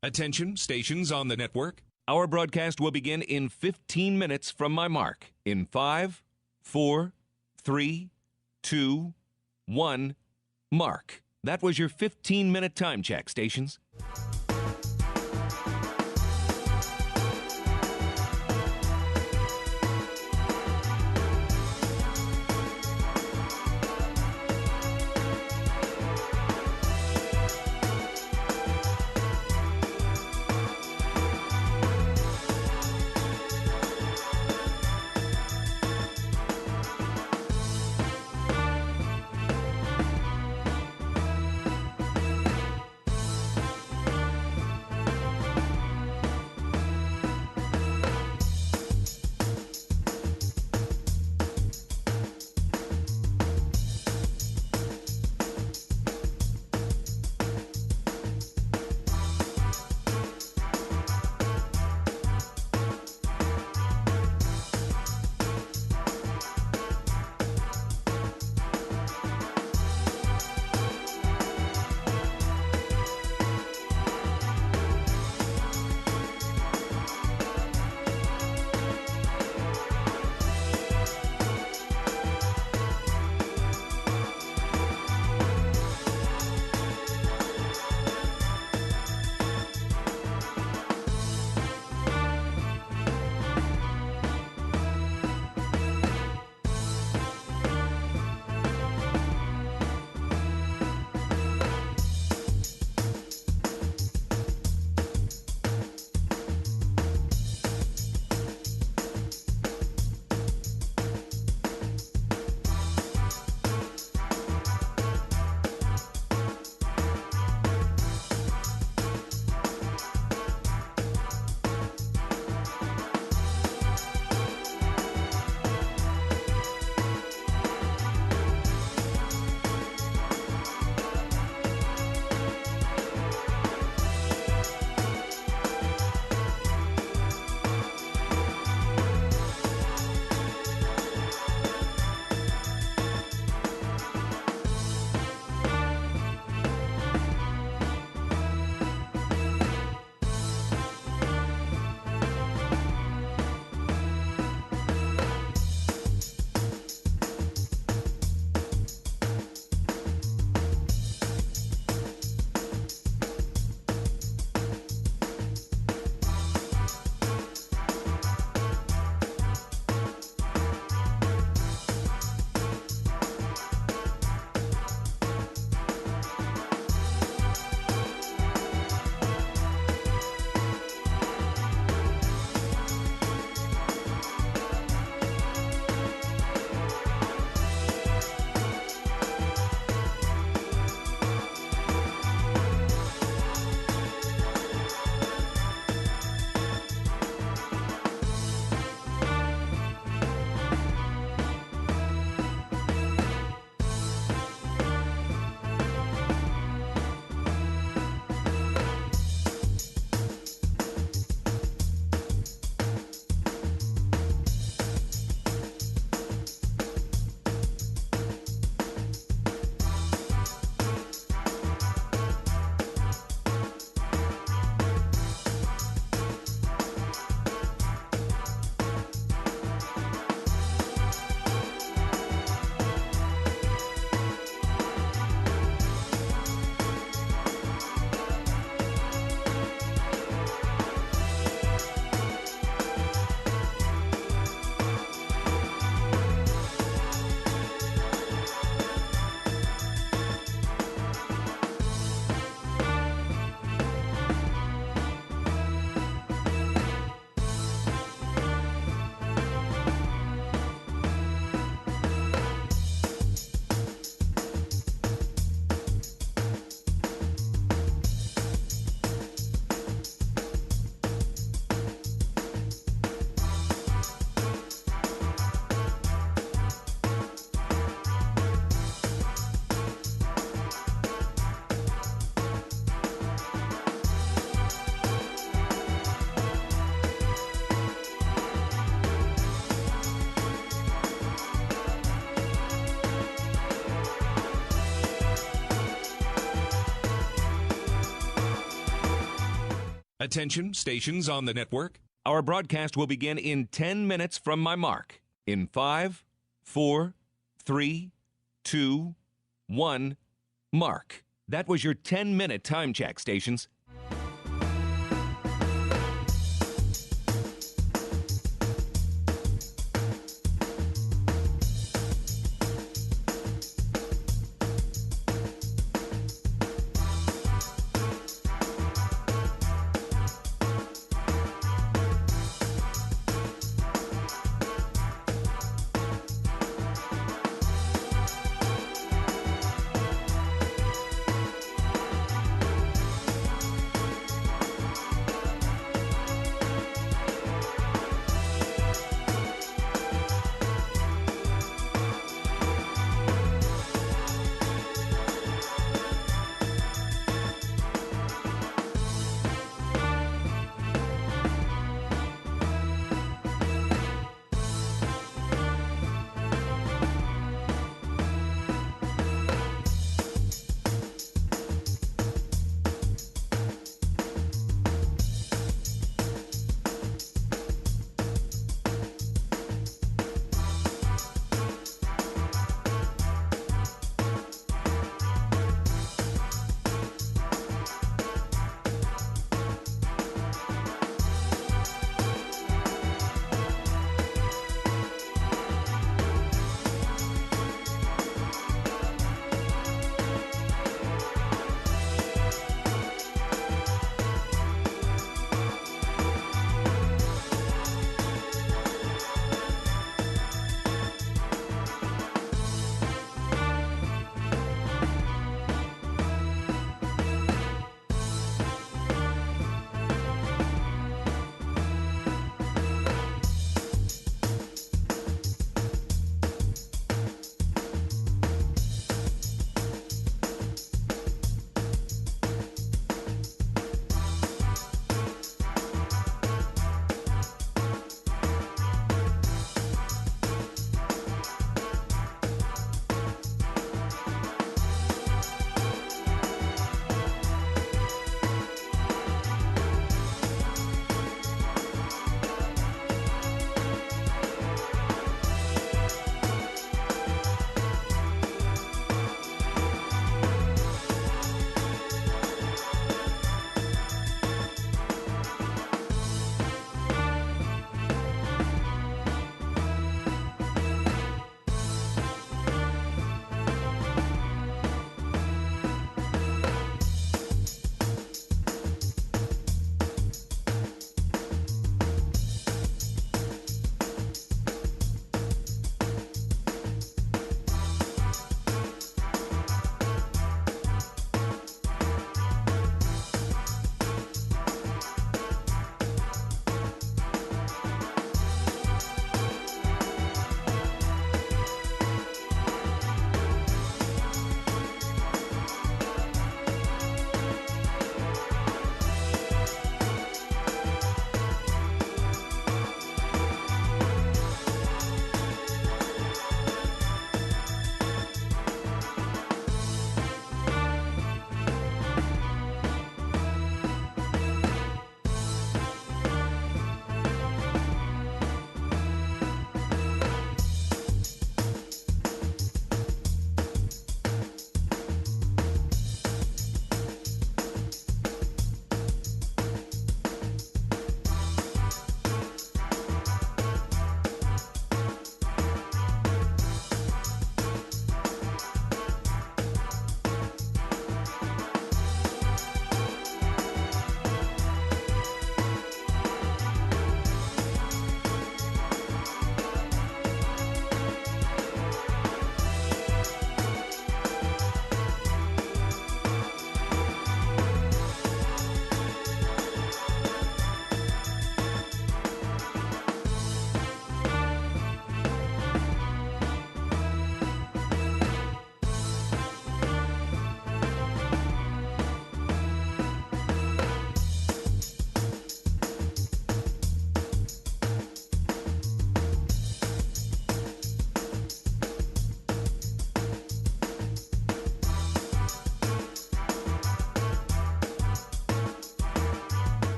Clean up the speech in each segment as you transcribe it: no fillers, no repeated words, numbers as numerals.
Attention, stations on the network. Our broadcast will begin in 15 minutes from my mark. In 5, 4, 3, 2, 1, mark. That was your 15-minute time check, stations. Attention, stations on the network. Our broadcast will begin in 10 minutes from my mark. In 5, 4, 3, 2, 1, mark. That was your 10-minute time check, stations.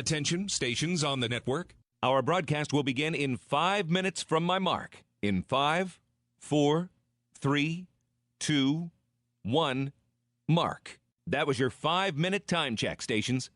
Attention, stations on the network. Our broadcast will begin in 5 minutes from my mark. In 5, 4, 3, 2, 1, mark. That was your 5-minute time check, stations.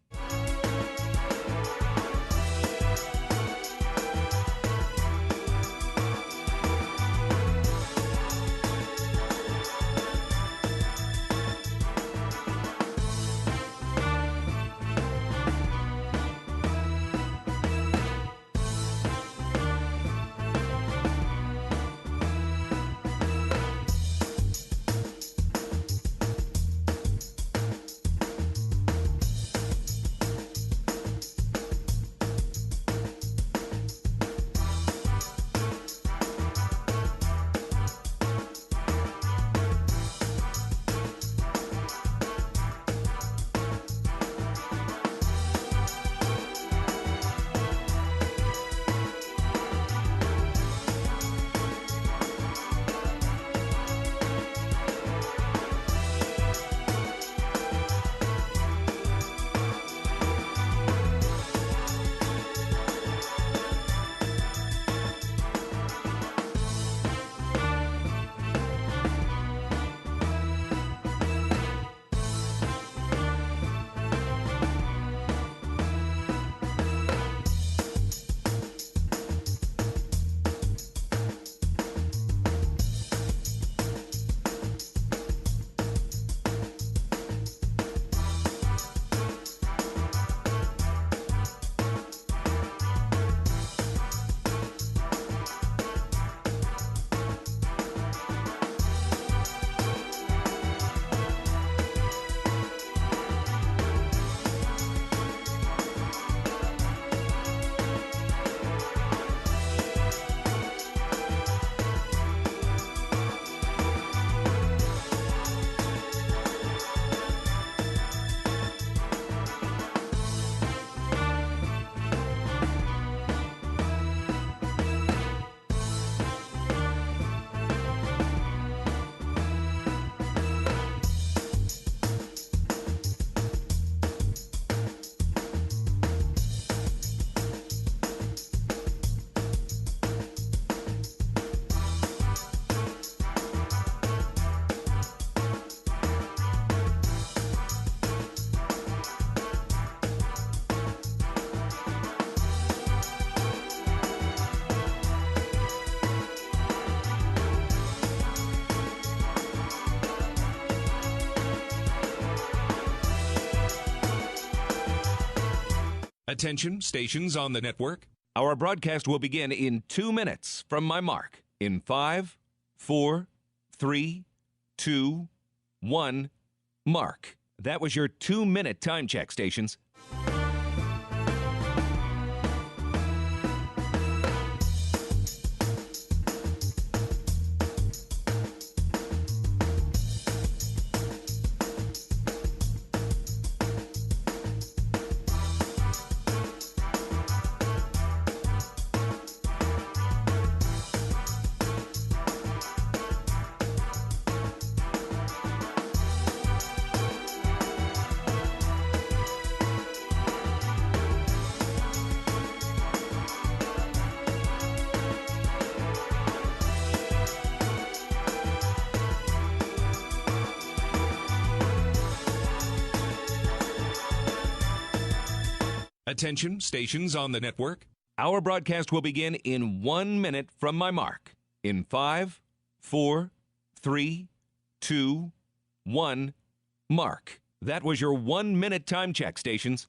Attention, stations on the network. Our broadcast will begin in 2 minutes from my mark. In 5, 4, 3, 2, 1, mark. That was your 2-minute time check, stations. Attention, stations on the network. Our broadcast will begin in 1 minute from my mark. In 5, 4, 3, 2, 1, mark. That was your 1-minute time check, stations.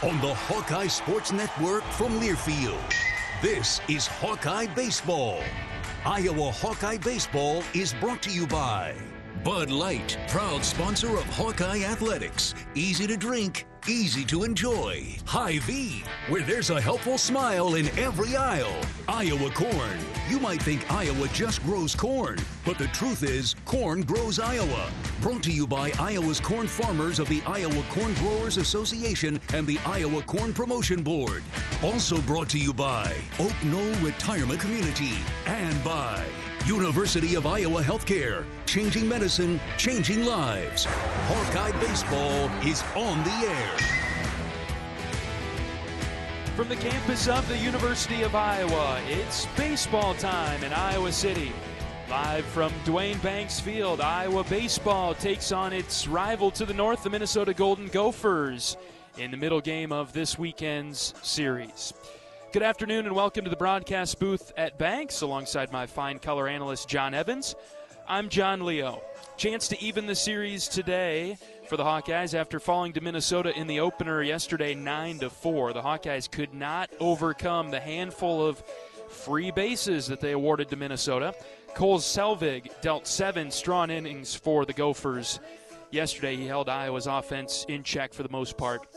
on the Hawkeye Sports Network from Learfield. This is Hawkeye Baseball. Iowa Hawkeye Baseball is brought to you by Bud Light, proud sponsor of Hawkeye Athletics. Easy to drink, easy to enjoy. Hy-Vee, where there's a helpful smile in every aisle. Iowa Corn. You might think Iowa just grows corn, but the truth is, corn grows Iowa. Brought to you by Iowa's corn farmers of the Iowa Corn Growers Association and the Iowa Corn Promotion Board. Also brought to you by Oak Knoll Retirement Community and by University of Iowa Healthcare. Changing medicine, changing lives. Hawkeye Baseball is on the air. From the campus of the University of Iowa, it's baseball time in Iowa City. Live from Duane Banks Field, Iowa baseball takes on its rival to the north, the Minnesota Golden Gophers, in the middle game of this weekend's series. Good afternoon and welcome to the broadcast booth at Banks alongside my fine color analyst John Evans. I'm John Leo. Chance to even the series today for the Hawkeyes after falling to Minnesota in the opener yesterday 9-4. The Hawkeyes could not overcome the handful of free bases that they awarded to Minnesota. Cole Selvig dealt 7 strong innings for the Gophers yesterday. He held Iowa's offense in check for the most part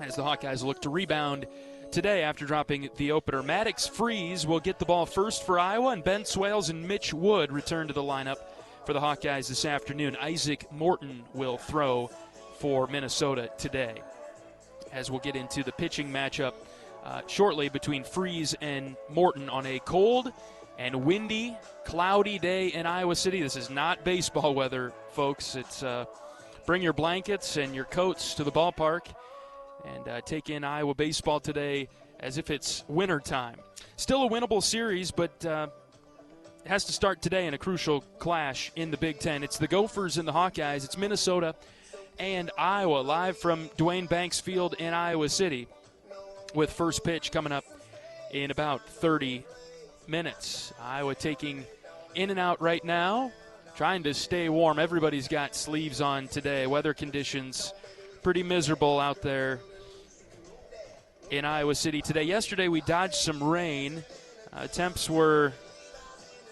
as the Hawkeyes look to rebound today after dropping the opener. Maddox Freeze will get the ball first for Iowa, and Ben Swales and Mitch Wood return to the lineup for the Hawkeyes this afternoon. Isaac Morton will throw for Minnesota today, as we'll get into the pitching matchup shortly between Freeze and Morton on a cold and windy, cloudy day in Iowa City. This is not baseball weather, folks. It's bring your blankets and your coats to the ballpark and take in Iowa baseball today as if it's winter time. Still a winnable series, but it has to start today in a crucial clash in the Big Ten. It's the Gophers and the Hawkeyes. It's Minnesota and Iowa, live from Duane Banks Field in Iowa City, with first pitch coming up in about 30 minutes. Iowa taking in and out right now, trying to stay warm. Everybody's got sleeves on today. Weather conditions pretty miserable out there in Iowa City today. Yesterday we dodged some rain. Temps were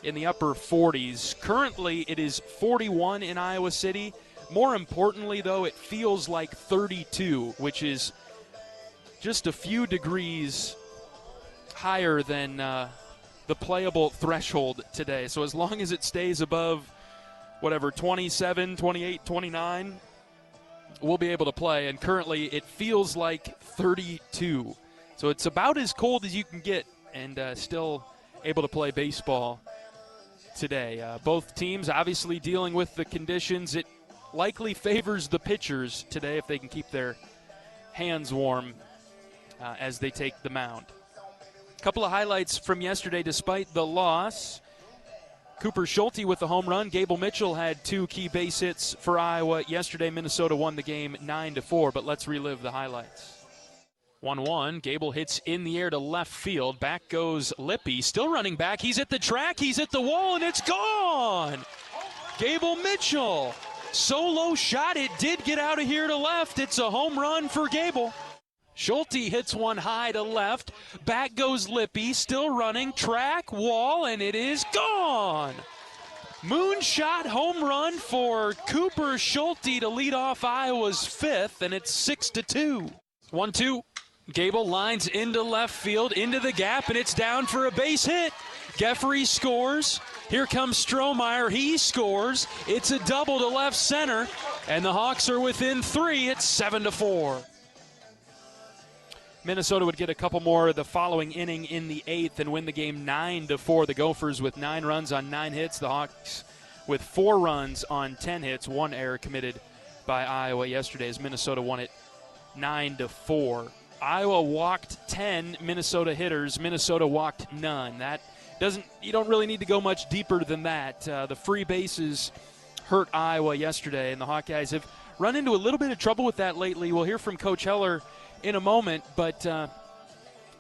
in the upper 40s. Currently it is 41 in Iowa City. More importantly, though, it feels like 32, which is just a few degrees higher than the playable threshold today. So as long as it stays above whatever, 27, 28, 29, we'll be able to play. And currently it feels like 32. So it's about as cold as you can get and still able to play baseball today. Both teams obviously dealing with the conditions. It likely favors the pitchers today if they can keep their hands warm as they take the mound. A couple of highlights from yesterday despite the loss. Cooper Schulte with the home run. Gable Mitchell had 2 key base hits for Iowa yesterday. Minnesota won the game 9-4, but let's relive the highlights. 1-1. Gable hits in the air to left field. Back goes Lippy, still running back. He's at the track, he's at the wall, and it's gone! Gable Mitchell, solo shot. It did get out of here to left. It's a home run for Gable. Schulte hits one high to left. Back goes Lippy, still running. Track, wall, and it is gone. Moonshot home run for Cooper Schulte to lead off Iowa's 5th, and it's 6-2. 1-2. Gable lines into left field, into the gap, and it's down for a base hit. Geffrey scores. Here comes Strohmeyer. He scores. It's a double to left center, and the Hawks are within 3. It's 7-4. Minnesota would get a couple more the following inning in the 8th and win the game 9-4. The Gophers with 9 runs on 9 hits. The Hawks with 4 runs on 10 hits. 1 error committed by Iowa yesterday as Minnesota won it 9-4. Iowa walked 10 Minnesota hitters. Minnesota walked none. You don't really need to go much deeper than that. The free bases hurt Iowa yesterday, and the Hawkeyes have run into a little bit of trouble with that lately. We'll hear from Coach Heller in a moment, but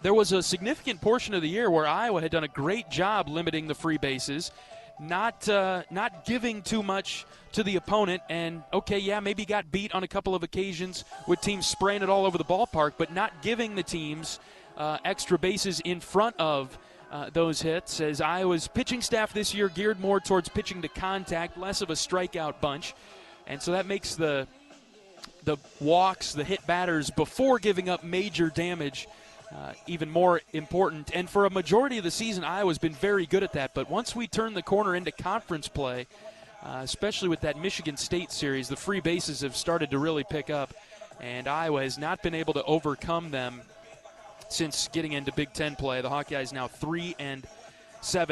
there was a significant portion of the year where Iowa had done a great job limiting the free bases. not giving too much to the opponent. And, okay, yeah, maybe got beat on a couple of occasions with teams spraying it all over the ballpark, but not giving the teams extra bases in front of those hits, as Iowa's pitching staff this year geared more towards pitching to contact, less of a strikeout bunch. And so that makes the walks, the hit batters before giving up major damage even more important. And for a majority of the season, Iowa's been very good at that. But once we turn the corner into conference play, especially with that Michigan State series, the free bases have started to really pick up. And Iowa has not been able to overcome them since getting into Big Ten play. The Hawkeyes now 3-7.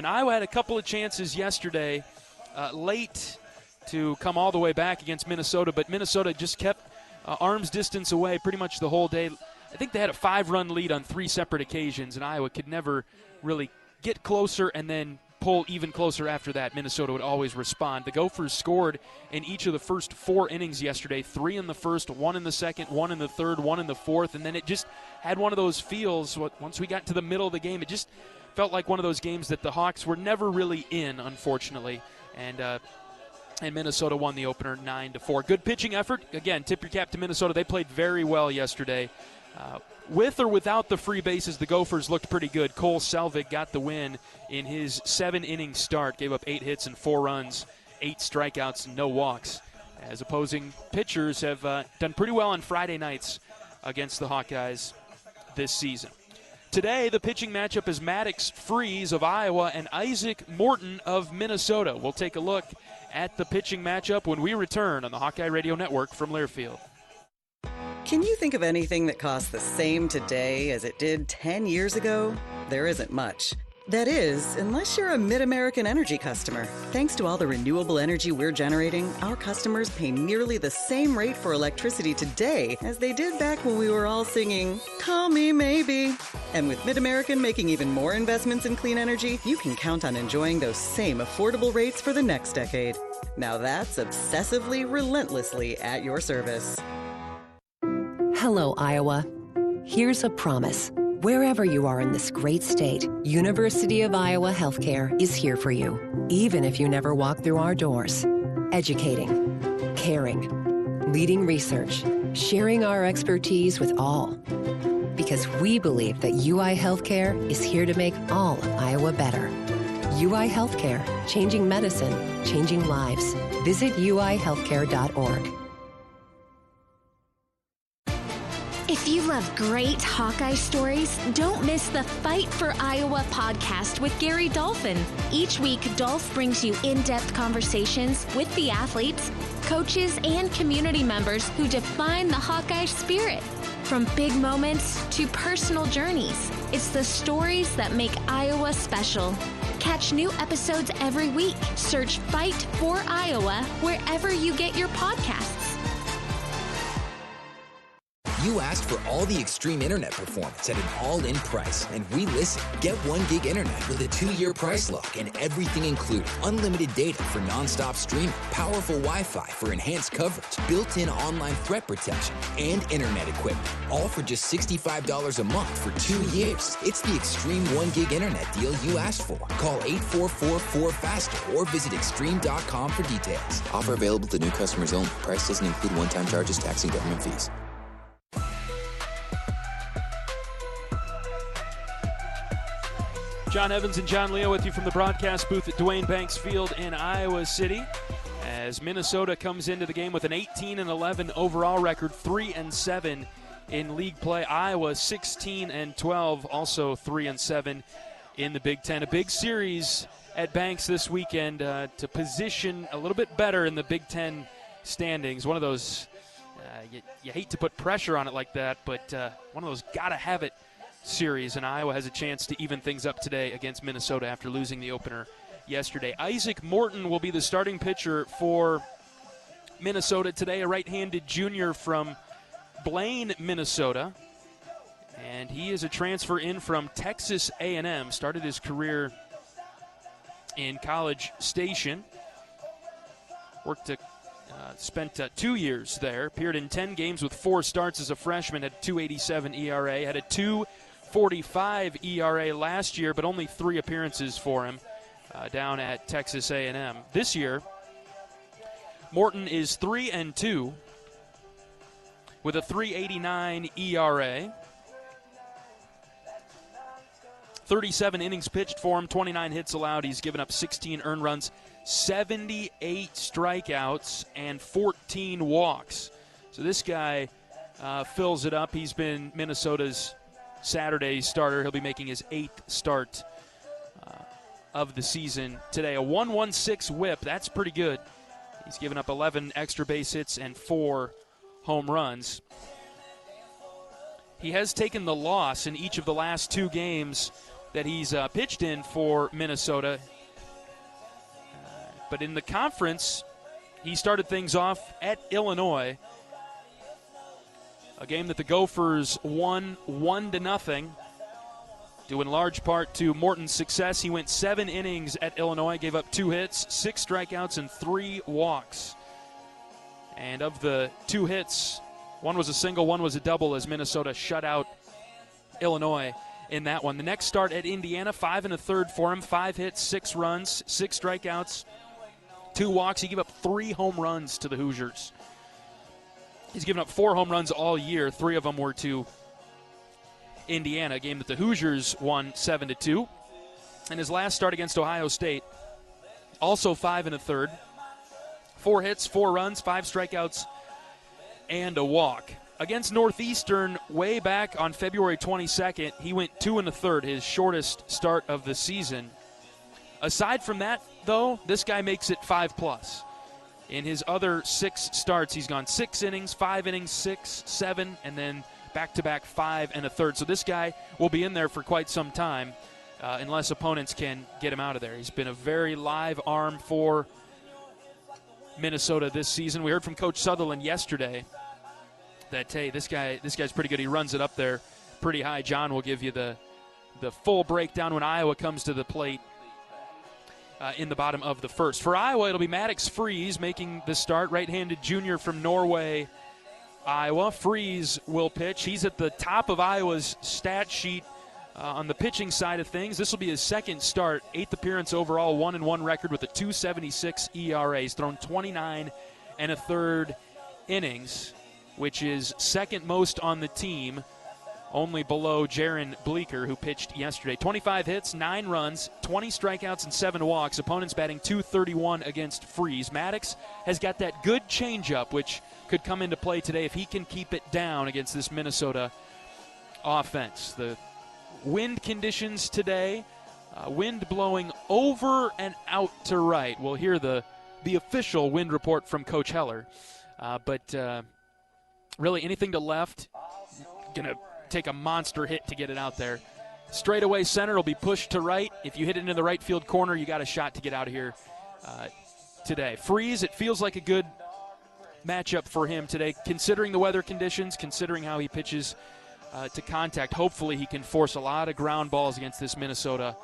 Iowa had a couple of chances yesterday late to come all the way back against Minnesota, but Minnesota just kept arm's distance away pretty much the whole day. I think they had a 5-run lead on 3 separate occasions, and Iowa could never really get closer and then pull even closer after that. Minnesota would always respond. The Gophers scored in each of the first 4 innings yesterday, 3 in the first, 1 in the second, 1 in the third, 1 in the fourth, and then it just had one of those feels. Once we got to the middle of the game, it just felt like one of those games that the Hawks were never really in, unfortunately, and Minnesota won the opener 9-4. Good pitching effort. Again, tip your cap to Minnesota. They played very well yesterday. With or without the free bases, the Gophers looked pretty good. Cole Selvig got the win in his 7-inning start, gave up 8 hits and 4 runs, 8 strikeouts, and no walks, as opposing pitchers have done pretty well on Friday nights against the Hawkeyes this season. Today, the pitching matchup is Maddox Freeze of Iowa and Isaac Morton of Minnesota. We'll take a look at the pitching matchup when we return on the Hawkeye Radio Network from Learfield. Can you think of anything that costs the same today as it did 10 years ago? There isn't much. That is, unless you're a Mid-American Energy customer. Thanks to all the renewable energy we're generating, our customers pay nearly the same rate for electricity today as they did back when we were all singing, "Call Me Maybe." And with Mid-American making even more investments in clean energy, you can count on enjoying those same affordable rates for the next decade. Now that's obsessively, relentlessly at your service. Hello, Iowa. Here's a promise. Wherever you are in this great state, University of Iowa Healthcare is here for you, even if you never walk through our doors. Educating, caring, leading research, sharing our expertise with all. Because we believe that UI Healthcare is here to make all of Iowa better. UI Healthcare, changing medicine, changing lives. Visit uihealthcare.org. If you love great Hawkeye stories, don't miss the Fight for Iowa podcast with Gary Dolphin. Each week, Dolph brings you in-depth conversations with the athletes, coaches, and community members who define the Hawkeye spirit. From big moments to personal journeys, it's the stories that make Iowa special. Catch new episodes every week. Search Fight for Iowa wherever you get your podcasts. You asked for all the extreme internet performance at an all-in price, and we listened. Get 1 gig internet with a 2-year price lock and everything included. Unlimited data for non-stop streaming, powerful Wi-Fi for enhanced coverage, built-in online threat protection, and internet equipment. All for just $65 a month for 2 years. It's the extreme 1 gig internet deal you asked for. Call 844-4FASTER or visit extreme.com for details. Offer available to new customers only. Price doesn't include one-time charges, tax, and government fees. John Evans and John Leo with you from the broadcast booth at Duane Banks Field in Iowa City, as Minnesota comes into the game with an 18-11 overall record, 3-7 in league play. Iowa 16-12, also 3-7 in the Big Ten. A big series at Banks this weekend to position a little bit better in the Big Ten standings. One of those, you hate to put pressure on it like that, but one of those gotta-have-it series, and Iowa has a chance to even things up today against Minnesota after losing the opener yesterday. Isaac Morton will be the starting pitcher for Minnesota today, a right-handed junior from Blaine, Minnesota, and he is a transfer in from Texas A&M. Started his career in College Station, spent 2 years there, appeared in 10 games with 4 starts as a freshman, had 2.87 ERA, had a 2.45 ERA last year, but only 3 appearances for him. down at Texas A&M. This year, Morton is 3-2 with a 3.89 ERA. 37 innings pitched for him, 29 hits allowed. He's given up 16 earned runs, 78 strikeouts, and 14 walks. So this guy fills it up. He's been Minnesota's Saturday starter. He'll be making his 8th start of the season today. A 1.16 whip, that's pretty good. He's given up 11 extra base hits and 4 home runs. He has taken the loss in each of the last 2 games that he's pitched in for Minnesota. But in the conference, he started things off at Illinois, a game that the Gophers won 1-0, due in large part to Morton's success. He went 7 innings at Illinois, gave up 2 hits, 6 strikeouts, and 3 walks. And of the 2 hits, one was a single, one was a double, as Minnesota shut out Illinois in that one. The next start at Indiana, 5 1/3 for him, 5 hits, 6 runs, 6 strikeouts, 2 walks. He gave up 3 home runs to the Hoosiers. He's given up 4 home runs all year. 3 of them were to Indiana, a game that the Hoosiers won 7-2. And his last start against Ohio State, also 5 1/3, 4 hits, 4 runs, 5 strikeouts, and a walk. Against Northeastern, way back on February 22nd, he went 2 1/3, his shortest start of the season. Aside from that, though, this guy makes it 5+. In his other 6 starts, he's gone 6 innings, 5 innings, 6, 7, and then back-to-back 5 1/3. So this guy will be in there for quite some time unless opponents can get him out of there. He's been a very live arm for Minnesota this season. We heard from Coach Sutherland yesterday that, hey, this guy's pretty good. He runs it up there pretty high. John will give you the full breakdown when Iowa comes to the plate in the bottom of the first. For Iowa, it'll be Maddox Freeze making the start, right-handed junior from Norway, Iowa. Freeze will pitch. He's at the top of Iowa's stat sheet on the pitching side of things. This will be his 2nd start, 8th appearance overall, 1-1 record with a 2.76 ERA. He's thrown 29 1/3 innings, which is 2nd most on the team, only below Jaron Bleeker, who pitched yesterday. 25 hits, 9 runs, 20 strikeouts, and 7 walks. Opponents batting .231 against Freeze. Maddox has got that good changeup, which could come into play today if he can keep it down against this Minnesota offense. The wind conditions today, wind blowing over and out to right. We'll hear the official wind report from Coach Heller. But really anything to left, going to take a monster hit to get it out there. Straightaway center will be pushed to right. If you hit it into the right field corner, you got a shot to get out of here today. Freeze, it feels like a good matchup for him today, considering the weather conditions, considering how he pitches to contact. Hopefully he can force a lot of ground balls against this Minnesota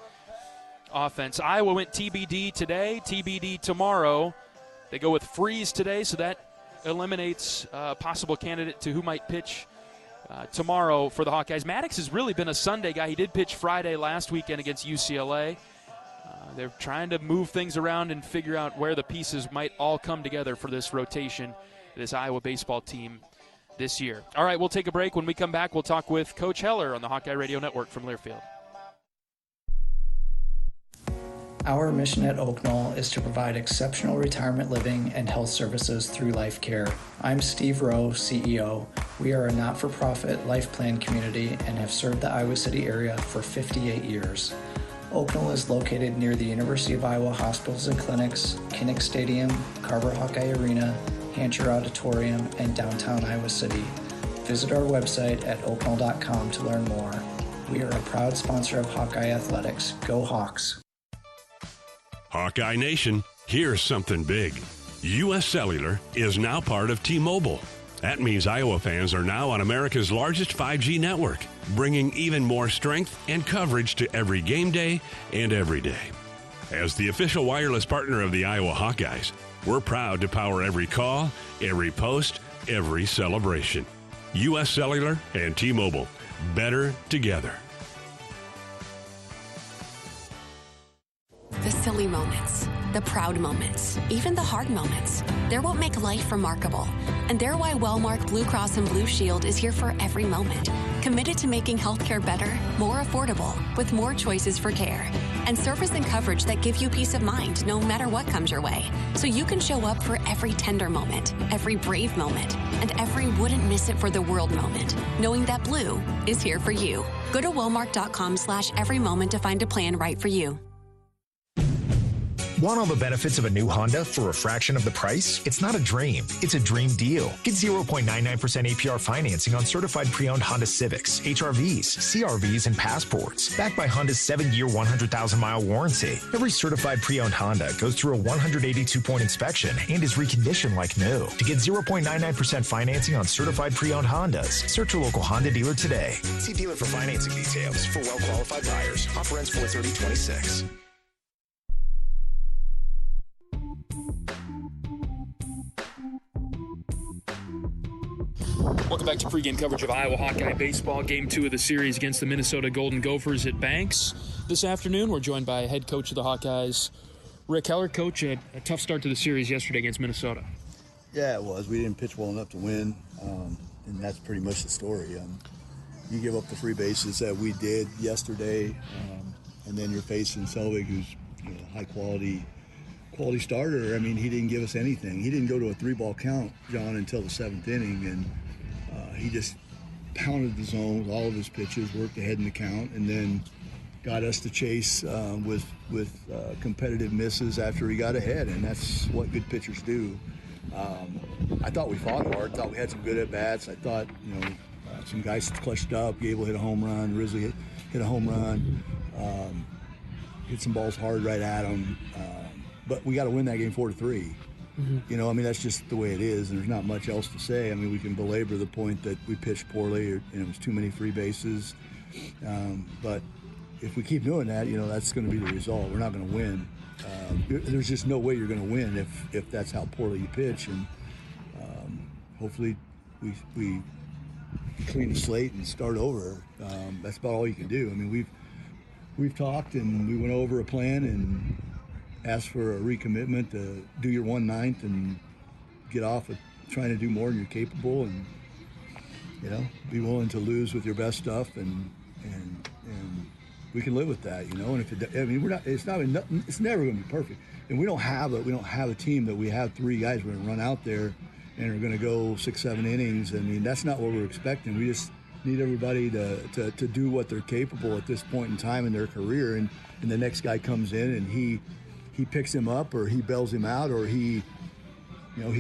offense. Iowa went TBD today, TBD tomorrow. They go with Freeze today, so that eliminates a possible candidate to who might pitch tomorrow for the Hawkeyes. Maddox has really been a Sunday guy. He did pitch Friday last weekend against UCLA. They're trying to move things around and figure out where the pieces might all come together for this rotation, this Iowa baseball team this year. All right, we'll take a break. When we come back, we'll talk with Coach Heller on the Hawkeye Radio Network from Learfield. Our mission at Oak Knoll is to provide exceptional retirement living and health services through life care. I'm Steve Rowe, CEO. We are a not-for-profit life plan community and have served the Iowa City area for 58 years. Oak Knoll is located near the University of Iowa hospitals and clinics, Kinnick Stadium, Carver Hawkeye Arena, Hancher Auditorium, and downtown Iowa City. Visit our website at oakknoll.com to learn more. We are a proud sponsor of Hawkeye Athletics. Go Hawks! Hawkeye Nation, here's something big. U.S. Cellular is now part of T-Mobile. That means Iowa fans are now on America's largest 5G network, bringing even more strength and coverage to every game day and every day. As the official wireless partner of the Iowa Hawkeyes, we're proud to power every call, every post, every celebration. U.S. Cellular and T-Mobile, better together. The silly moments, the proud moments, even the hard moments. They're what make life remarkable. And they're why Wellmark Blue Cross and Blue Shield is here for every moment. Committed to making healthcare better, more affordable, with more choices for care. And service and coverage that give you peace of mind no matter what comes your way. So you can show up for every tender moment, every brave moment, and every wouldn't miss it for the world moment, knowing that Blue is here for you. Go to Wellmark.com/every moment to find a plan right for you. Want all the benefits of a new Honda for a fraction of the price? It's not a dream. It's a dream deal. Get 0.99% APR financing on certified pre-owned Honda Civics, HRVs, CRVs, and Passports. Backed by Honda's 7-year, 100,000-mile warranty. Every certified pre-owned Honda goes through a 182-point inspection and is reconditioned like new. To get 0.99% financing on certified pre-owned Hondas, search your local Honda dealer today. See dealer for financing details. For well-qualified buyers. Offer ends 4/30/26. Welcome back to pregame coverage of Iowa Hawkeye baseball. Game 2 of the series against the Minnesota Golden Gophers at Banks. This afternoon, we're joined by head coach of the Hawkeyes, Rick Heller. Coach, a tough start to the series yesterday against Minnesota. Yeah, it was. We didn't pitch well enough to win, and that's pretty much the story. You give up the free bases that we did yesterday, and then you're facing Selvig, who's a high-quality starter. I mean, he didn't give us anything. He didn't go to a 3-ball count, John, until the 7th inning, and he just pounded the zone with all of his pitches, worked ahead in the count, and then got us to chase with competitive misses after he got ahead, and that's what good pitchers do. I thought we fought hard. Thought we had some good at-bats. I thought, some guys clutched up. Gable hit a home run. Rizzo hit a home run. Hit some balls hard right at him. But we got to win that game 4-3. Mm-hmm. That's just the way it is, and there's not much else to say. We can belabor the point that we pitched poorly, or it was too many free bases. But if we keep doing that, that's going to be the result. We're not going to win. There's just no way you're going to win if that's how poorly you pitch. And hopefully we clean the slate and start over. That's about all you can do. We've talked and we went over a plan and asked for a recommitment to do your 1/9 and get off of trying to do more than you're capable, and be willing to lose with your best stuff, and we can live with that, And if it's never going to be perfect, and we don't have a team that we have 3 guys we're going to run out there and are going to go 6-7 innings. That's not what we're expecting. We just need everybody to do what they're capable at this point in time in their career, and the next guy comes in and he picks him up, or he bails him out, or he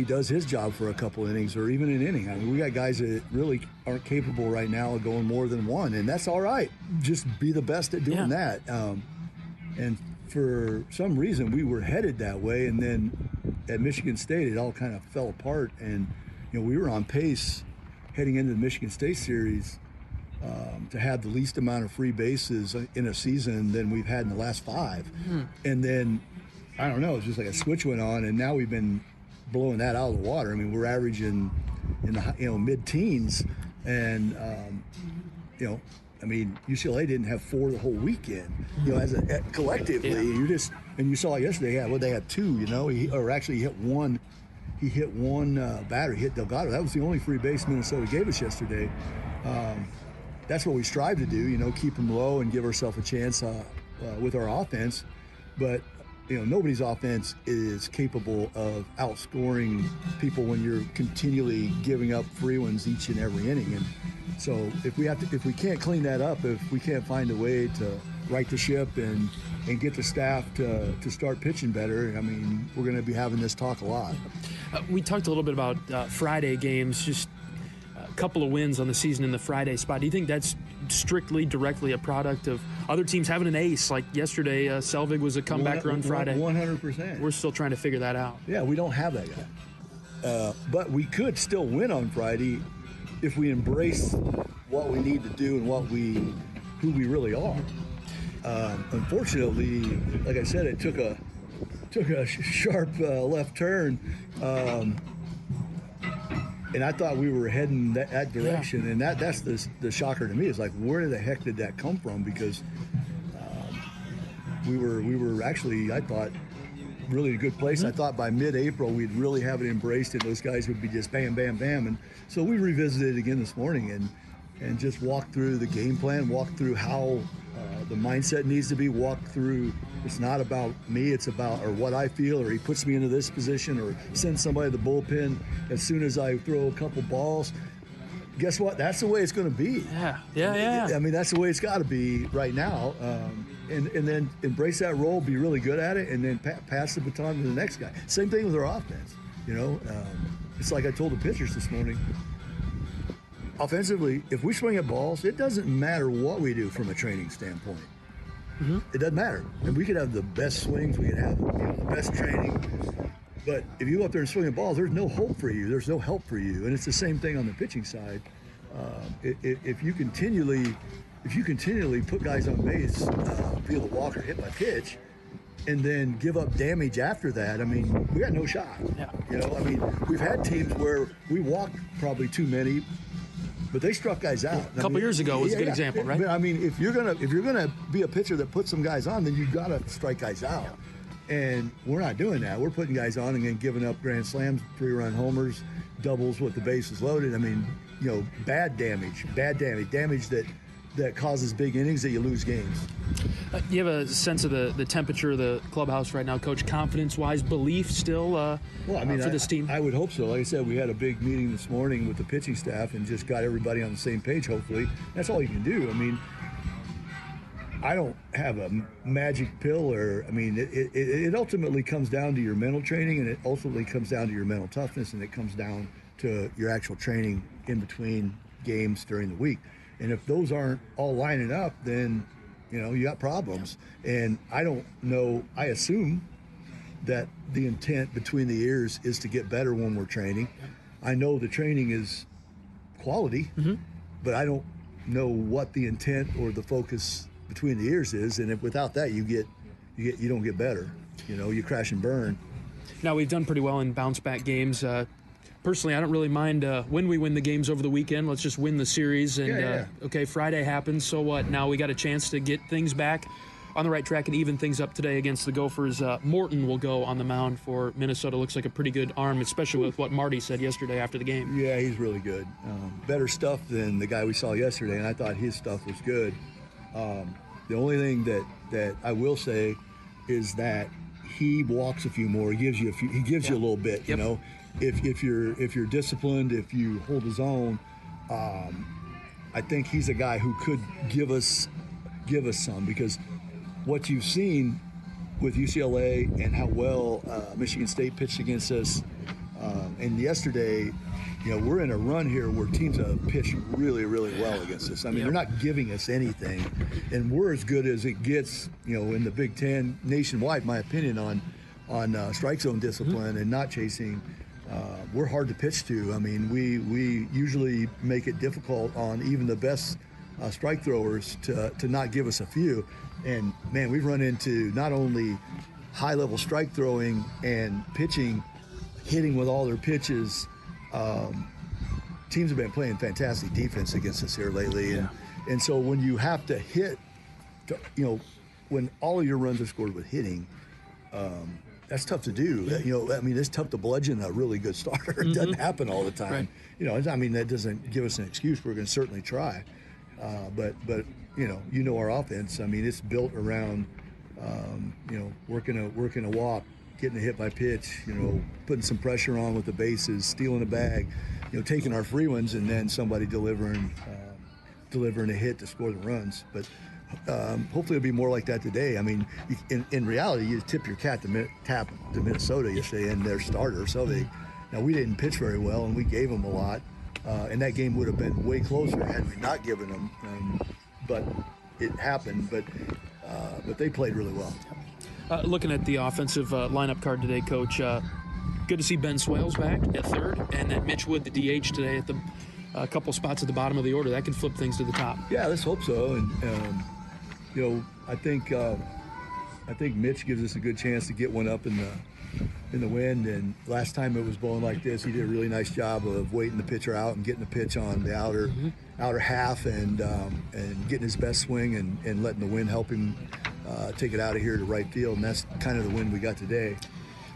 does his job for a couple innings, or even an inning. We got guys that really aren't capable right now of going more than 1, and that's all right. Just be the best at doing that. And for some reason, we were headed that way, and then at Michigan State, it all kind of fell apart, and we were on pace heading into the Michigan State series to have the least amount of free bases in a season than we've had in the last 5. Mm-hmm. And then, I don't know, it's just like a switch went on, and now we've been blowing that out of the water. We're averaging in the mid-teens, and UCLA didn't have 4 the whole weekend. Collectively, you saw it yesterday. They had 2. He hit one. He hit one batter. He hit Delgado. That was the only free base Minnesota gave us yesterday. That's what we strive to do. Keep them low and give ourselves a chance with our offense. But nobody's offense is capable of outscoring people when you're continually giving up free ones each and every inning. And so if we can't clean that up, if we can't find a way to right the ship and get the staff to start pitching better, we're going to be having this talk a lot. We talked a little bit about Friday games, just a couple of wins on the season in the Friday spot. Do you think that's strictly, directly a product of other teams having an ace? Like yesterday, Selvig was a comeback run Friday. 100%. We're still trying to figure that out. Yeah, we don't have that guy. But we could still win on Friday if we embrace what we need to do and who we really are. Unfortunately, like I said, it took a sharp left turn, and I thought we were heading that direction. Yeah. And that's the shocker to me. Is like, where the heck did that come from? Because we were actually, I thought, really in a good place. I thought by mid-April we'd really have it embraced and those guys would be just bam, bam, bam. And so we revisited it again this morning and just walked through the game plan, walked through how the mindset needs to be, walked through. It's not about me, it's about or what I feel, or he puts me into this position, or sends somebody to the bullpen as soon as I throw a couple balls. Guess what? That's the way it's going to be. Yeah. I mean, that's the way it's got to be right now. And then embrace that role, be really good at it, and then pass the baton to the next guy. Same thing with our offense. It's like I told the pitchers this morning. Offensively, if we swing at balls, it doesn't matter what we do from a training standpoint. It doesn't matter. And we could have the best swings, we could have the best training. But if you go up there and swing at balls, there's no hope for you. There's no help for you. And it's the same thing on the pitching side. If you continually put guys on base, feel the walk or hit by pitch, and then give up damage after that, I mean, we got no shot. Yeah. I mean, we've had teams where we walked probably too many, but they struck guys out. A couple years ago was a good example, right? I mean, if you're gonna be a pitcher that puts some guys on, then you've got to strike guys out. And we're not doing that. We're putting guys on and then giving up grand slams, 3-run homers, doubles with the bases loaded. I mean, bad damage that causes big innings that you lose games. You have a sense of the temperature of the clubhouse right now, Coach, confidence-wise, belief still for this team? I would hope so. Like I said, we had a big meeting this morning with the pitching staff and just got everybody on the same page, hopefully. That's all you can do. I mean, I don't have a magic pill it ultimately comes down to your mental training, and it ultimately comes down to your mental toughness, and it comes down to your actual training in between games during the week. And if those aren't all lining up, then, you got problems. And I don't know, I assume that the intent between the ears is to get better when we're training. I know the training is quality, but I don't know what the intent or the focus between the ears is. And if without that, you don't get better. You crash and burn. Now, we've done pretty well in bounce-back games. Personally, I don't really mind when we win the games over the weekend. Let's just win the series. And, okay, Friday happens, so what? Now we got a chance to get things back on the right track and even things up today against the Gophers. Morton will go on the mound for Minnesota. Looks like a pretty good arm, especially with what Marty said yesterday after the game. Yeah, he's really good. Better stuff than the guy we saw yesterday, and I thought his stuff was good. The only thing that I will say is that he walks a few more. He gives you you a little bit. Yep. If you're disciplined, if you hold his own, I think he's a guy who could give us some, because what you've seen with UCLA and how well Michigan State pitched against us, and yesterday, we're in a run here where teams have pitched really, really well against us. I mean, they're not giving us anything, and we're as good as it gets, in the Big Ten nationwide, my opinion, on strike zone discipline and not chasing. We're hard to pitch to. I mean, we usually make it difficult on even the best strike throwers to not give us a few. And, man, we've run into not only high-level strike throwing and pitching, hitting with all their pitches. Teams have been playing fantastic defense against us here lately. And so when you have to hit, when all of your runs are scored with hitting, that's tough to do. It's tough to bludgeon a really good starter. It doesn't happen all the time. Right. That doesn't give us an excuse. We're going to certainly try. But our offense. I mean, it's built around, working a walk, getting a hit by pitch, putting some pressure on with the bases, stealing a bag, taking our free ones, and then somebody delivering a hit to score the runs. But hopefully it'll be more like that today. I mean, in reality, you tip your cap to Minnesota yesterday and their starter. So now we didn't pitch very well, and we gave them a lot. And that game would have been way closer had we not given them. But it happened. But they played really well. Looking at the offensive lineup card today, Coach, good to see Ben Swales back at third, and that Mitch Wood, the DH, today at a couple spots at the bottom of the order. That can flip things to the top. Yeah, let's hope so. And I think Mitch gives us a good chance to get one up in the wind. And last time it was blowing like this, he did a really nice job of waiting the pitcher out and getting the pitch on the outer half and getting his best swing and letting the wind help him take it out of here to right field, and that's kind of the win we got today.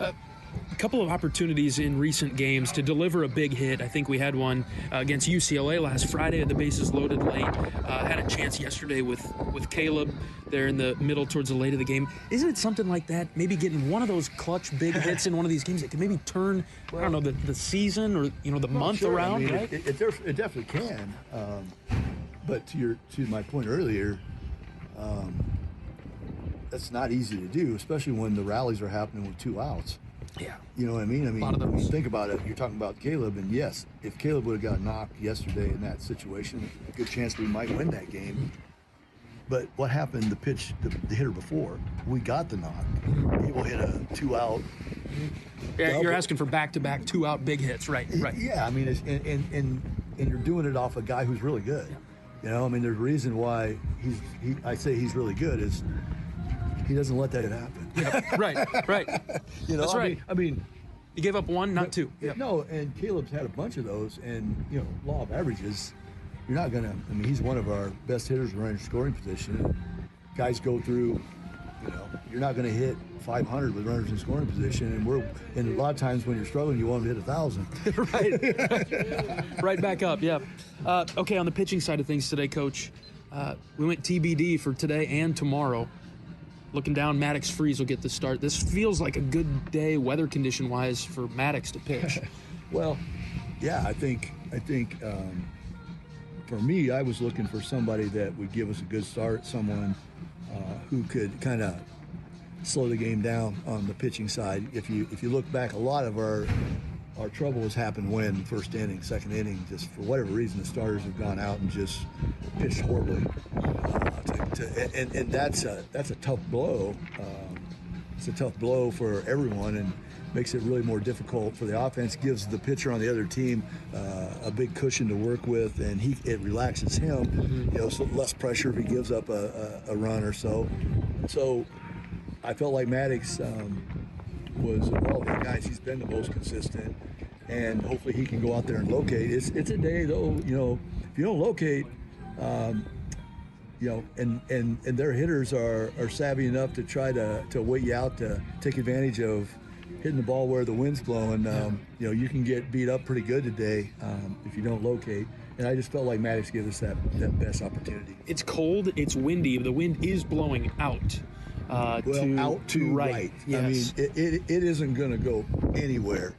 A couple of opportunities in recent games to deliver a big hit. I think we had one against UCLA last Friday at the bases loaded late. Had a chance yesterday with Caleb there in the middle towards the late of the game. Isn't it something like that? Maybe getting one of those clutch big hits in one of these games that could maybe turn, I don't know, the season or the month around, I mean, right? It definitely can. But to my point earlier, that's not easy to do, especially when the rallies are happening with 2 outs. Yeah. You know what I mean? A lot of those. Think about it. You're talking about Caleb, and yes, if Caleb would have got knocked yesterday in that situation, a good chance we might win that game. But what happened the hitter before? We got the knock. He will hit a 2-out. Yeah, you're asking for back-to-back 2-out big hits, right? Yeah, I mean, and you're doing it off a guy who's really good. Yeah. You know, I mean, there's a reason why I say he's really good is he doesn't let that happen. Yeah, right. You know, that's right. I mean, he gave up 1, not 2. Yep. No, and Caleb's had a bunch of those, and law of averages, you're not gonna. I mean, he's one of our best hitters around scoring position. Guys go through, you're not gonna hit 500 with runners in scoring position, and a lot of times when you're struggling, you want to hit 1,000. Right back up. Yeah. Okay, on the pitching side of things today, Coach, we went TBD for today and tomorrow. Looking down, Maddox Freeze will get the start. This feels like a good day weather condition-wise for Maddox to pitch. Well, yeah, I think for me, I was looking for somebody that would give us a good start, someone who could kind of slow the game down on the pitching side. If you look back, a lot of our trouble has happened when first inning, second inning, just for whatever reason, the starters have gone out and just pitched horribly. And that's a tough blow. It's a tough blow for everyone, and makes it really more difficult for the offense. Gives the pitcher on the other team a big cushion to work with, and it relaxes him. So less pressure if he gives up a run or so. So I felt like Maddox was of all the guys, he's been the most consistent, and hopefully he can go out there and locate. It's a day though. If you don't locate. And their hitters are savvy enough to try to wait you out to take advantage of hitting the ball where the wind's blowing. You can get beat up pretty good today if you don't locate. And I just felt like Maddox gave us that best opportunity. It's cold, it's windy, the wind is blowing out. Out to right. Yes. I mean, it isn't going to go anywhere.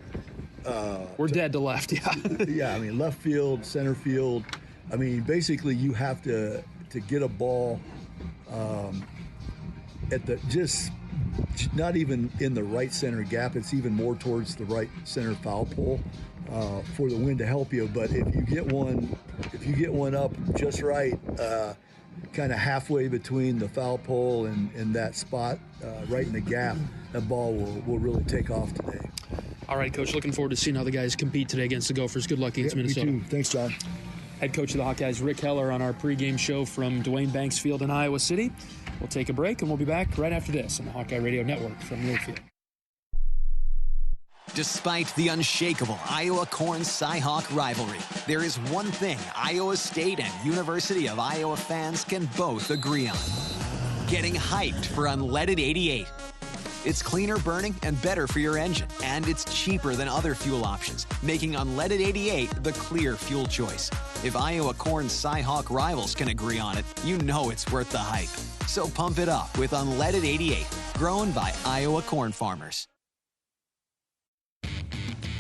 We're dead to left, yeah. Yeah, I mean, left field, center field. I mean, basically you have to get a ball at the just not even in the right center gap. It's even more towards the right center foul pole for the wind to help you. But if you get one up just right, kind of halfway between the foul pole and that spot right in the gap, that ball will really take off today. All right, Coach, looking forward to seeing how the guys compete today against the Gophers. Good luck against Minnesota. Me too. Thanks, John. Head coach of the Hawkeyes, Rick Heller, on our pregame show from Duane Banks Field in Iowa City. We'll take a break, and we'll be back right after this on the Hawkeye Radio Network from Learfield. Despite the unshakable Iowa-Corn Cyhawk rivalry, there is one thing Iowa State and University of Iowa fans can both agree on: getting hyped for Unleaded 88. It's cleaner burning and better for your engine, and it's cheaper than other fuel options, making Unleaded 88 the clear fuel choice. If Iowa Corn Cyhawk rivals can agree on it, you know it's worth the hype. So pump it up with Unleaded 88, grown by Iowa corn farmers.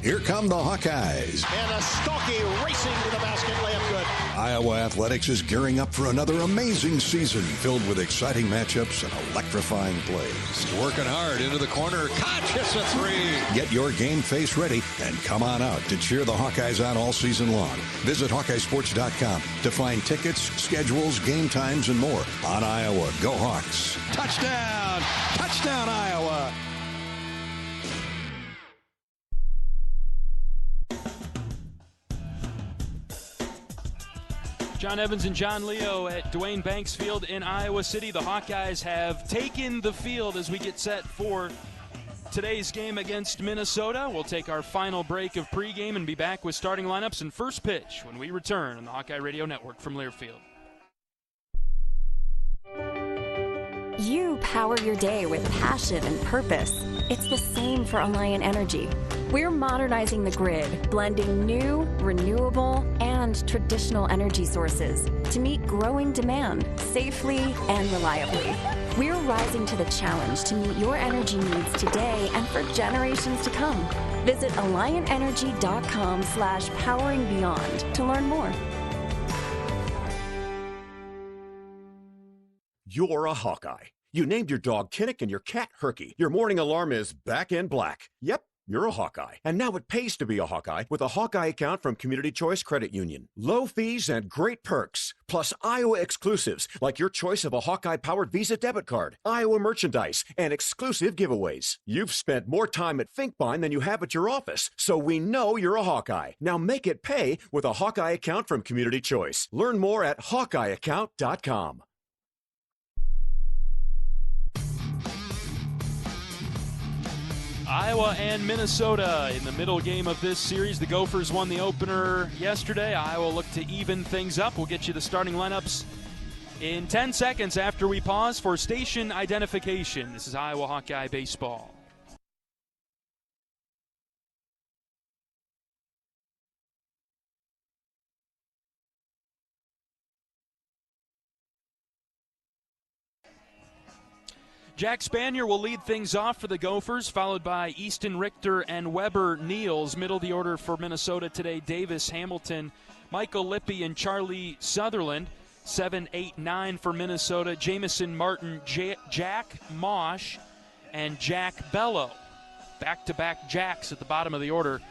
Here come the Hawkeyes. And a Stokey racing to the basket, layup good. Iowa Athletics is gearing up for another amazing season filled with exciting matchups and electrifying plays. Working hard into the corner. Koch hits a three. Get your game face ready and come on out to cheer the Hawkeyes on all season long. Visit HawkeyeSports.com to find tickets, schedules, game times, and more on Iowa. Go Hawks. Touchdown! Touchdown, Iowa! John Evans and John Leo at Duane Banks Field in Iowa City. The Hawkeyes have taken the field as we get set for today's game against Minnesota. We'll take our final break of pregame and be back with starting lineups and first pitch when we return on the Hawkeye Radio Network from Learfield. You power your day with passion and purpose. It's the same for Alliant Energy. We're modernizing the grid, blending new, renewable, and traditional energy sources to meet growing demand safely and reliably. We're rising to the challenge to meet your energy needs today and for generations to come. Visit AlliantEnergy.com/poweringBeyond to learn more. You're a Hawkeye. You named your dog Kinnick and your cat Herky. Your morning alarm is back in black. Yep, you're a Hawkeye. And now it pays to be a Hawkeye with a Hawkeye account from Community Choice Credit Union. Low fees and great perks. Plus Iowa exclusives like your choice of a Hawkeye-powered Visa debit card, Iowa merchandise, and exclusive giveaways. You've spent more time at Finkbine than you have at your office, so we know you're a Hawkeye. Now make it pay with a Hawkeye account from Community Choice. Learn more at HawkeyeAccount.com. Iowa and Minnesota in the middle game of this series. The Gophers won the opener yesterday. Iowa looked to even things up. We'll get you the starting lineups in 10 seconds after we pause for station identification. This is Iowa Hawkeye Baseball. Jack Spanier will lead things off for the Gophers, followed by Easton Richter and Weber Niels. Middle of the order for Minnesota today, Davis Hamilton, Michael Lippy, and Charlie Sutherland. 7, 8, 9 for Minnesota, Jamison Martin, Jack Mosh, and Jack Bello. Back-to-back Jacks at the bottom of the order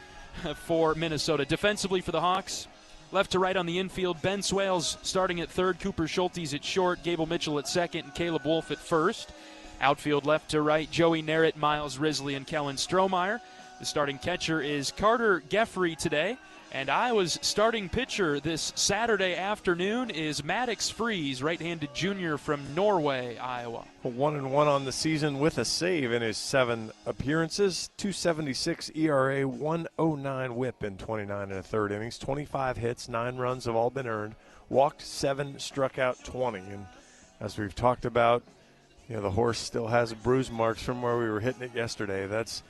for Minnesota. Defensively for the Hawks, left to right on the infield, Ben Swales starting at third, Cooper Schultes at short, Gable Mitchell at second, and Caleb Wolf at first. Outfield left to right, Joey Narrett, Miles Risley, and Kellen Strohmeyer. The starting catcher is Carter Geffrey today. And Iowa's starting pitcher this Saturday afternoon is Maddox Freeze, right-handed junior from Norway, Iowa. 1-1 on the season with a save in his 7 appearances. .276 ERA, 109 whip in 29 and a third innings. 25 hits, 9 runs have all been earned. Walked 7, struck out 20. And as we've talked about, the horse still has bruise marks from where we were hitting it yesterday. That's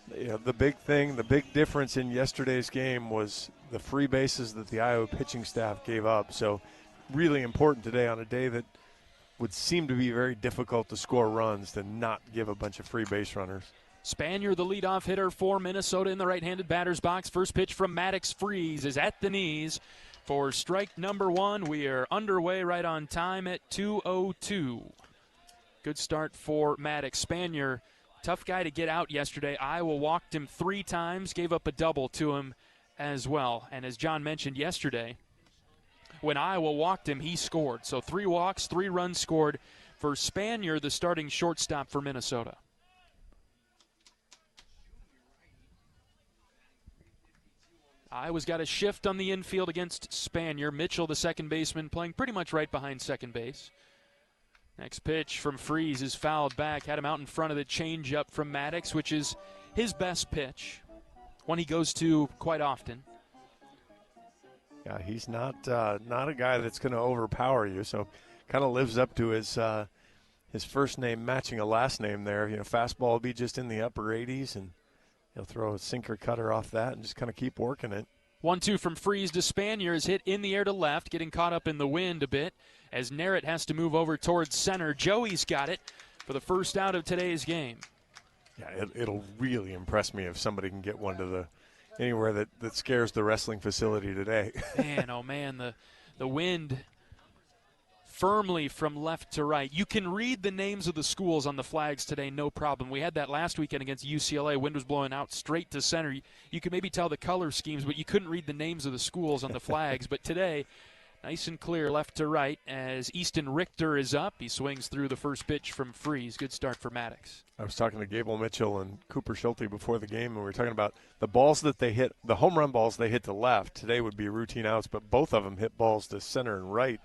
the big thing. The big difference in yesterday's game was the free bases that the Iowa pitching staff gave up. So really important today on a day that would seem to be very difficult to score runs to not give a bunch of free base runners. Spanier, the leadoff hitter for Minnesota in the right-handed batter's box. First pitch from Maddox Freeze is at the knees for strike number 1. We are underway right on time at 2:02. Good start for Maddox. Spanier, tough guy to get out yesterday. Iowa walked him 3 times, gave up a double to him as well. And as John mentioned yesterday, when Iowa walked him, he scored. So 3 walks, 3 runs scored for Spanier, the starting shortstop for Minnesota. Iowa's got a shift on the infield against Spanier. Mitchell, the second baseman, playing pretty much right behind second base. Next pitch from Freeze is fouled back. Had him out in front of the changeup from Maddox, which is his best pitch, one he goes to quite often. Yeah, he's not a guy that's going to overpower you, so kind of lives up to his first name matching a last name there. Fastball will be just in the upper 80s, and he'll throw a sinker cutter off that and just kind of keep working it. 1-2 from Freeze to Spanier is hit in the air to left, getting caught up in the wind a bit as Narrett has to move over towards center. Joey's got it for the first out of today's game. Yeah, it'll really impress me if somebody can get one to anywhere that scares the wrestling facility today. Man, oh man, the wind firmly from left to right. You can read the names of the schools on the flags today, no problem. We had that last weekend against UCLA. Wind was blowing out straight to center. You could maybe tell the color schemes, but you couldn't read the names of the schools on the flags. But today, nice and clear left to right as Easton Richter is up. He swings through the first pitch from Freeze. Good start for Maddox. I was talking to Gable Mitchell and Cooper Schulte before the game, and we were talking about the balls that they hit, the home run balls they hit to left. Today would be routine outs, but both of them hit balls to center and right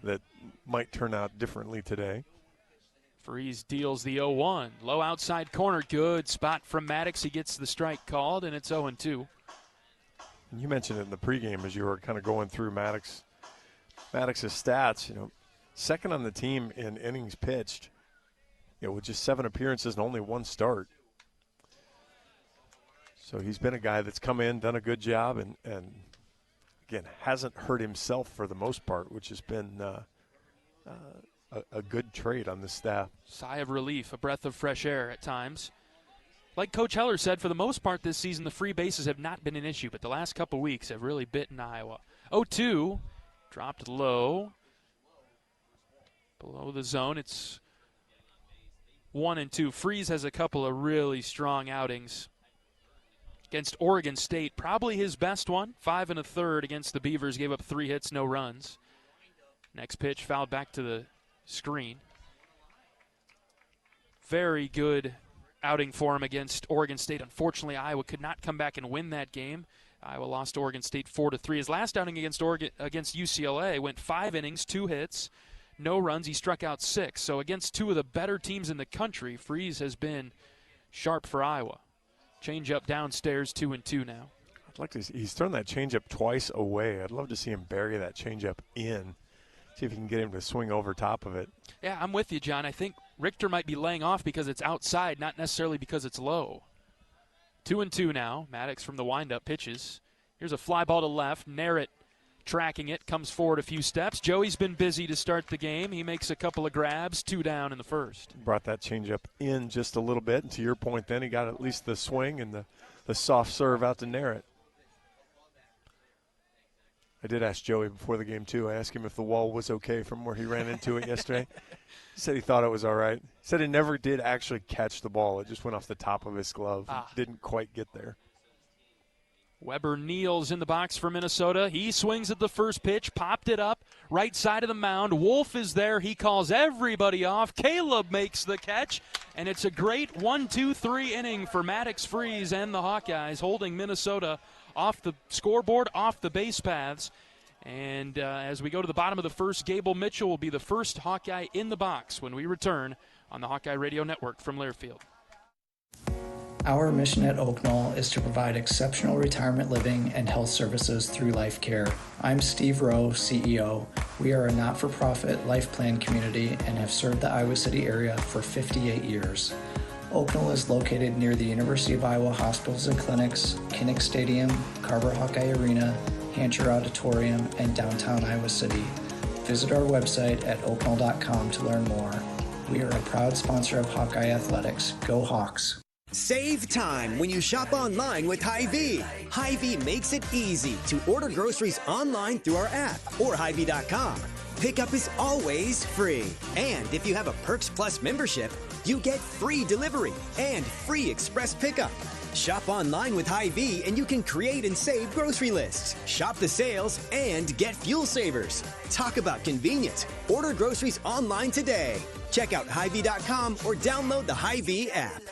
that might turn out differently today. Freeze deals the 0-1. Low outside corner. Good spot from Maddox. He gets the strike called, and it's 0-2. You mentioned it in the pregame as you were kind of going through Maddox's stats. Second on the team in innings pitched. with just 7 appearances and only 1 start. So he's been a guy that's come in, done a good job, and again, hasn't hurt himself for the most part, which has been a good trait on this staff. Sigh of relief, a breath of fresh air at times. Like Coach Heller said, for the most part this season, the free bases have not been an issue, but the last couple weeks have really bitten Iowa. 0-2, dropped low, below the zone. It's 1-2. Freeze has a couple of really strong outings against Oregon State, probably his best one. 5 1/3 against the Beavers, gave up 3 hits, no runs. Next pitch fouled back to the screen. Very good outing for him against Oregon State. Unfortunately, Iowa could not come back and win that game. Iowa lost to Oregon State 4-3. His last outing against UCLA went 5 innings, 2 hits, no runs. He struck out 6. So against 2 of the better teams in the country, Freeze has been sharp for Iowa. Change up downstairs, 2-2 now. I'd like to see, he's thrown that changeup twice away. I'd love to see him bury that changeup in. See if he can get him to swing over top of it. Yeah, I'm with you, John. I think Richter might be laying off because it's outside, not necessarily because it's low. 2-2 now. Maddox from the windup pitches. Here's a fly ball to left. Narrett tracking it, comes forward a few steps. Joey's been busy to start the game. He makes a couple of grabs, 2 down in the first. Brought that changeup in just a little bit, and to your point then, he got at least the swing and the soft serve out to Narrett. I did ask Joey before the game, too. I asked him if the wall was okay from where he ran into it yesterday. He said he thought it was all right. He said he never did actually catch the ball. It just went off the top of his glove. Didn't quite get there. Weber kneels in the box for Minnesota. He swings at the first pitch, popped it up, right side of the mound. Wolf is there. He calls everybody off. Caleb makes the catch, and it's a great 1-2-3 inning for Maddox Freeze and the Hawkeyes, holding Minnesota off the scoreboard, off the base paths. And as we go to the bottom of the first, Gable Mitchell will be the first Hawkeye in the box when we return on the Hawkeye Radio Network from Learfield. Our mission at Oak Knoll is to provide exceptional retirement living and health services through life care. I'm Steve Rowe, CEO. We are a not-for-profit life plan community and have served the Iowa City area for 58 years. Oak Knoll is located near the University of Iowa hospitals and clinics, Kinnick Stadium, Carver Hawkeye Arena, Hancher Auditorium, and downtown Iowa City. Visit our website at oakknoll.com to learn more. We are a proud sponsor of Hawkeye Athletics. Go Hawks! Save time when you shop online with Hy-Vee. Hy-Vee makes it easy to order groceries online through our app or Hy-Vee.com. Pickup is always free. And if you have a Perks Plus membership, you get free delivery and free express pickup. Shop online with Hy-Vee and you can create and save grocery lists, shop the sales, and get fuel savers. Talk about convenient. Order groceries online today. Check out Hy-Vee.com or download the Hy-Vee app.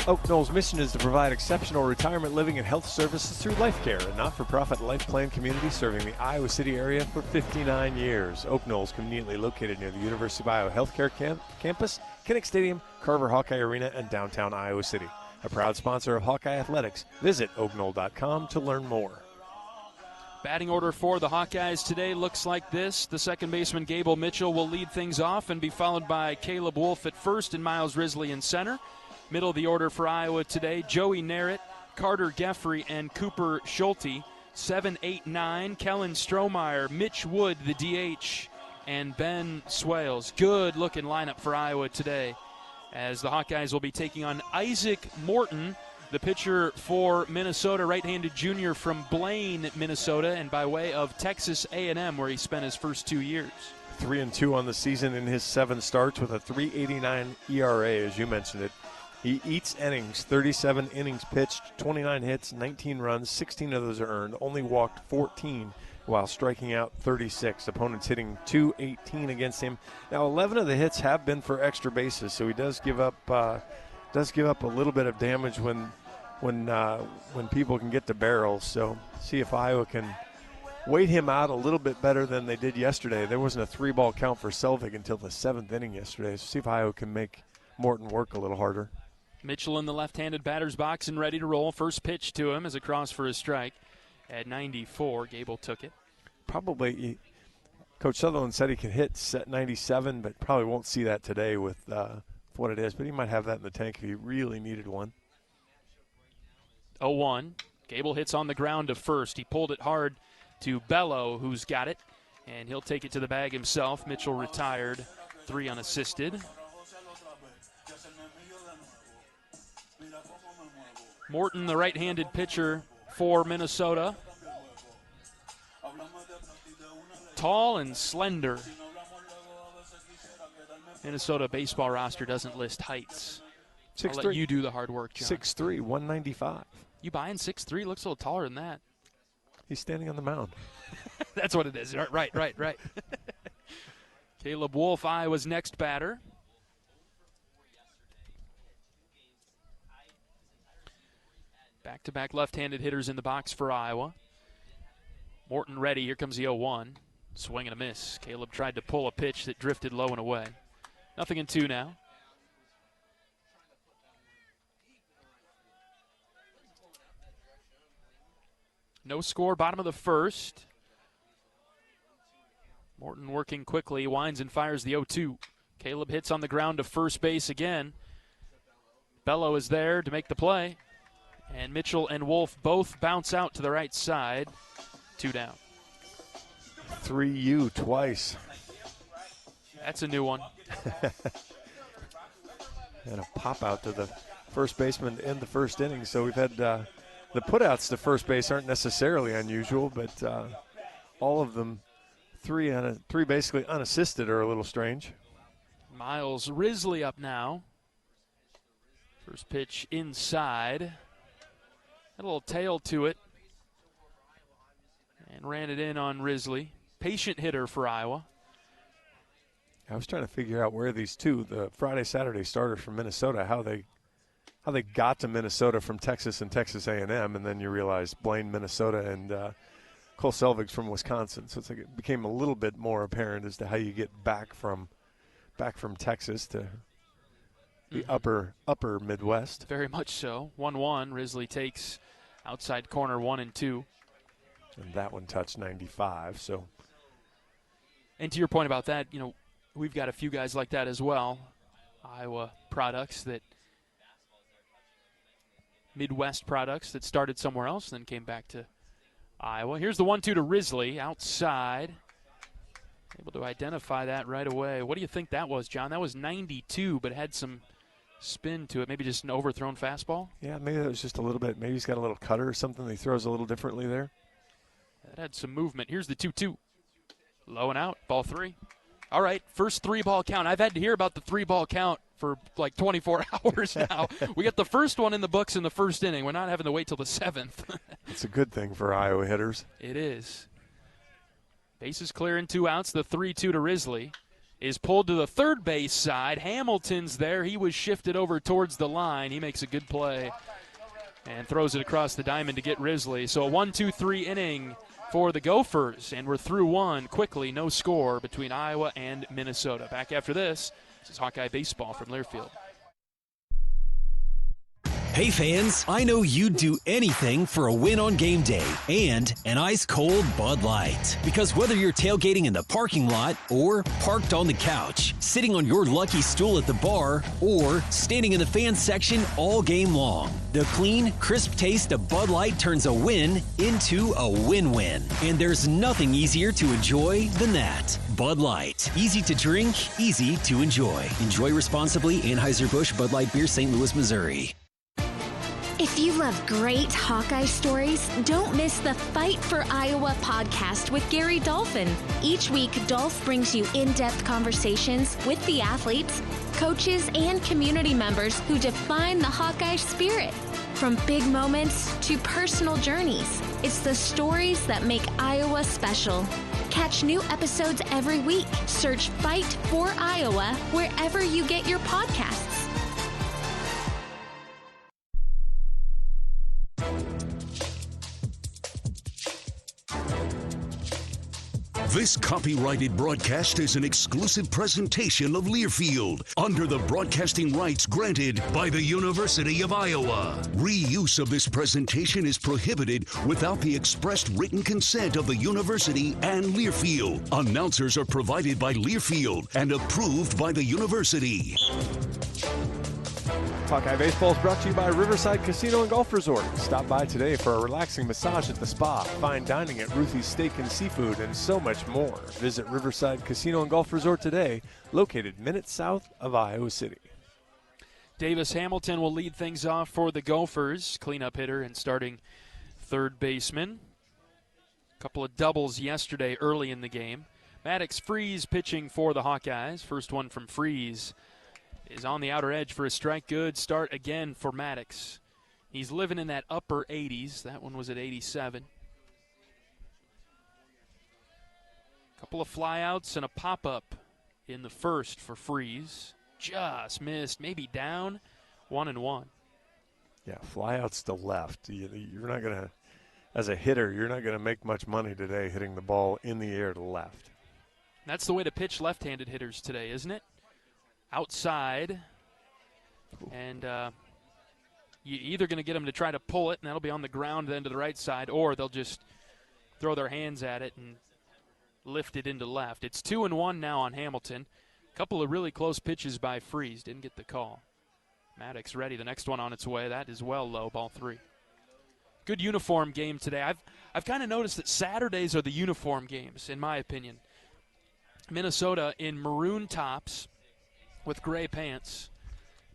Oak Knoll's mission is to provide exceptional retirement living and health services through Life Care, a not-for-profit life plan community serving the Iowa City area for 59 years. Oak Knoll is conveniently located near the University of Iowa Healthcare campus, Kinnick Stadium, Carver Hawkeye Arena, and downtown Iowa City. A proud sponsor of Hawkeye Athletics. Visit oakknoll.com to learn more. Batting order for the Hawkeyes today looks like this. The second baseman, Gable Mitchell, will lead things off and be followed by Caleb Wolf at first and Miles Risley in center. Middle of the order for Iowa today, Joey Narrett, Carter Geffrey, and Cooper Schulte. 7, 8, 9, Kellen Strohmeyer, Mitch Wood, the DH, and Ben Swales. Good-looking lineup for Iowa today, as the Hawkeyes will be taking on Isaac Morton, the pitcher for Minnesota, right-handed junior from Blaine, Minnesota, and by way of Texas A&M, where he spent his first 2 years. 3-2 on the season in his 7 starts with a 3.89 ERA, as you mentioned it. He eats innings, 37 innings pitched, 29 hits, 19 runs, 16 of those are earned, only walked 14 while striking out 36. Opponents hitting .218 against him. Now 11 of the hits have been for extra bases, so he does give up a little bit of damage when people can get to barrels. So see if Iowa can wait him out a little bit better than they did yesterday. There wasn't a 3-ball count for Selvig until the 7th inning yesterday. So see if Iowa can make Morton work a little harder. Mitchell in the left-handed batter's box and ready to roll. First pitch to him is across for a strike. At 94, Gable took it. Probably, Coach Sutherland said he can hit set 97, but probably won't see that today with what it is. But he might have that in the tank if he really needed one. 0-1. Gable hits on the ground to first. He pulled it hard to Bello, who's got it, and he'll take it to the bag himself. Mitchell retired, 3 unassisted. Morton, the right-handed pitcher for Minnesota. Tall and slender. Minnesota baseball roster doesn't list heights. I'll let you do the hard work, John. 6'3", 195. You buying 6'3"? Looks a little taller than that. He's standing on the mound. That's what it is. Right. Caleb Wolf, Iowa's next batter. Back-to-back left-handed hitters in the box for Iowa. Morton ready. Here comes the 0-1. Swing and a miss. Caleb tried to pull a pitch that drifted low and away. 0-2 now. No score, bottom of the first. Morton working quickly, winds and fires the 0-2. Caleb hits on the ground to first base again. Bello is there to make the play. And Mitchell and Wolf both bounce out to the right side. 2 down. 3U twice. That's a new one. And a pop out to the first baseman in the first inning. So we've had the putouts to first base aren't necessarily unusual, but all of them three basically unassisted are a little strange. Miles Risley up now. First pitch inside. Had a little tail to it. And ran it in on Risley. Patient hitter for Iowa. I was trying to figure out where these two, the Friday-Saturday starters from Minnesota, how they got to Minnesota from Texas and Texas A&M, and then you realize Blaine, Minnesota, and Cole Selvig's from Wisconsin. So it's like it became a little bit more apparent as to how you get back from Texas to the upper Midwest. Very much so. 1-1. Risley takes outside corner 1-2. And that one touched 95. So, and to your point about that, we've got a few guys like that as well. Iowa products that Midwest products that started somewhere else and then came back to Iowa. Here's the 1-2 to Risley outside. Able to identify that right away. What do you think that was, John? That was 92, but had some spin to it. Maybe just an overthrown fastball? Yeah, maybe that was just a little bit. Maybe he's got a little cutter or something that he throws a little differently there. That had some movement. Here's the 2-2. Low and out. Ball 3. All right, first 3-ball count. I've had to hear about the 3-ball count for like 24 hours now. We got the first one in the books in the first inning. We're not having to wait till the 7th. It's a good thing for Iowa hitters. It is. Bases clear and 2 outs. The 3-2 to Risley is pulled to the third base side. Hamilton's there. He was shifted over towards the line. He makes a good play and throws it across the diamond to get Risley. So a 1-2-3 inning for the Gophers, and we're through one quickly. No score between Iowa and Minnesota. Back after this is Hawkeye Baseball from Learfield. Hey fans, I know you'd do anything for a win on game day and an ice-cold Bud Light. Because whether you're tailgating in the parking lot or parked on the couch, sitting on your lucky stool at the bar, or standing in the fan section all game long, the clean, crisp taste of Bud Light turns a win into a win-win. And there's nothing easier to enjoy than that. Bud Light. Easy to drink, easy to enjoy. Enjoy responsibly. Anheuser-Busch Bud Light Beer, St. Louis, Missouri. If you love great Hawkeye stories, don't miss the Fight for Iowa podcast with Gary Dolphin. Each week, Dolph brings you in-depth conversations with the athletes, coaches, and community members who define the Hawkeye spirit. From big moments to personal journeys, it's the stories that make Iowa special. Catch new episodes every week. Search Fight for Iowa wherever you get your podcasts. This copyrighted broadcast is an exclusive presentation of Learfield under the broadcasting rights granted by the University of Iowa. Reuse of this presentation is prohibited without the expressed written consent of the university and Learfield. Announcers are provided by Learfield and approved by the university. Hawkeye Baseball is brought to you by Riverside Casino and Golf Resort. Stop by today for a relaxing massage at the spa, fine dining at Ruthie's Steak and Seafood, and so much more. Visit Riverside Casino and Golf Resort today, located minutes south of Iowa City. Davis Hamilton will lead things off for the Gophers, cleanup hitter and starting third baseman. A couple of doubles yesterday early in the game. Maddox Freeze pitching for the Hawkeyes. First one from Freeze is on the outer edge for a strike. Good start again for Maddox. He's living in that upper 80s. That one was at 87. Couple of flyouts and a pop-up in the first for Freeze. Just missed, maybe down, 1-1. Yeah, flyouts to left. You're not going to, as a hitter, you're not going to make much money today hitting the ball in the air to left. That's the way to pitch left-handed hitters today, isn't it? Outside, and you're either going to get them to try to pull it, and that'll be on the ground then to the right side, or they'll just throw their hands at it and lift it into left. It's 2-1 now on Hamilton. A couple of really close pitches by Freeze. Didn't get the call. Maddox ready. The next one on its way. That is well low, ball 3. Good uniform game today. I've kind of noticed that Saturdays are the uniform games, in my opinion. Minnesota in maroon tops with gray pants.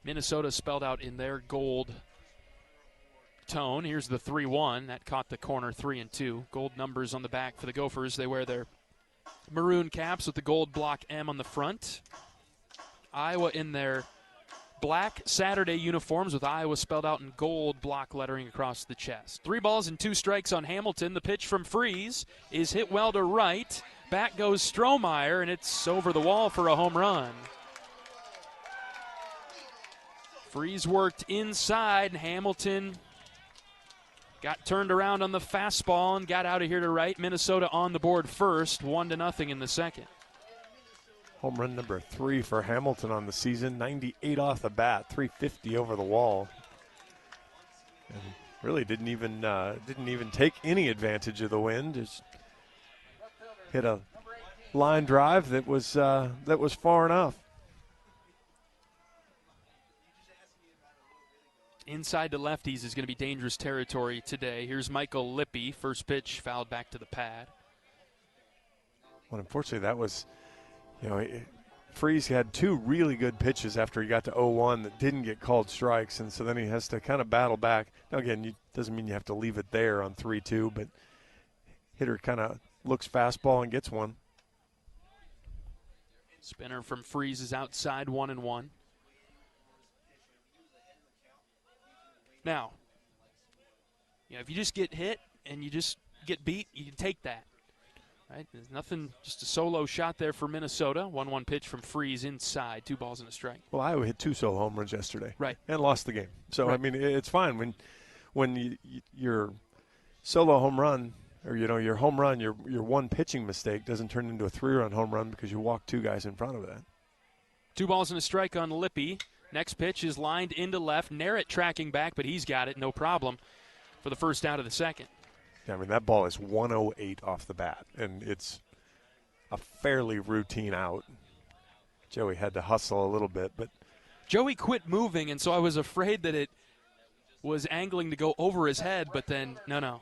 Minnesota spelled out in their gold tone. Here's the 3-1. That caught the corner, 3-2. Gold numbers on the back for the Gophers. They wear their maroon caps with the gold block M on the front. Iowa in their black Saturday uniforms with Iowa spelled out in gold block lettering across the chest. 3 balls and 2 strikes on Hamilton. The pitch from Freeze is hit well to right. Back goes Strohmeyer, and it's over the wall for a home run. Freeze worked inside, and Hamilton got turned around on the fastball and got out of here to right. Minnesota on the board first, 1-0 in the second. Home run number 3 for Hamilton on the season, 98 off the bat, 350 over the wall. And really didn't even take any advantage of the wind. Just hit a line drive that was far enough. Inside to lefties is going to be dangerous territory today. Here's Michael Lippy. First pitch fouled back to the pad. Well, unfortunately, that was, Freeze had 2 really good pitches after he got to 0-1 that didn't get called strikes, and so then he has to kind of battle back. Now, again, doesn't mean you have to leave it there on 3-2, but hitter kind of looks fastball and gets one. Spinner from Freeze is outside, 1-1. Now, if you just get hit and you just get beat, you can take that. Right? There's nothing, just a solo shot there for Minnesota. 1-1 pitch from Freeze inside, 2 balls and a strike. Well, Iowa hit 2 solo home runs yesterday. Right. And lost the game. So, right. I mean, it's fine when your solo home run or, your home run, your one pitching mistake doesn't turn into a 3-run home run because you walk 2 guys in front of that. 2 balls and a strike on Lippy. Next pitch is lined into left. Narrett tracking back, but he's got it, no problem, for the first out of the second. Yeah, I mean, that ball is 108 off the bat, and it's a fairly routine out. Joey had to hustle a little bit, but Joey quit moving, and so I was afraid that it was angling to go over his head, but then, no.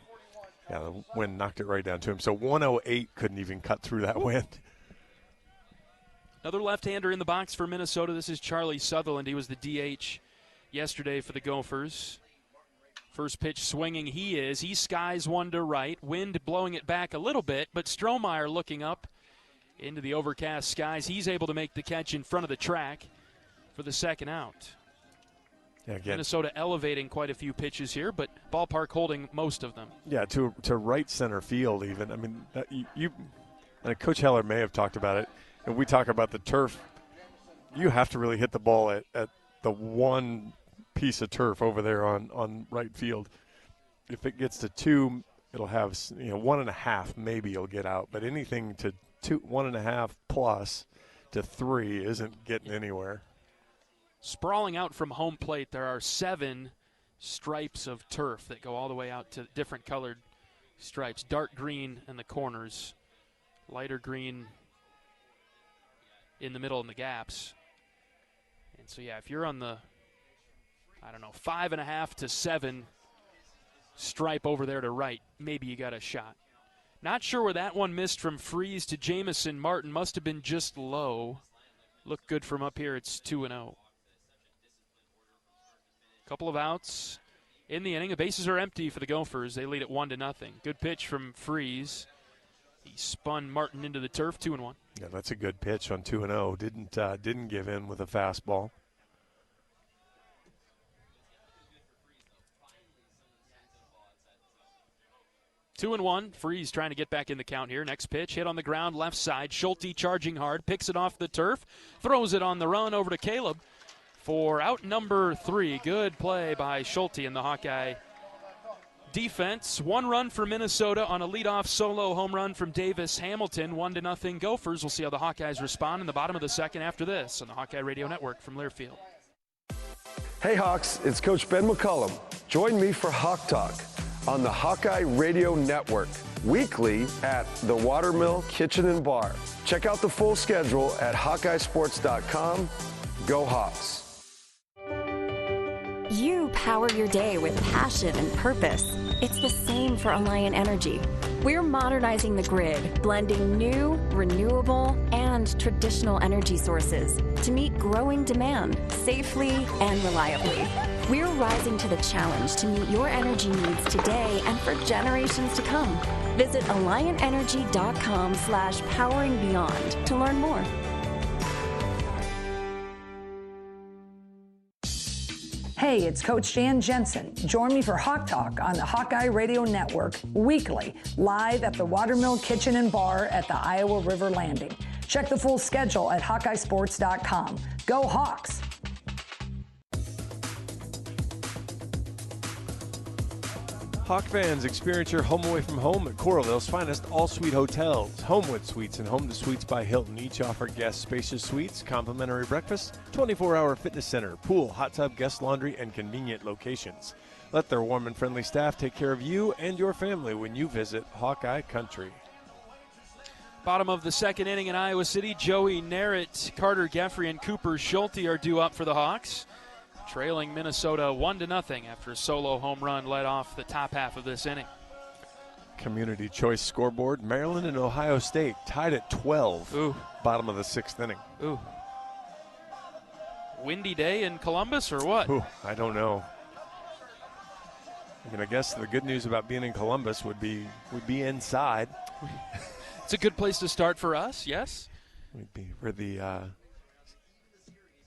Yeah, the wind knocked it right down to him. So 108 couldn't even cut through that wind. Another left-hander in the box for Minnesota. This is Charlie Sutherland. He was the DH yesterday for the Gophers. First pitch swinging he skies one to right. Wind blowing it back a little bit, but Strohmeyer looking up into the overcast skies. He's able to make the catch in front of the track for the second out. Yeah, again, Minnesota elevating quite a few pitches here, but ballpark holding most of them. Yeah, to right center field even. I mean, and Coach Heller may have talked about it. And we talk about the turf, you have to really hit the ball at the one piece of turf over there on right field. If it gets to 2, it'll have 1.5 maybe you'll get out, but anything to 1.5 plus to 3 isn't getting anywhere. Sprawling out from home plate, there are 7 stripes of turf that go all the way out to different colored stripes. Dark green in the corners, lighter green in the middle and the gaps. And so, yeah, if you're on the, 5.5 to 7 stripe over there to right, maybe you got a shot. Not sure where that one missed from Freeze to Jamison Martin. Must have been just low. Looked good from up here. It's 2-0. Couple of outs in the inning. The bases are empty for the Gophers. They lead at 1-0. Good pitch from Freeze. He spun Martin into the turf, 2-1. Yeah, that's a good pitch on 2-0. Didn't give in with a fastball. Two and one. Freeze trying to get back in the count here. Next pitch, hit on the ground, left side. Schulte charging hard, picks it off the turf, throws it on the run over to Caleb for out number 3. Good play by Schulte in the Hawkeye defense. 1 run for Minnesota on a leadoff solo home run from Davis Hamilton. 1-0 Gophers. We'll see how the Hawkeyes respond in the bottom of the second after this on the Hawkeye Radio Network from Learfield. Hey Hawks, it's Coach Ben McCullum. Join me for Hawk Talk on the Hawkeye Radio Network, weekly at the Watermill Kitchen and Bar. Check out the full schedule at HawkeyeSports.com. Go Hawks. You power your day with passion and purpose. It's the same for Alliant Energy. We're modernizing the grid, blending new, renewable, and traditional energy sources to meet growing demand safely and reliably. We're rising to the challenge to meet your energy needs today and for generations to come. Visit AlliantEnergy.com/poweringBeyond to learn more. Hey, it's Coach Jan Jensen. Join me for Hawk Talk on the Hawkeye Radio Network weekly, live at the Watermill Kitchen and Bar at the Iowa River Landing. Check the full schedule at HawkeyeSports.com. Go Hawks! Hawk fans, experience your home away from home at Coralville's finest all-suite hotels. Homewood Suites and Home to Suites by Hilton each offer guests spacious suites, complimentary breakfast, 24-hour fitness center, pool, hot tub, guest laundry, and convenient locations. Let their warm and friendly staff take care of you and your family when you visit Hawkeye Country. Bottom of the second inning in Iowa City, Joey Narrett, Carter Geffrey, and Cooper Schulte are due up for the Hawks. Trailing Minnesota 1-0 after a solo home run led off the top half of this inning. Community Choice scoreboard, Maryland and Ohio State tied at 12. Ooh. Bottom of the 6th inning. Ooh. Windy day in Columbus or what? Ooh, I don't know. I guess the good news about being in Columbus would be inside. It's a good place to start for us, yes. We're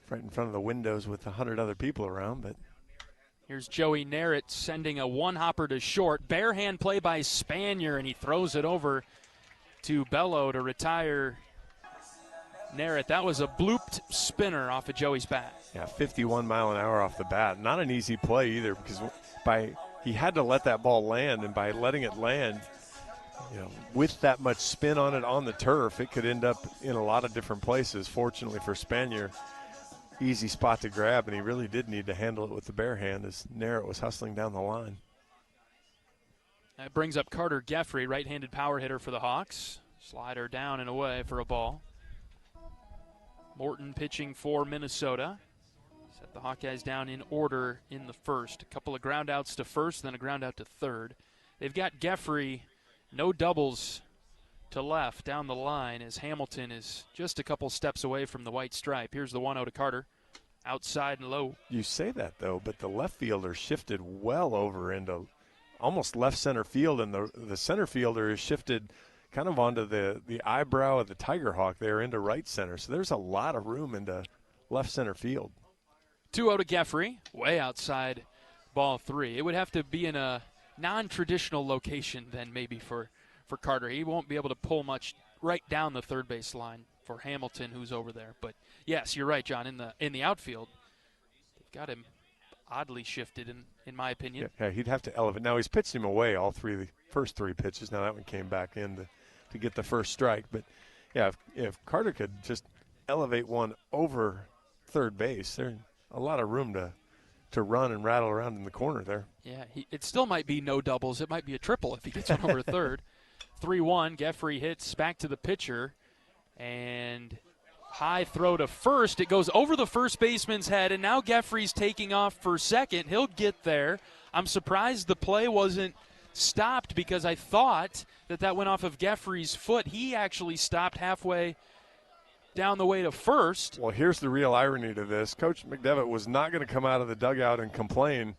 right in front of the windows with 100 other people around, but here's Joey Narrett sending a one-hopper to short. Bare hand play by Spanier, and he throws it over to Bello to retire Narrett. That was a blooped spinner off of Joey's bat. Yeah, 51 mile an hour off the bat. Not an easy play either, because he had to let that ball land, and by letting it land, with that much spin on it on the turf, it could end up in a lot of different places. Fortunately for Spanier, easy spot to grab, and he really did need to handle it with the bare hand as Narrett was hustling down the line. That brings up Carter Geffrey, right-handed power hitter for the Hawks. Slider down and away for a ball. Morton pitching for Minnesota. Set the Hawkeyes down in order in the first. A couple of ground outs to first, then a ground out to third. They've got Geffrey, no doubles to left down the line as Hamilton is just a couple steps away from the white stripe. Here's the 1-0 to Carter. Outside and low. You say that, though, but the left fielder shifted well over into almost left center field, and the center fielder is shifted kind of onto the eyebrow of the Tiger Hawk there into right center. So there's a lot of room into left center field. 2-0 to Geffrey, way outside ball 3. It would have to be in a non-traditional location then maybe for Carter. He won't be able to pull much right down the third base line for Hamilton, who's over there. But yes, you're right, John. In the outfield, they've got him oddly shifted, in my opinion. Yeah, he'd have to elevate. Now, he's pitched him away the first three pitches. Now that one came back in to get the first strike. But, yeah, if Carter could just elevate one over third base, there's a lot of room to run and rattle around in the corner there. Yeah, it still might be no doubles. It might be a triple if he gets one over third. 3-1, Geffrey hits back to the pitcher, and high throw to first. It goes over the first baseman's head, and now Geffrey's taking off for second. He'll get there. I'm surprised the play wasn't stopped because I thought that went off of Geffrey's foot. He actually stopped halfway down the way to first. Well, here's the real irony to this. Coach McDevitt was not going to come out of the dugout and complain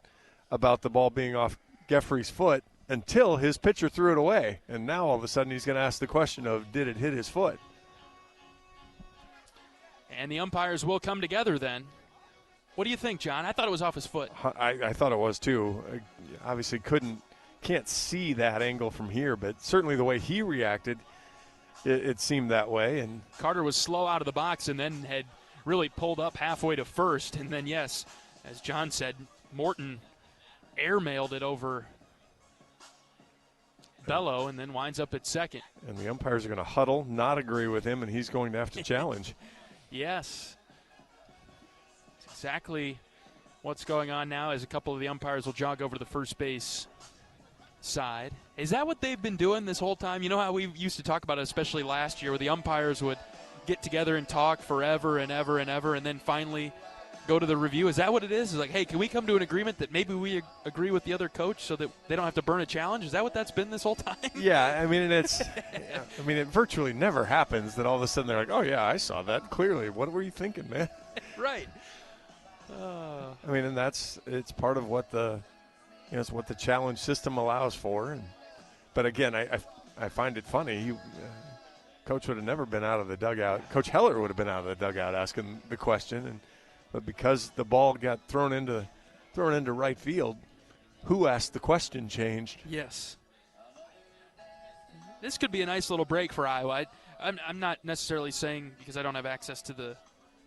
about the ball being off Geffrey's foot until his pitcher threw it away. And now all of a sudden he's going to ask the question of, did it hit his foot? And the umpires will come together then. What do you think, John? I thought it was off his foot. I thought it was too. I obviously can't see that angle from here, but certainly the way he reacted, it seemed that way. And Carter was slow out of the box and then had really pulled up halfway to first. And then, yes, as John said, Morton airmailed it over Bello and then winds up at second. And the umpires are going to huddle, not agree with him, and he's going to have to challenge. Yes. That's exactly what's going on now as a couple of the umpires will jog over to the first base side. Is that what they've been doing this whole time? You know how we used to talk about it, especially last year, where the umpires would get together and talk forever and ever and ever and then finally go to the review? Is that what it is? It's like, hey, can we come to an agreement that maybe we agree with the other coach so that they don't have to burn a challenge? Is that what that's been this whole time? Yeah, I mean, it virtually never happens that all of a sudden they're like, oh, yeah, I saw that clearly. What were you thinking, man? Right. I mean, and it's part of what it's what the challenge system allows for. But again, I find it funny. Coach would have never been out of the dugout. Coach Heller would have been out of the dugout asking the question, but because the ball got thrown into right field, who asked the question changed. Yes. This could be a nice little break for Iowa. I'm not necessarily saying, because I don't have access to the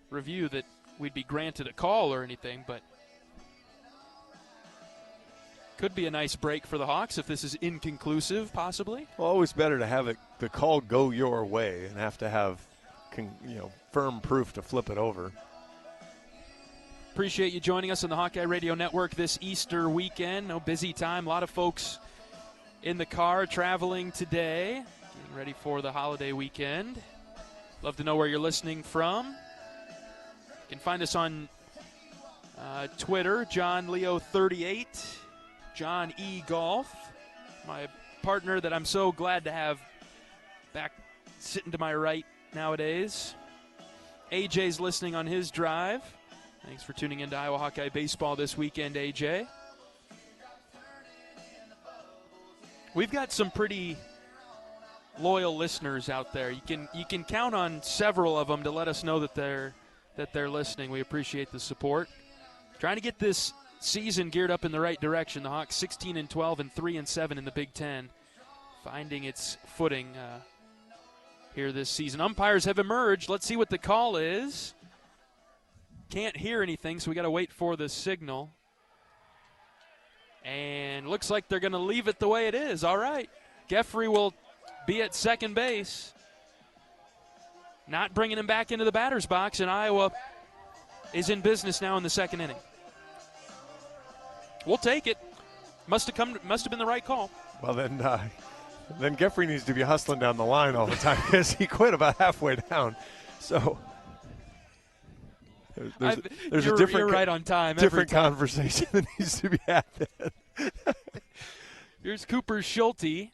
review, that we'd be granted a call or anything, but could be a nice break for the Hawks if this is inconclusive, possibly. Well, always better to have the call go your way and have to have firm proof to flip it over. Appreciate you joining us on the Hawkeye Radio Network this Easter weekend. No busy time. A lot of folks in the car traveling today, getting ready for the holiday weekend. Love to know where you're listening from. You can find us on Twitter, John Leo 38, John E. Golf, my partner that I'm so glad to have back sitting to my right nowadays. AJ's listening on his drive. Thanks for tuning in to Iowa Hawkeye Baseball this weekend, AJ. We've got some pretty loyal listeners out there. You can count on several of them to let us know that they're listening. We appreciate the support. Trying to get this season geared up in the right direction. The Hawks 16-12 and 3-7 in the Big Ten, finding its footing here this season. Umpires have emerged. Let's see what the call is. Can't hear anything, so we got to wait for the signal. And looks like they're going to leave it the way it is. All right. Geffrey will be at second base. Not bringing him back into the batter's box, and Iowa is in business now in the second inning. We'll take it. Must have been the right call. Well, then Geffrey needs to be hustling down the line all the time because he quit about halfway down. So there's a different, you're right on time. Different conversation that needs to be had then. Here's Cooper Schulte. He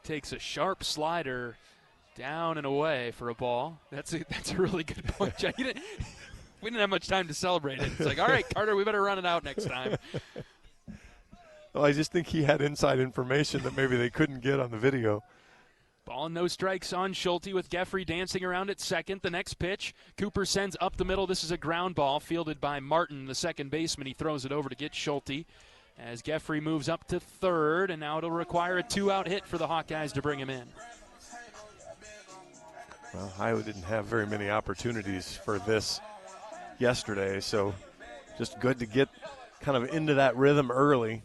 takes a sharp slider down and away for a ball. That's a really good point, John. We didn't have much time to celebrate it. It's like, all right, Carter, we better run it out next time. Well, I just think he had inside information that maybe they couldn't get on the video. Ball and no strikes on Schulte with Geffrey dancing around at second. The next pitch, Cooper sends up the middle. This is a ground ball fielded by Martin, the second baseman. He throws it over to get Schulte as Geffrey moves up to third, and now it'll require a two-out hit for the Hawkeyes to bring him in. Well, Iowa didn't have very many opportunities for this yesterday, so just good to get kind of into that rhythm early.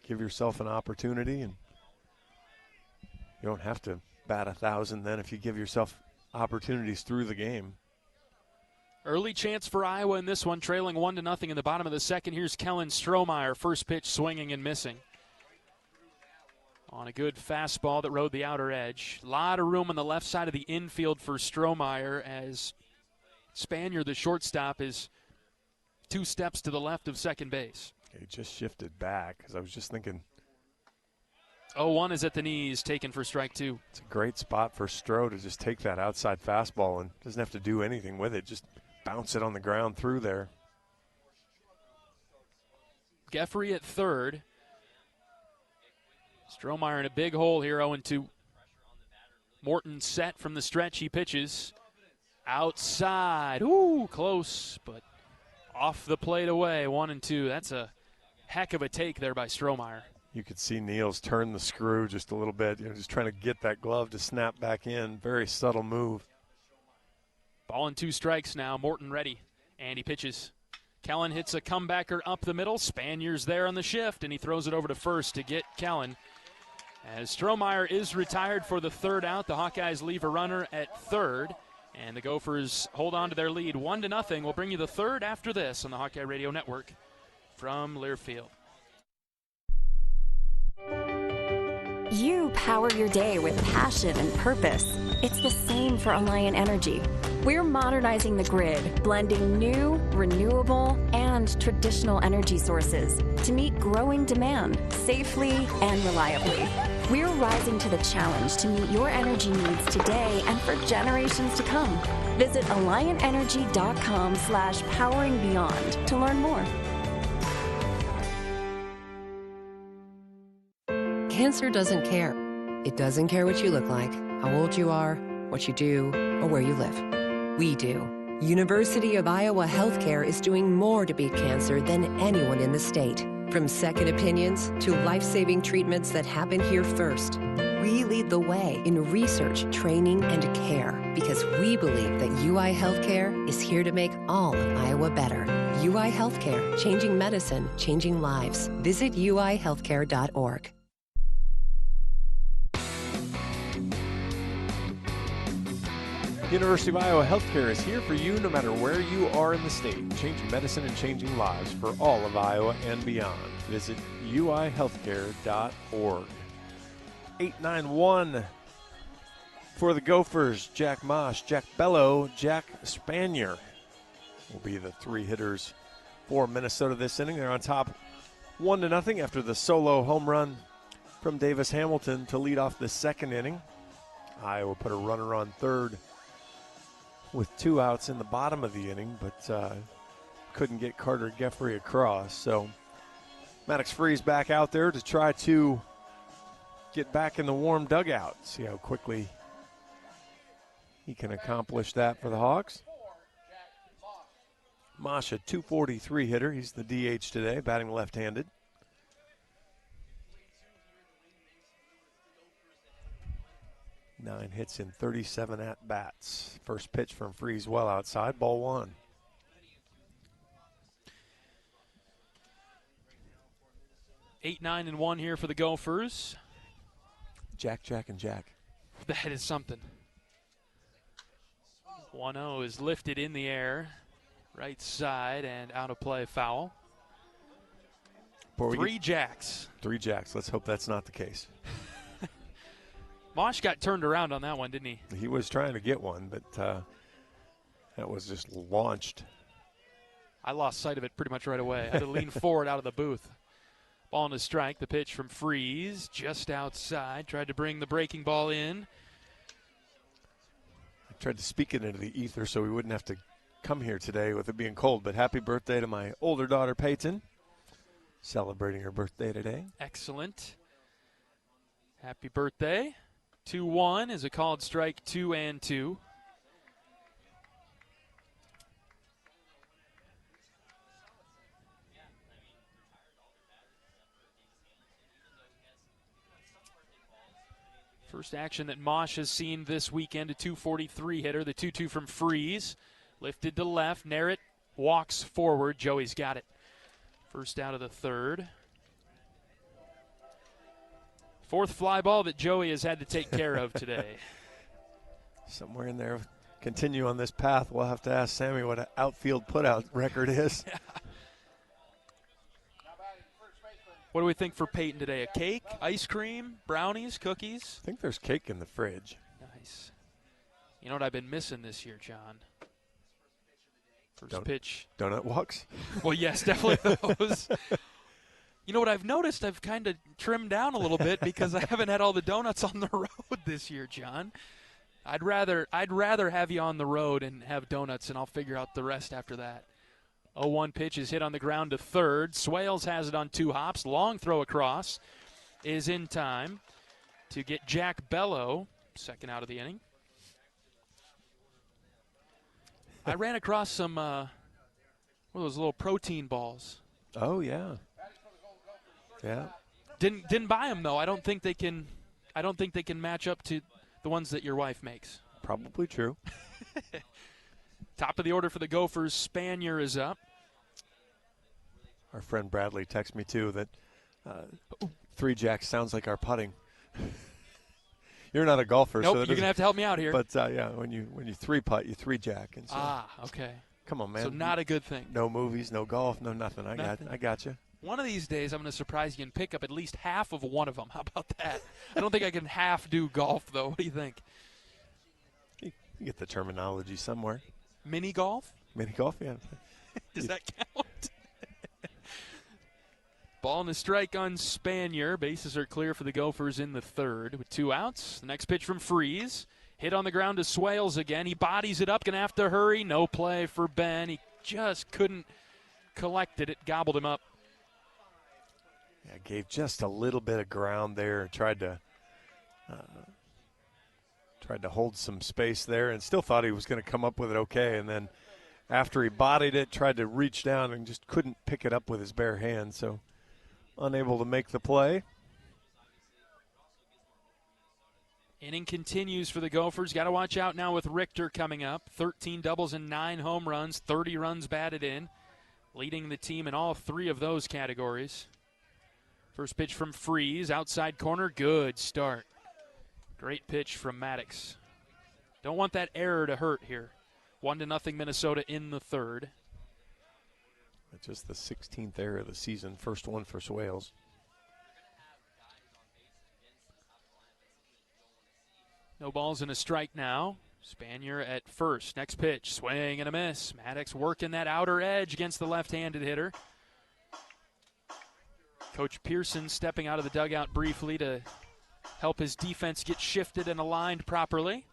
Give yourself an opportunity, and you don't have to bat 1,000 then if you give yourself opportunities through the game. Early chance for Iowa in this one, trailing 1-0 in the bottom of the second. Here's Kellen Strohmeyer, first pitch swinging and missing. On a good fastball that rode the outer edge. A lot of room on the left side of the infield for Strohmeyer as Spanier, the shortstop, is 2 steps to the left of second base. He just shifted back because I was just thinking. 0-1 is at the knees, taken for strike 2. It's a great spot for Stroh to just take that outside fastball and doesn't have to do anything with it. Just bounce it on the ground through there. Geffrey at third. Strohmeyer in a big hole here, 0-2. Morton set from the stretch. He pitches outside. Ooh, close, but off the plate away. 1-2. That's a heck of a take there by Strohmeyer. You could see Niels turn the screw just a little bit, just trying to get that glove to snap back in. Very subtle move. Ball and 2 strikes now. Morton ready, and he pitches. Kellen hits a comebacker up the middle. Spanier's there on the shift, and he throws it over to first to get Kellen. As Strohmeyer is retired for the third out, the Hawkeyes leave a runner at third, and the Gophers hold on to their lead 1-0. We'll bring you the third after this on the Hawkeye Radio Network from Learfield. You power your day with passion and purpose. It's the same for Alliant Energy. We're modernizing the grid, blending new, renewable, and traditional energy sources to meet growing demand safely and reliably. We're rising to the challenge to meet your energy needs today and for generations to come. Visit AlliantEnergy.com/poweringBeyond to learn more. Cancer doesn't care. It doesn't care what you look like, how old you are, what you do, or where you live. We do. University of Iowa Healthcare is doing more to beat cancer than anyone in the state. From second opinions to life-saving treatments that happen here first. We lead the way in research, training, and care because we believe that UI Healthcare is here to make all of Iowa better. UI Healthcare, changing medicine, changing lives. Visit uihealthcare.org. University of Iowa Healthcare is here for you no matter where you are in the state, changing medicine and changing lives for all of Iowa and beyond. Visit uihealthcare.org. 891 for the Gophers, Jack Mosh, Jack Bello, Jack Spanier will be the 3 hitters for Minnesota this inning. They're on top 1-0 after the solo home run from Davis Hamilton to lead off the second inning. Iowa put a runner on third with 2 outs in the bottom of the inning, but couldn't get Carter Geffrey across. So Maddox Freeze back out there to try to get back in the warm dugout. See how quickly he can accomplish that for the Hawks. Masha, 243 hitter. He's the DH today, batting left-handed. Nine hits in 37 at-bats. First pitch from Freeze well outside, ball 1. Eight, 9, and 1 here for the Gophers. Jack, Jack, and Jack. That is something. 1-0 is lifted in the air. Right side and out of play, foul. 3 jacks. 3 jacks. Let's hope that's not the case. Mosh got turned around on that one, didn't he? He was trying to get one, but that was just launched. I lost sight of it pretty much right away. I had to lean forward out of the booth. Ball and a strike. The pitch from Freeze just outside. Tried to bring the breaking ball in. I tried to speak it into the ether so we wouldn't have to come here today with it being cold. But happy birthday to my older daughter, Peyton. Celebrating her birthday today. Excellent. Happy birthday. 2-1 is a called strike, 2-2. First action that Mosh has seen this weekend, a 243 hitter, the 2-2 from Freeze. Lifted to left, Narrett walks forward, Joey's got it. First out of the third. Fourth fly ball that Joey has had to take care of today. Somewhere in there, continue on this path. We'll have to ask Sammy what an outfield putout record is. Yeah. What do we think for Peyton today? A cake, ice cream, brownies, cookies? I think there's cake in the fridge. Nice. You know what I've been missing this year, John? First pitch. Donut walks? Well, yes, definitely those. You know what I've noticed? I've kind of trimmed down a little bit because I haven't had all the donuts on the road this year, John. I'd rather have you on the road and have donuts, and I'll figure out the rest after that. 0-1 pitch is hit on the ground to third. Swales has it on 2 hops. Long throw across is in time to get Jack Bello, second out of the inning. I ran across some what are those little protein balls. Oh, yeah. Yeah. Didn't buy them, though. I don't think they can match up to the ones that your wife makes. Probably true. Top of the order for the Gophers, Spanier is up. Our friend Bradley texted me, too, that 3 jacks sounds like our putting. You're not a golfer. Nope, so you're going to have to help me out here. But, yeah, when you 3-putt, you 3-jack. And so, okay. Come on, man. So not a good thing. No movies, no golf, no nothing. I got you. One of these days, I'm going to surprise you and pick up at least half of one of them. How about that? I don't think I can half do golf, though. What do you think? You get the terminology somewhere. Mini golf? Mini golf, yeah. Does that count? Ball and a strike on Spanier. Bases are clear for the Gophers in the third with 2 outs. The next pitch from Freeze. Hit on the ground to Swales again. He bodies it up. Going to have to hurry. No play for Ben. He just couldn't collect it. It gobbled him up. Yeah, gave just a little bit of ground there. Tried to hold some space there and still thought he was going to come up with it okay. And then after he bodied it, tried to reach down and just couldn't pick it up with his bare hand. So unable to make the play. Inning continues for the Gophers. Got to watch out now with Richter coming up. 13 doubles and 9 home runs, 30 runs batted in, leading the team in all 3 of those categories. First pitch from Freeze, outside corner, good start. Great pitch from Maddox. Don't want that error to hurt here. 1-0 Minnesota in the third. Just the 16th error of the season, first one for Swales. No balls and a strike now. Spanier at first. Next pitch, swing and a miss. Maddox working that outer edge against the left-handed hitter. Coach Pearson stepping out of the dugout briefly to help his defense get shifted and aligned properly.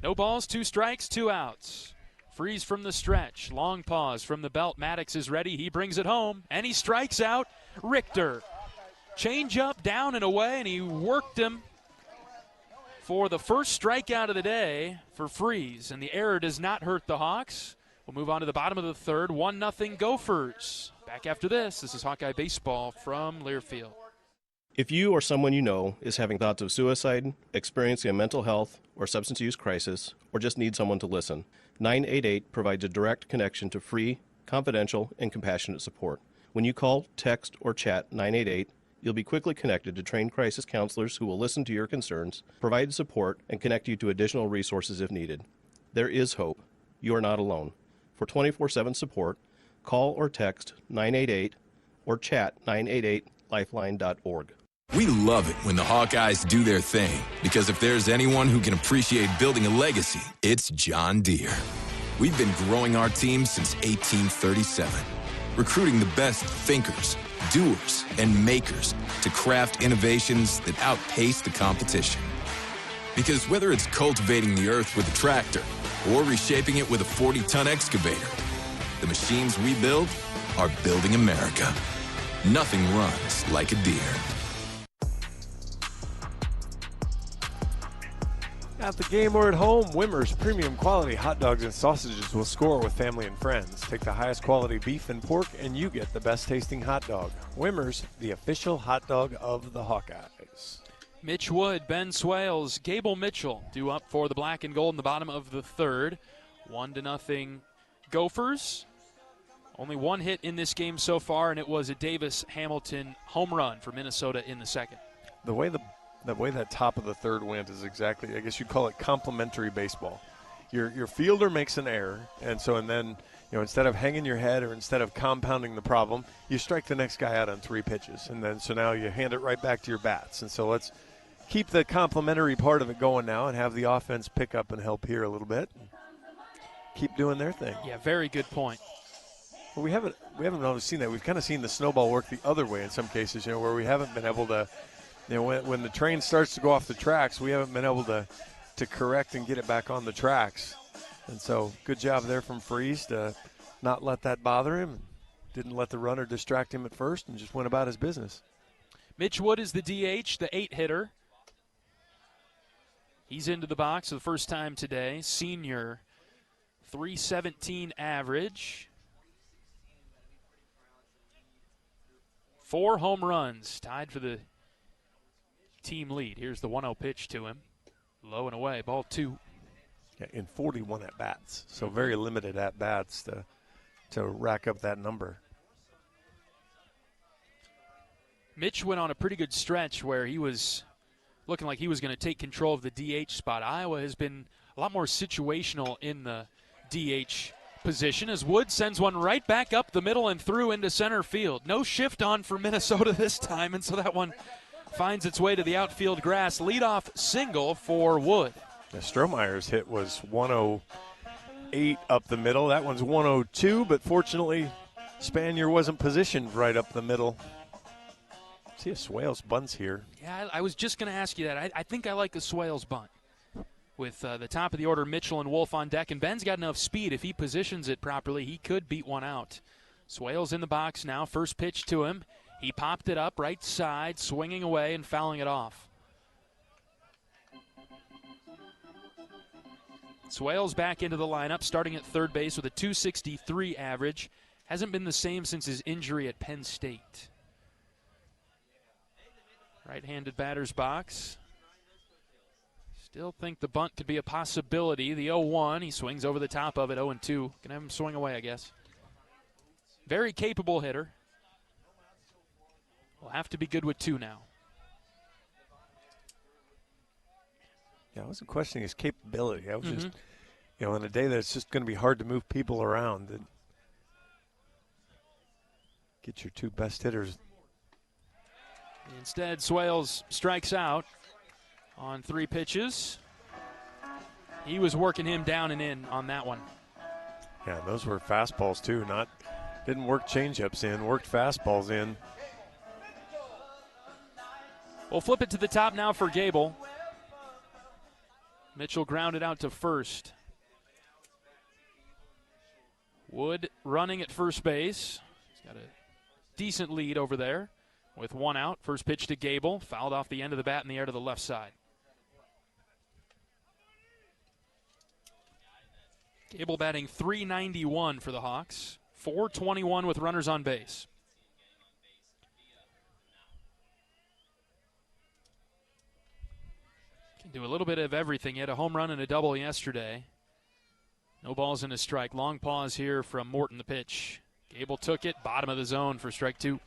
No balls, 2 strikes, 2 outs. Freeze from the stretch. Long pause from the belt. Maddox is ready. He brings it home, and he strikes out Richter. Change up, down and away, and he worked him for the first strikeout of the day for Freeze. And the error does not hurt the Hawks. We'll move on to the bottom of the third. 1-0 Gophers. Back after this. This is Hawkeye Baseball from Learfield. If you or someone you know is having thoughts of suicide, experiencing a mental health or substance use crisis, or just need someone to listen, 988 provides a direct connection to free, confidential, and compassionate support. When you call, text, or chat 988, you'll be quickly connected to trained crisis counselors who will listen to your concerns, provide support, and connect you to additional resources if needed. There is hope. You are not alone. For 24/7 support, call or text 988 or chat 988lifeline.org. We love it when the Hawkeyes do their thing, because if there's anyone who can appreciate building a legacy, it's John Deere. We've been growing our team since 1837, recruiting the best thinkers, doers, and makers to craft innovations that outpace the competition. Because whether it's cultivating the earth with a tractor or reshaping it with a 40-ton excavator, the machines we build are building America. Nothing runs like a Deere. At the game or at home, Wimmer's premium quality hot dogs and sausages will score with family and friends. Take the highest quality beef and pork and you get the best tasting hot dog. Wimmer's, the official hot dog of the Hawkeyes. Mitch Wood, Ben Swales, Gable Mitchell due up for the black and gold in the bottom of the third. 1-0 Gophers. Only one hit in this game so far, and it was a Davis-Hamilton home run for Minnesota in the second. The way that top of the third went is exactly, I guess you'd call it complementary baseball. Your fielder makes an error, and then instead of hanging your head or instead of compounding the problem, you strike the next guy out on 3 pitches, and so now you hand it right back to your bats. And so let's keep the complementary part of it going now and have the offense pick up and help here a little bit. Keep doing their thing. Yeah, very good point. Well, we haven't always seen that. We've kind of seen the snowball work the other way in some cases, where we haven't been able to, when the train starts to go off the tracks, we haven't been able to correct and get it back on the tracks. And so good job there from Freese to not let that bother him. Didn't let the runner distract him at first and just went about his business. Mitch Wood is the DH, the 8-hitter. He's into the box for the first time today. Senior, .317 average. 4 home runs, tied for the team lead. Here's the 1-0 pitch to him. Low and away, ball 2. Yeah, in 41 at-bats, so very limited at-bats to rack up that number. Mitch went on a pretty good stretch where he was looking like he was going to take control of the DH spot. Iowa has been a lot more situational in the DH position as Wood sends one right back up the middle and through into center field. No shift on for Minnesota this time, and so that one finds its way to the outfield grass. Leadoff single for Wood. The Strohmeyer's hit was 108 up the middle. That one's 102, but fortunately Spanier wasn't positioned right up the middle. See if Swales bunts here. Yeah, I was just going to ask you that. I think I like the Swales bunt. With the top of the order, Mitchell and Wolf on deck, and Ben's got enough speed. If he positions it properly, he could beat one out. Swales in the box now. First pitch to him. He popped it up right side, swinging away and fouling it off. Swales back into the lineup, starting at third base with a .263 average. Hasn't been the same since his injury at Penn State. Right-handed batter's box. Still think the bunt could be a possibility. The 0-1, he swings over the top of it, 0-2. Gonna have him swing away, I guess. Very capable hitter. Will have to be good with 2 now. Yeah, I wasn't questioning his capability. I was just, on a day that it's just going to be hard to move people around, that get your 2 best hitters. Instead, Swales strikes out on 3 pitches. He was working him down and in on that one. Yeah, those were fastballs too. Didn't work changeups in, worked fastballs in. We'll flip it to the top now for Gable. Mitchell grounded out to first. Wood running at first base. He's got a decent lead over there with 1 out. First pitch to Gable. Fouled off the end of the bat in the air to the left side. Gable batting .391 for the Hawks. .421 with runners on base. Can do a little bit of everything. He had a home run and a double yesterday. No balls and a strike. Long pause here from Morton, the pitch. Gable took it. Bottom of the zone for strike 2.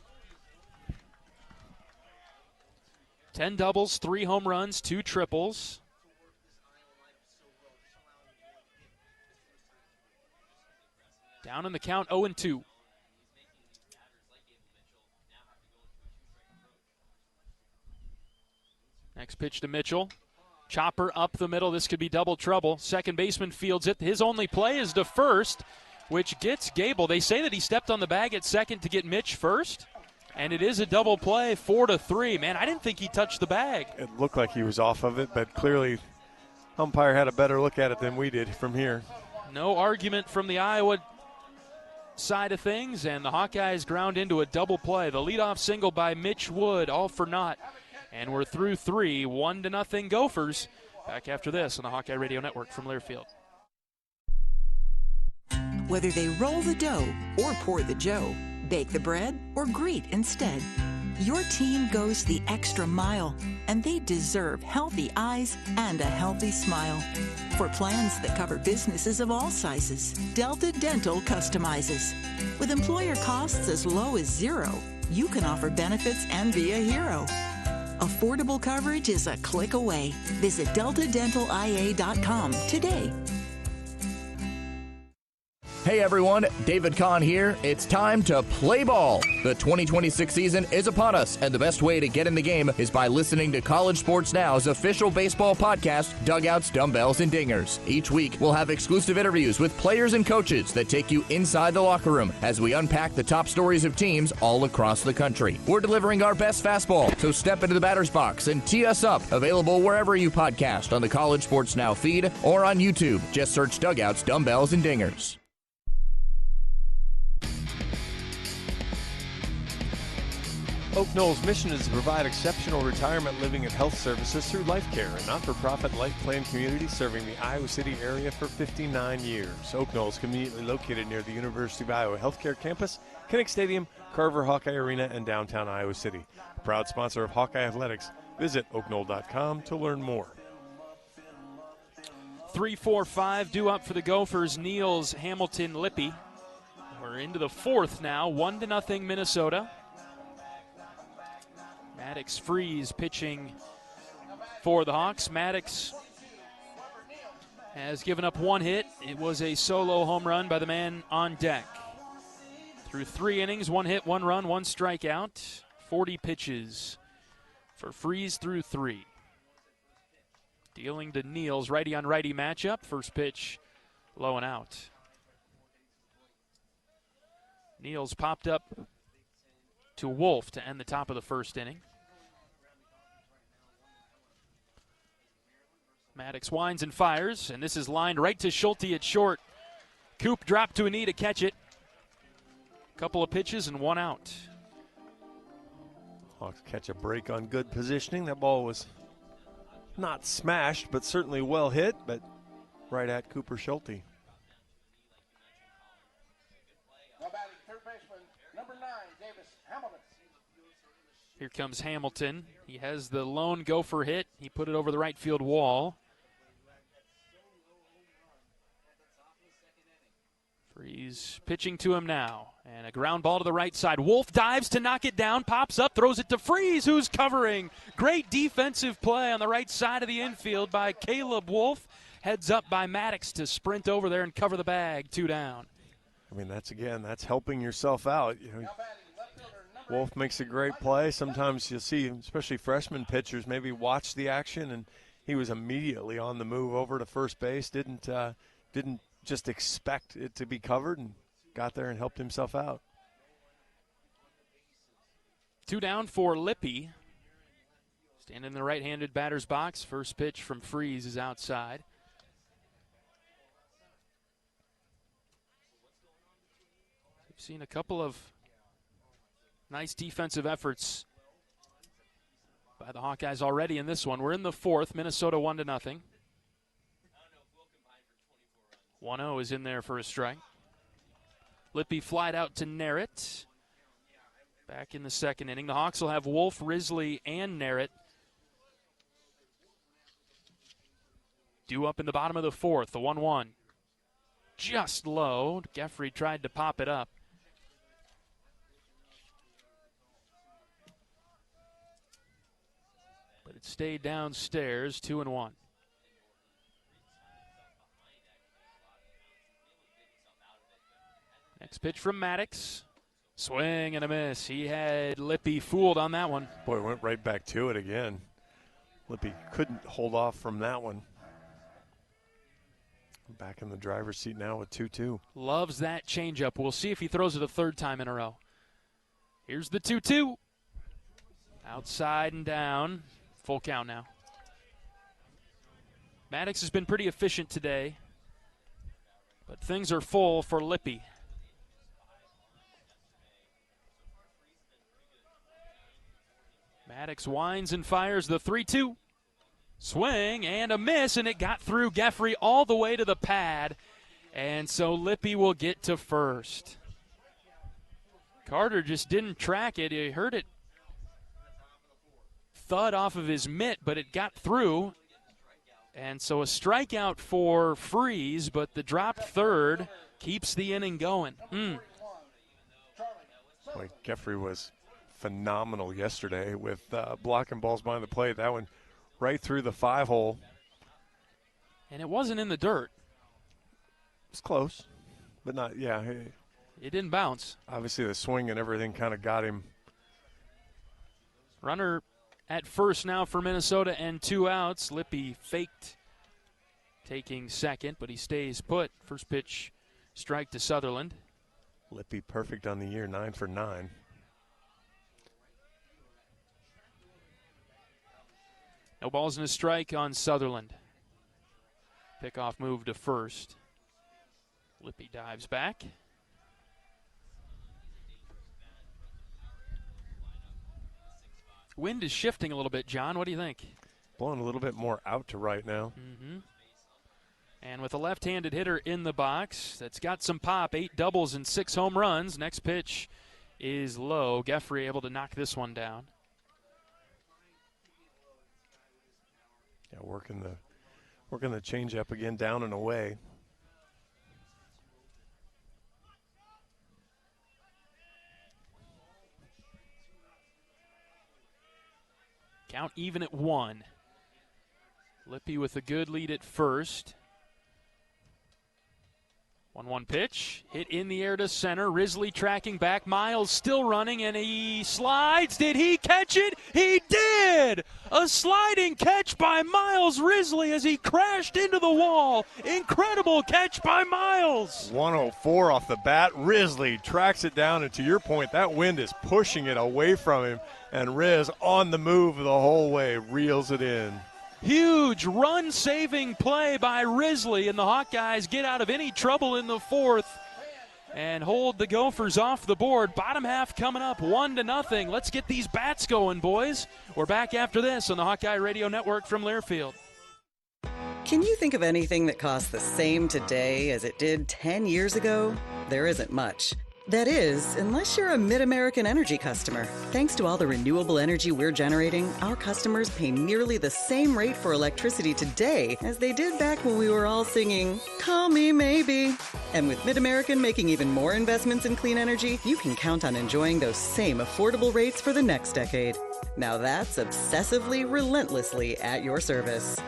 10 doubles, 3 home runs, 2 triples. Down in the count, 0-2. Next pitch to Mitchell. Chopper up the middle. This could be double trouble. Second baseman fields it. His only play is to first, which gets Gable. They say that he stepped on the bag at second to get Mitch first, and it is a double play, 4-3. Man, I didn't think he touched the bag. It looked like he was off of it, but clearly umpire had a better look at it than we did from here. No argument from the Iowa side of things, and the Hawkeyes ground into a double play. The leadoff single by Mitch Wood, all for naught. And we're through 3, 1-0 Gophers. Back after this on the Hawkeye Radio Network from Learfield. Whether they roll the dough or pour the joe, bake the bread or grate instead, Your team goes the extra mile, and they deserve healthy eyes and a healthy smile. For plans that cover businesses of all sizes, Delta Dental customizes. With employer costs as low as $0, you can offer benefits and be a hero. Affordable coverage is a click away. Visit deltadentalia.com today. Hey everyone, David Kahn here. It's time to play ball. The 2026 season is upon us, and the best way to get in the game is by listening to College Sports Now's official baseball podcast, Dugouts, Dumbbells, and Dingers. Each week, we'll have exclusive interviews with players and coaches that take you inside the locker room as we unpack the top stories of teams all across the country. We're delivering our best fastball, so step into the batter's box and tee us up. Available wherever you podcast on the College Sports Now feed or on YouTube. Just search Dugouts, Dumbbells, and Dingers. Oak Knoll's mission is to provide exceptional retirement living and health services through Life Care, a not-for-profit life plan community serving the Iowa City area for 59 years. Oak Knoll is conveniently located near the University of Iowa Healthcare Campus, Kinnick Stadium, Carver Hawkeye Arena, and downtown Iowa City. A proud sponsor of Hawkeye Athletics. Visit oaknoll.com to learn more. 3-4-5 due up for the Gophers. Niels, Hamilton, Lippy. We're into the fourth now. 1-0 Minnesota. Maddox Freeze pitching for the Hawks. Maddox has given up one hit. It was a solo home run by the man on deck. Through 3 innings, 1 hit, 1 run, 1 strikeout. 40 pitches for Freeze through 3. Dealing to Niels, righty on righty matchup. First pitch, low and out. Niels popped up to Wolf to end the top of the first inning. Maddox winds and fires, and this is lined right to Schulte at short. Coop dropped to a knee to catch it. Couple of pitches and 1 out. Hawks catch a break on good positioning. That ball was not smashed, but certainly well hit, but right at Cooper Schulte. Here comes Hamilton. He has the lone Gopher hit. He put it over the right field wall. Freeze pitching to him now. And a ground ball to the right side. Wolf dives to knock it down, pops up, throws it to Freeze, who's covering. Great defensive play on the right side of the infield by Caleb Wolf. Heads up by Maddox to sprint over there and cover the bag. 2 down. I mean, that's helping yourself out. You know, Wolf makes a great play. Sometimes you'll see, especially freshman pitchers, maybe watch the action, and he was immediately on the move over to first base. Didn't just expect it to be covered and got there and helped himself out. 2 down for Lippy. Standing in the right-handed batter's box. First pitch from Freeze is outside. We've seen a couple of nice defensive efforts by the Hawkeyes already in this one. We're in the fourth. Minnesota 1-0. 1-0 is in there for a strike. Lippy flied out to Narrett. Back in the second inning. The Hawks will have Wolf, Risley, and Narrett due up in the bottom of the fourth. The 1-1. Just low. Geffrey tried to pop it up. But it stayed downstairs. 2-1. Next pitch from Maddox. Swing and a miss. He had Lippy fooled on that one. Boy, went right back to it again. Lippy couldn't hold off from that one. Back in the driver's seat now with 2-2. Loves that changeup. We'll see if he throws it a third time in a row. Here's the 2-2. Outside and down. Full count now. Maddox has been pretty efficient today, but things are full for Lippy. Maddox winds and fires the 3-2. Swing and a miss, and it got through Geffrey all the way to the pad. And so Lippy will get to first. Carter just didn't track it. He heard it thud off of his mitt, but it got through. And so a strikeout for Freeze, but the dropped third keeps the inning going. Boy, Geoffrey was phenomenal yesterday with blocking balls behind the plate. That one right through the 5-hole. And it wasn't in the dirt. It's close, but not, yeah. It didn't bounce. Obviously the swing and everything kind of got him. Runner at first now for Minnesota and 2 outs. Lippy faked taking second, but he stays put. First pitch, strike to Sutherland. Lippy perfect on the year, 9 for 9. No balls and a strike on Sutherland. Pickoff move to first. Lippy dives back. Wind is shifting a little bit, John. What do you think? Blowing a little bit more out to right now. And with a left-handed hitter in the box that's got some pop, 8 doubles and 6 home runs. Next pitch is low. Geoffrey able to knock this one down. Yeah, working the changeup again, down and away. Count even at 1. Lippy with a good lead at first. 1-1 pitch, hit in the air to center. Risley tracking back. Miles still running, and he slides. Did he catch it? He did! A sliding catch by Miles Risley as he crashed into the wall. Incredible catch by Miles. 104 off the bat. Risley tracks it down, and to your point, that wind is pushing it away from him, and Riz on the move the whole way, reels it in. Huge run-saving play by Risley, and the Hawkeyes get out of any trouble in the 4th and hold the Gophers off the board. Bottom half coming up 1-0. Let's get these bats going, boys. We're back after this on the Hawkeye Radio Network from Learfield. Can you think of anything that costs the same today as it did 10 years ago? There isn't much. That is, unless you're a Mid-American Energy customer. Thanks to all the renewable energy we're generating, our customers pay nearly the same rate for electricity today as they did back when we were all singing, "Call Me Maybe." And with Mid-American making even more investments in clean energy, you can count on enjoying those same affordable rates for the next decade. Now that's obsessively, relentlessly at your service.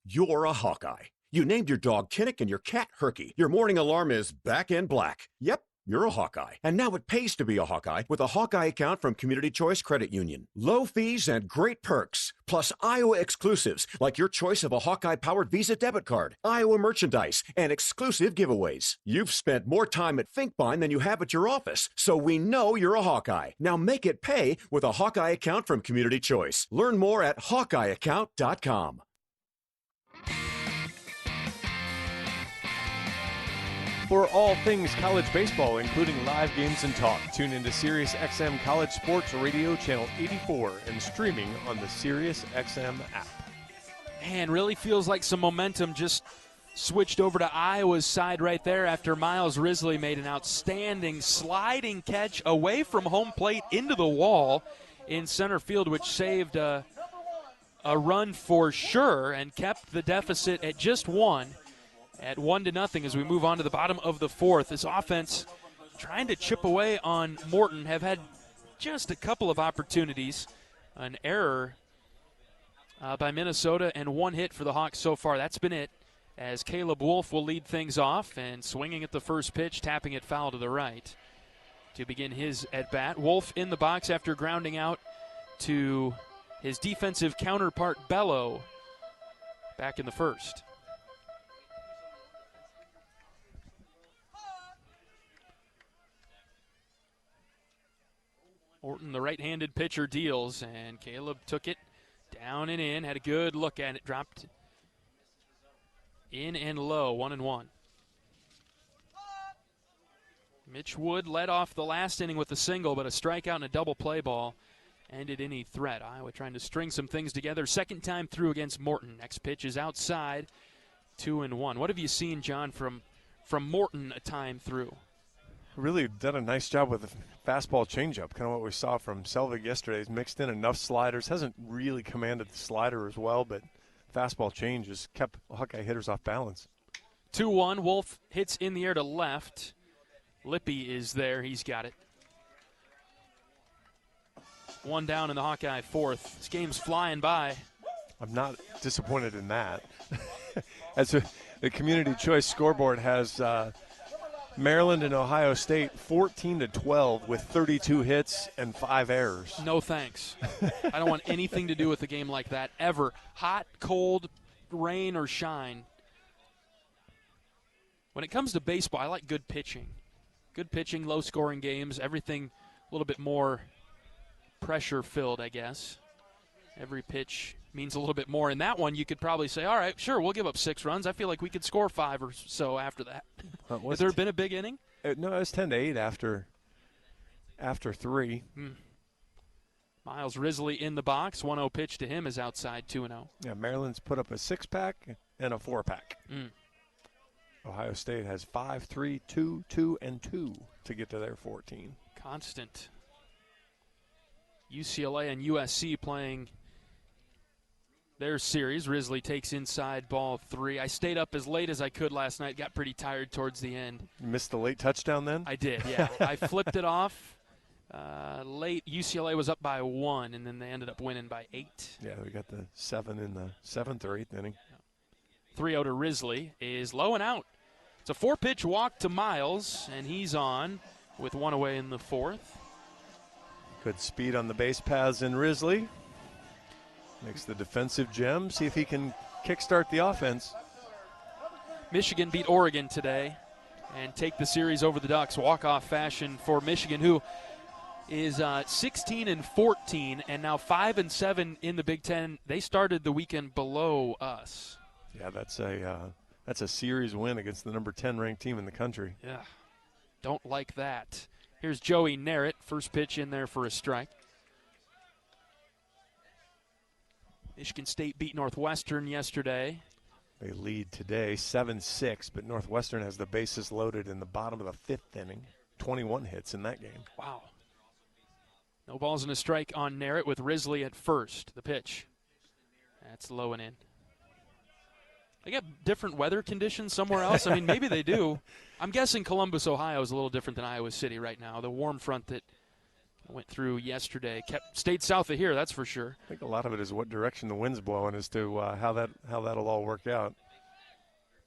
You're a Hawkeye. You named your dog Kinnick and your cat Herky. Your morning alarm is back in black. Yep. You're a Hawkeye. And now it pays to be a Hawkeye with a Hawkeye account from Community Choice Credit Union. Low fees and great perks. Plus Iowa exclusives like your choice of a Hawkeye-powered Visa debit card, Iowa merchandise, and exclusive giveaways. You've spent more time at Finkbine than you have at your office, so we know you're a Hawkeye. Now make it pay with a Hawkeye account from Community Choice. Learn more at HawkeyeAccount.com. For all things college baseball, including live games and talk, tune into SiriusXM College Sports Radio Channel 84 and streaming on the SiriusXM app. Man, really feels like some momentum just switched over to Iowa's side right there after Miles Risley made an outstanding sliding catch away from home plate into the wall in center field, which saved a run for sure and kept the deficit at just 1. At 1-0 as we move on to the bottom of the 4th. This offense trying to chip away on Morton, have had just a couple of opportunities. An error by Minnesota and 1 hit for the Hawks so far. That's been it, as Caleb Wolf will lead things off and swinging at the first pitch, tapping it foul to the right to begin his at-bat. Wolf in the box after grounding out to his defensive counterpart Bello back in the first. Morton, the right-handed pitcher, deals, and Caleb took it down and in, had a good look at it, dropped in and low, 1-1. Mitch Wood led off the last inning with a single, but a strikeout and a double play ball ended any threat. Iowa trying to string some things together. Second time through against Morton. Next pitch is outside, 2-1. What have you seen, John, from Morton a time through? Really done a nice job with the fastball changeup, kind of what we saw from Selvig yesterday. He's mixed in enough sliders, hasn't really commanded the slider as well, but fastball change has kept Hawkeye hitters off balance. 2-1, Wolf hits in the air to left. Lippy is there, he's got it. One down in the Hawkeye fourth. This game's flying by. I'm not disappointed in that. The Community Choice scoreboard has Maryland and Ohio State 14-12 with 32 hits and 5 errors. No thanks. I don't want anything to do with a game like that ever. Hot, cold, rain, or shine. When it comes to baseball, I like good pitching. Good pitching, low-scoring games, everything a little bit more pressure-filled, I guess. Every pitch means a little bit more. In that one, you could probably say, all right, sure, we'll give up 6 runs. I feel like we could score 5 or so after that. Has there been a big inning? No, it was 10-8 after 3. Miles Risley in the box. 1-0 pitch to him is outside 2-0. Yeah, Maryland's put up a 6-pack and a 4-pack. Ohio State has 5, 3, 2, 2, and 2 to get to their 14. Constant. UCLA and USC playing their series. Risley takes inside ball 3. I stayed up as late as I could last night. Got pretty tired towards the end. You missed the late touchdown then? I did, yeah. I flipped it off late. UCLA was up by 1, and then they ended up winning by 8. Yeah, we got the 7 in the 7th or 8th inning. 3-0 to Risley is low and out. It's a 4-pitch walk to Miles, and he's on with 1 away in the 4th. Good speed on the base paths in Risley. Makes the defensive gem. See if he can kickstart the offense. Michigan beat Oregon today and take the series over the Ducks. Walk-off fashion for Michigan, who is 16-14 and now 5-7 in the Big Ten. They started the weekend below us. Yeah, that's a series win against the number 10 ranked team in the country. Yeah, don't like that. Here's Joey Narrett, first pitch in there for a strike. Michigan State beat Northwestern yesterday. They lead today 7-6, but Northwestern has the bases loaded in the bottom of the 5th inning. 21 hits in that game. Wow. No balls and a strike on Narrett with Risley at first. The pitch. That's low and in. They got different weather conditions somewhere else. I mean, maybe they do. I'm guessing Columbus, Ohio is a little different than Iowa City right now. The warm front that went through yesterday stayed south of here, that's for sure. I think a lot of it is what direction the wind's blowing as to how that'll all work out.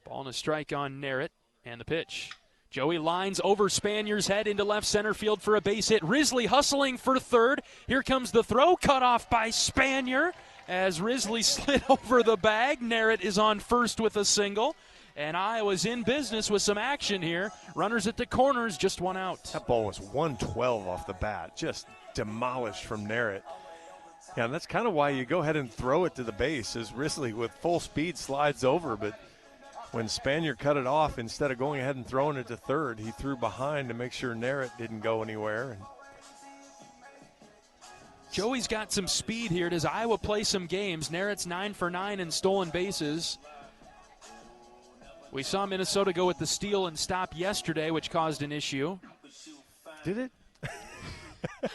Ball and a strike on Narrett, and the pitch. Joey lines over Spanier's head into left center field for a base hit. Risley hustling for third. Here comes the throw, cut off by Spanier. As Risley slid over the bag, Narrett is on first with a single. And Iowa's in business with some action here. Runners at the corners, just 1 out. That ball was 112 off the bat, just demolished from Narrett. Yeah, and that's kind of why you go ahead and throw it to the base, as Risley with full speed slides over. But when Spanier cut it off, instead of going ahead and throwing it to third, he threw behind to make sure Narrett didn't go anywhere. Joey's got some speed here. Does Iowa play some games? Narrett's 9 for 9 in stolen bases. We saw Minnesota go with the steal and stop yesterday, which caused an issue. Did it?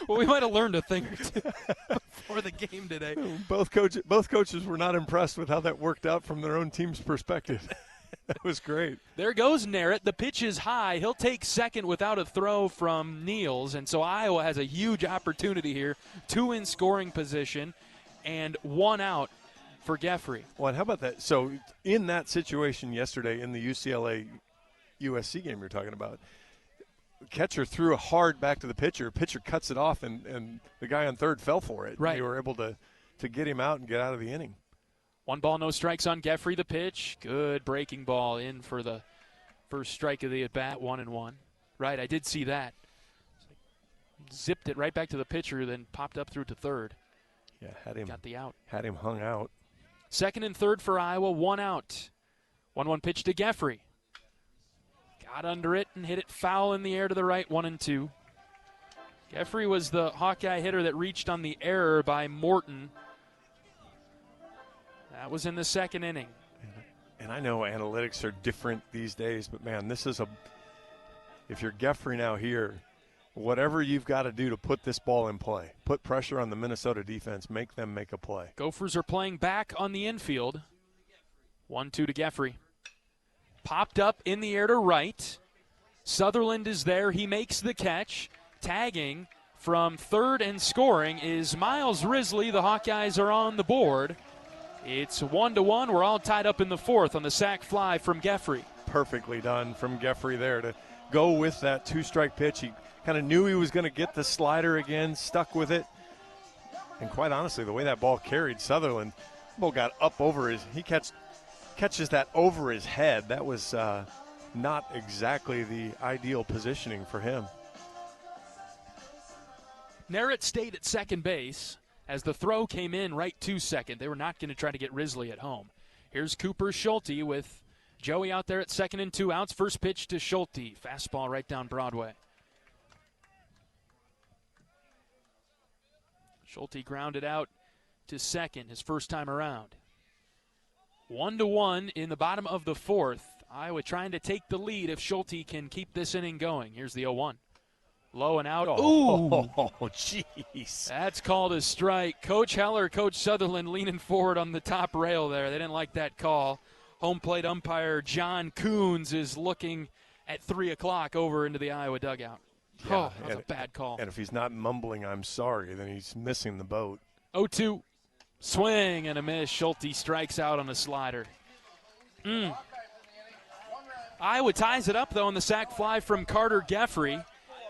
Well, we might have learned a thing or two before the game today. Both coaches were not impressed with how that worked out from their own team's perspective. That was great. There goes Narrett. The pitch is high. He'll take second without a throw from Niels, and so Iowa has a huge opportunity here. 2 in scoring position and 1 out for Geffrey. Well, and how about that? So in that situation yesterday in the UCLA-USC game you're talking about, catcher threw a hard back to the pitcher. Pitcher cuts it off, and the guy on third fell for it. Right. They were able to get him out and get out of the inning. 1 ball, no strikes on Geffrey. The pitch. Good breaking ball in for the first strike of the at-bat, 1-1. Right, I did see that. Zipped it right back to the pitcher, then popped up through to third. Yeah, got the out. Had him hung out. Second and third for Iowa, 1 out. 1-1 pitch to Geffrey. Got under it and hit it foul in the air to the right, 1-2. Geffrey was the Hawkeye hitter that reached on the error by Morton. That was in the second inning. And I know analytics are different these days, but, man, this is if you're Geffrey now here, whatever you've got to do to put this ball in play, put pressure on the Minnesota defense, make them make a play. Gophers are playing back on the infield. 1-2 to Geffrey. Popped up in the air to right. Sutherland is there. He makes the catch. Tagging from third and scoring is Miles Risley. The Hawkeyes are on the board. It's 1-1. We're all tied up in the fourth on the sac fly from Geffrey. Perfectly done from Geffrey there to go with that two-strike pitch. He kind of knew he was going to get the slider again, stuck with it. And quite honestly, the way that ball carried Sutherland, the ball got up over his – he catches that over his head. That was not exactly the ideal positioning for him. Narrett stayed at second base as the throw came in right to second. They were not going to try to get Risley at home. Here's Cooper Schulte with Joey out there at second and 2 outs. First pitch to Schulte. Fastball right down Broadway. Schulte grounded out to second his first time around. 1-1 in the bottom of the fourth. Iowa trying to take the lead if Schulte can keep this inning going. Here's the 0-1. Low and out. Oh, jeez. That's called a strike. Coach Heller, Coach Sutherland leaning forward on the top rail there. They didn't like that call. Home plate umpire John Coons is looking at 3 o'clock over into the Iowa dugout. Yeah, that was a bad call. And if he's not mumbling, I'm sorry, then he's missing the boat. 0-2. Swing and a miss. Schulte strikes out on a slider. Iowa ties it up, though, on the sac fly from Carter Geffrey.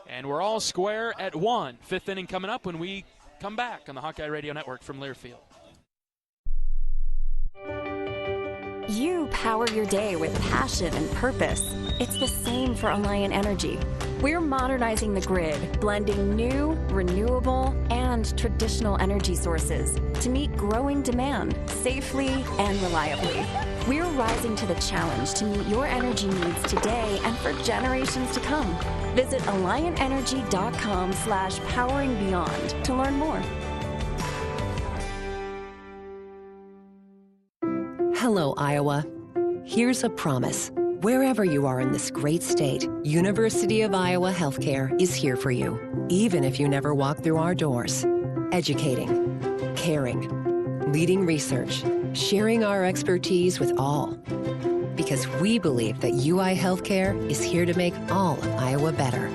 And we're all square at 1. Fifth inning coming up when we come back on the Hawkeye Radio Network from Learfield. You power your day with passion and purpose. It's the same for Alliant Energy. We're modernizing the grid, blending new, renewable, and traditional energy sources to meet growing demand safely and reliably. We're rising to the challenge to meet your energy needs today and for generations to come. Visit AlliantEnergy.com/poweringBeyond to learn more. Hello, Iowa. Here's a promise. Wherever you are in this great state, University of Iowa Healthcare is here for you, even if you never walk through our doors. Educating, caring, leading research, sharing our expertise with all. Because we believe that UI Healthcare is here to make all of Iowa better.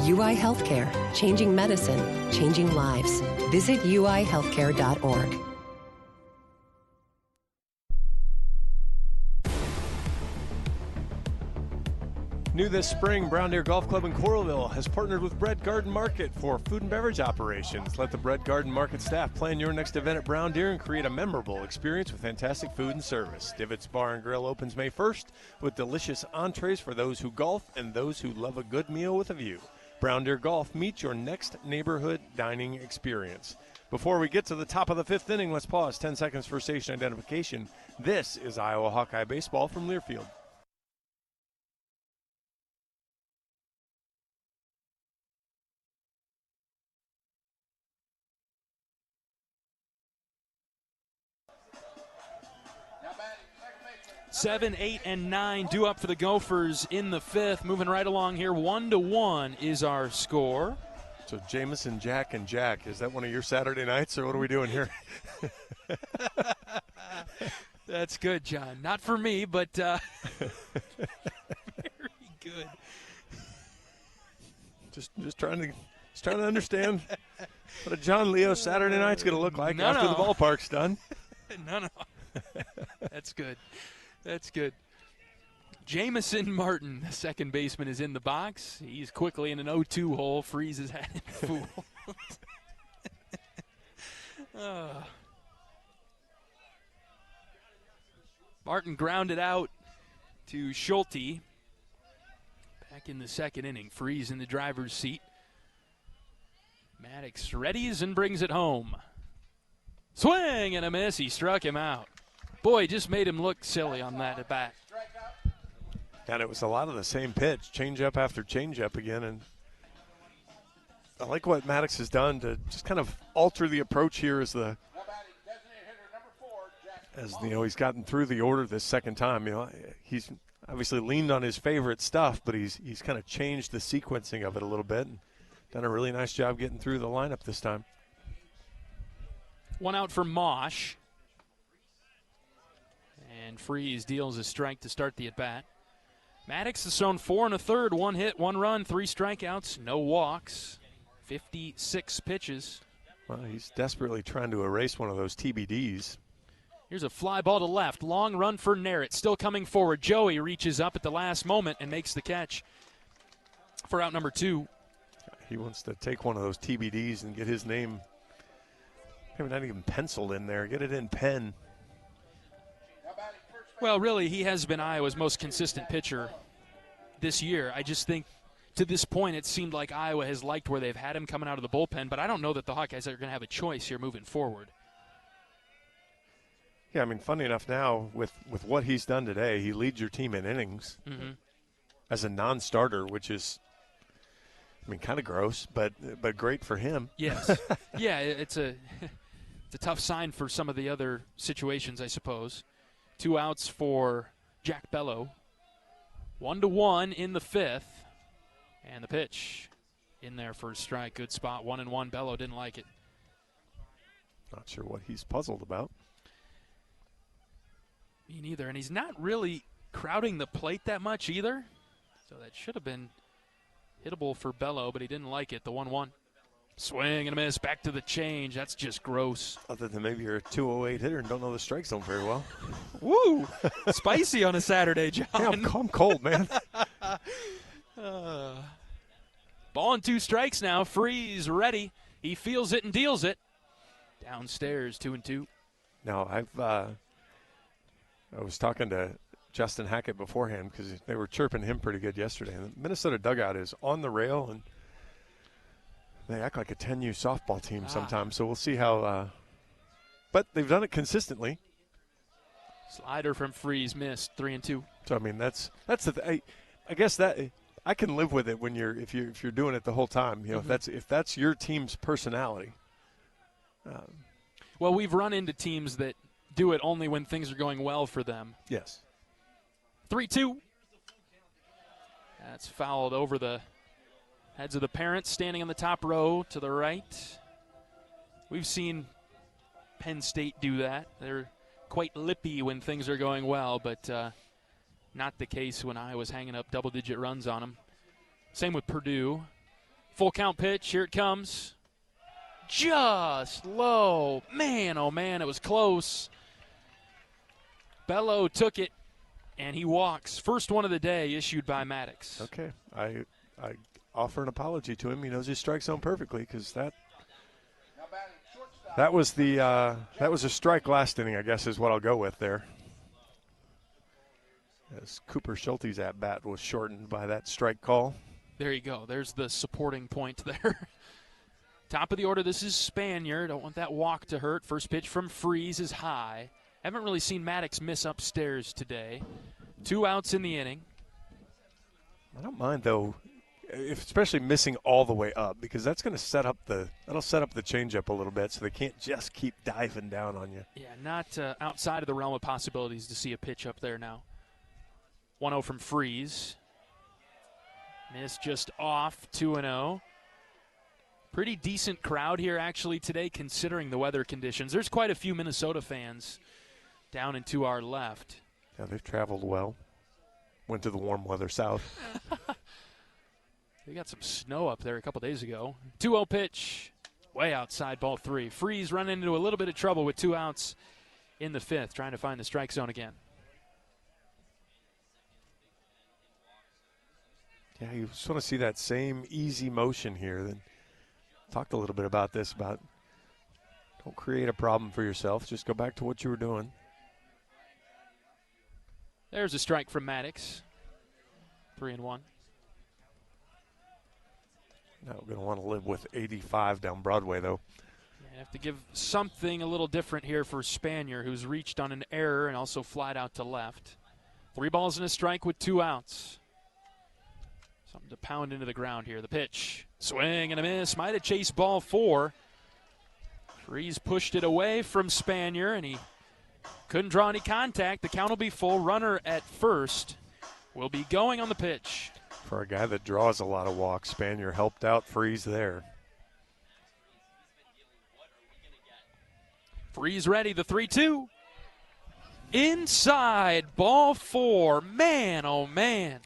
UI Healthcare, changing medicine, changing lives. Visit uihealthcare.org. New this spring, Brown Deer Golf Club in Coralville has partnered with Bread Garden Market for food and beverage operations. Let the Bread Garden Market staff plan your next event at Brown Deer and create a memorable experience with fantastic food and service. Divots Bar and Grill opens May 1st with delicious entrees for those who golf and those who love a good meal with a view. Brown Deer Golf, meet your next neighborhood dining experience. Before we get to the top of the fifth inning, let's pause 10 seconds for station identification. This is Iowa Hawkeye Baseball from Learfield. Seven, 8, and 9 due up for the Gophers in the fifth. Moving right along here, 1-1 is our score. So Jameson, Jack, and Jack. Is that one of your Saturday nights, or what are we doing here? That's good, John. Not for me, but very good. Just trying to understand what a John Leo Saturday night's going to look like after the ballpark's done. No. That's good. That's good. Jamison Martin, the second baseman, is in the box. He's quickly in an 0-2 hole, freezes hat and fool. Martin grounded out to Schulte. Back in the second inning, Freeze in the driver's seat. Maddox readies and brings it home. Swing and a miss. He struck him out. Boy, just made him look silly on that at bat. And it was a lot of the same pitch, change-up after change-up again. And I like what Maddox has done to just kind of alter the approach here as he's gotten through the order this second time. obviously leaned on his favorite stuff, but he's kind of changed the sequencing of it a little bit and done a really nice job getting through the lineup this time. One out for Mosh. And Freeze deals a strike to start the at-bat. Maddox has thrown 4 1/3, 1 hit, 1 run, 3 strikeouts, no walks, 56 pitches. Well, he's desperately trying to erase one of those TBDs. Here's a fly ball to left. Long run for Narrett. Still coming forward. Joey reaches up at the last moment and makes the catch for out number 2. He wants to take one of those TBDs and get his name, maybe not even penciled in there, get it in pen. Well, really, he has been Iowa's most consistent pitcher this year. I just think to this point it seemed like Iowa has liked where they've had him coming out of the bullpen, but I don't know that the Hawkeyes are going to have a choice here moving forward. Yeah, I mean, funny enough now, with what he's done today, he leads your team in innings as a non-starter, which is, I mean, kind of gross, but great for him. Yes. Yeah, it's a tough sign for some of the other situations, I suppose. 2 outs for Jack Bello. 1-1 in the 5th. And the pitch in there for a strike. Good spot. 1-1. Bello didn't like it. Not sure what he's puzzled about. Me neither. And he's not really crowding the plate that much either. So that should have been hittable for Bello, but he didn't like it. The 1-1. Swing and a miss. Back to the change. That's just gross. Other than maybe you're a 208 hitter and don't know the strike zone very well. Woo! Spicy on a Saturday, John. Yeah, I'm cold, man. Ball and 2 strikes now. Freeze ready. He feels it and deals it. Downstairs, 2-2. Now, I was talking to Justin Hackett beforehand because they were chirping him pretty good yesterday. And the Minnesota dugout is on the rail, and they act like a 10U softball team sometimes. So we'll see how but they've done it consistently. Slider from Freeze missed. 3-2. So I mean that's the I guess that I can live with it when if you're doing it the whole time. You know, if that's your team's personality. Well, we've run into teams that do it only when things are going well for them. Yes. 3-2. That's fouled over the heads of the parents standing on the top row to the right. We've seen Penn State do that. They're quite lippy when things are going well, but not the case when Iowa's hanging up double-digit runs on them. Same with Purdue. Full count pitch. Here it comes. Just low. Man, oh, man, it was close. Bello took it, and he walks. First one of the day issued by Maddox. Okay. I offer an apology to him. He knows his strike zone perfectly because that was a strike last inning, I guess, is what I'll go with there. As Cooper Schulte's at bat was shortened by that strike call. There you go. There's the supporting point there. Top of the order, this is Spanier. Don't want that walk to hurt. First pitch from Freeze is high. Haven't really seen Maddox miss upstairs today. 2 outs in the inning. I don't mind, though, especially missing all the way up, because that's going to set up the changeup a little bit, so they can't just keep diving down on you. Yeah, not outside of the realm of possibilities to see a pitch up there now. 1-0 from Freeze. Miss just off. 2-0. Pretty decent crowd here actually today, considering the weather conditions. There's quite a few Minnesota fans down and to our left. Yeah, they've traveled well. Went to the warm weather south. They got some snow up there a couple days ago. 2-0 pitch. Way outside, ball 3. Freeze running into a little bit of trouble with 2 outs in the 5th, trying to find the strike zone again. Yeah, you just want to see that same easy motion here. Then talked a little bit about this, about don't create a problem for yourself. Just go back to what you were doing. There's a strike from Maddox. 3-1. Now we're going to want to live with 85 down Broadway, though. You have to give something a little different here for Spanier, who's reached on an error and also flied out to left. 3 balls and a strike with 2 outs. Something to pound into the ground here. The pitch. Swing and a miss. Might have chased ball 4. Freeze pushed it away from Spanier, and he couldn't draw any contact. The count will be full. Runner at first. will be going on the pitch. For a guy that draws a lot of walks, Spanier helped out Freeze there. Freeze ready, the 3-2. Inside, ball 4. Man, oh man.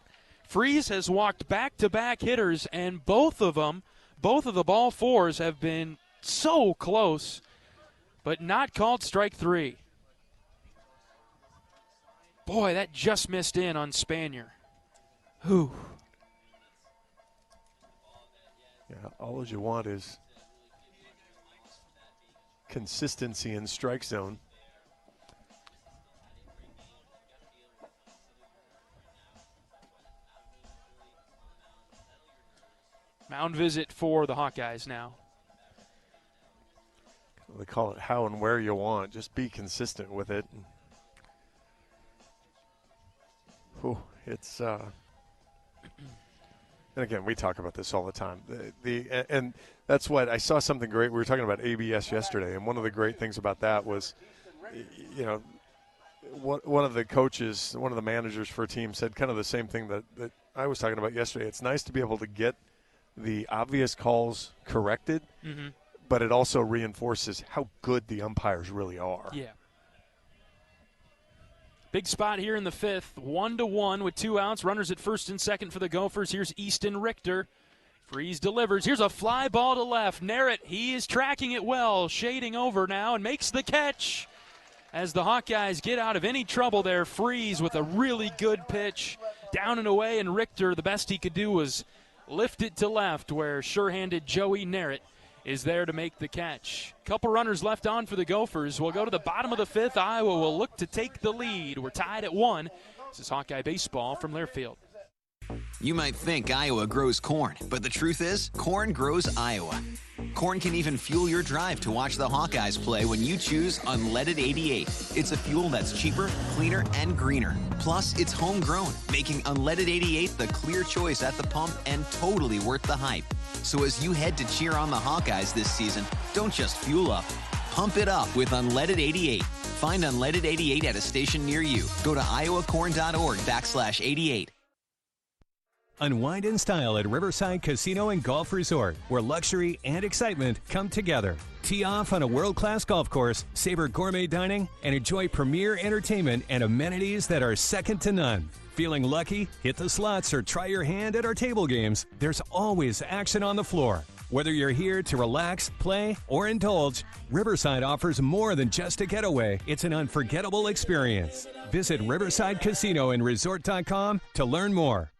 Freeze has walked back-to-back hitters, and both of the ball 4s have been so close, but not called strike 3. Boy, that just missed in on Spanier. Whew. Yeah, all you want is consistency in strike zone. Mound visit for the Hawkeyes now. They call it how and where you want. Just be consistent with it. It's and again, we talk about this all the time. And that's what I saw something great. We were talking about ABS yesterday, and one of the great things about that was, you know, one of the coaches, one of the managers for a team said kind of the same thing that I was talking about yesterday. It's nice to be able to get the obvious calls corrected, but it also reinforces how good the umpires really are. Yeah. Big spot here in the 5th, 1-1 with 2 outs. Runners at first and second for the Gophers. Here's Easton Richter. Freeze delivers. Here's a fly ball to left. Narrett, he is tracking it well, shading over now and makes the catch. As the Hawkeyes get out of any trouble there, Freeze with a really good pitch down and away, and Richter, the best he could do was lift it to left, where sure-handed Joey Narrett is there to make the catch. Couple runners left on for the Gophers. We'll go to the bottom of the 5th. Iowa will look to take the lead. We're tied at 1. This is Hawkeye baseball from Learfield. You might think Iowa grows corn, but the truth is, corn grows Iowa. Corn can even fuel your drive to watch the Hawkeyes play when you choose Unleaded 88. It's a fuel that's cheaper, cleaner, and greener. Plus, it's homegrown, making Unleaded 88 the clear choice at the pump and totally worth the hype. So as you head to cheer on the Hawkeyes this season, don't just fuel up. Pump it up with Unleaded 88. Find Unleaded 88 at a station near you. Go to iowacorn.org/88. Unwind in style at Riverside Casino and Golf Resort, where luxury and excitement come together. Tee off on a world-class golf course, savor gourmet dining, and enjoy premier entertainment and amenities that are second to none. Feeling lucky? Hit the slots or try your hand at our table games. There's always action on the floor. Whether you're here to relax, play, or indulge, Riverside offers more than just a getaway. It's an unforgettable experience. Visit riversidecasinoandresort.com to learn more.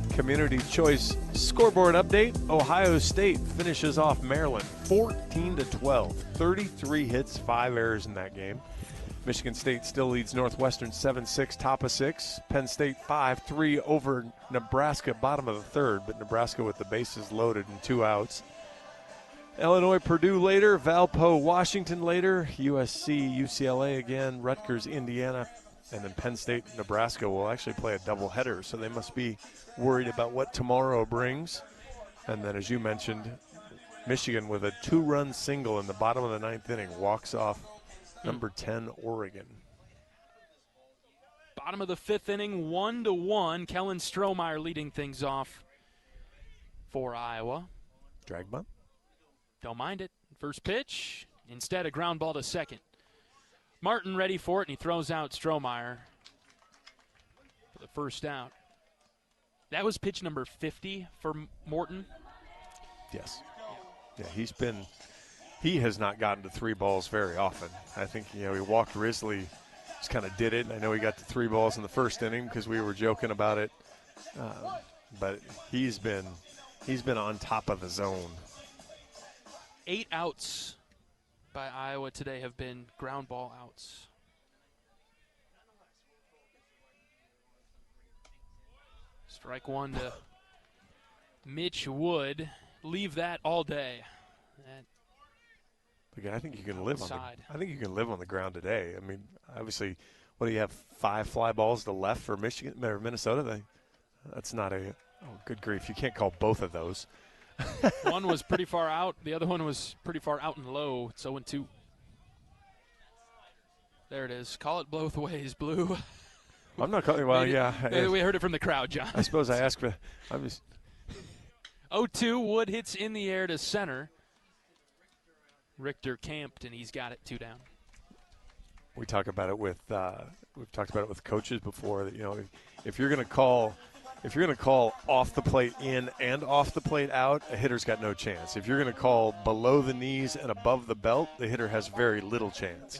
Community Choice scoreboard update. Ohio State finishes off Maryland 14-12. 33 hits, 5 errors in that game. Michigan State still leads Northwestern 7-6, top of 6. Penn State 5-3 over Nebraska, bottom of the 3rd, but Nebraska with the bases loaded and 2 outs. Illinois, Purdue later, Valpo, Washington later, USC, UCLA again, Rutgers, Indiana, and then Penn State, Nebraska will actually play a doubleheader, so they must be worried about what tomorrow brings. And then, as you mentioned, Michigan with a 2-run single in the bottom of the 9th inning walks off number 10, Oregon. Bottom of the 5th inning, 1-1. Kellen Strohmeyer leading things off for Iowa. Drag bunt? Don't mind it. First pitch, instead a ground ball to second. Martin ready for it, and he throws out Strohmeyer for the first out. That was pitch number 50 for Morton. Yes. Yeah, he has not gotten to 3 balls very often. I think, he walked Risley, just kind of did it. I know he got to 3 balls in the first inning because we were joking about it. But he's been on top of the zone. 8 outs by Iowa today have been ground ball outs. Strike 1 to Mitch Wood. Leave that all day. Again, I think you can live on the ground today. I mean, obviously, what do you have? 5 fly balls to left for Michigan or Minnesota? That's not good grief. You can't call both of those. One was pretty far out. The other one was pretty far out and low. It's 0-2. There it is. Call it both ways, Blue. I'm not calling. Well, yeah. We heard it from the crowd, John. I suppose I asked, but I was. 0-2. Wood hits in the air to center. Richter camped, and he's got it 2 down. We talk about it with we've talked about it with coaches before. That if you're going to call off the plate in and off the plate out, a hitter's got no chance. If you're going to call below the knees and above the belt, the hitter has very little chance.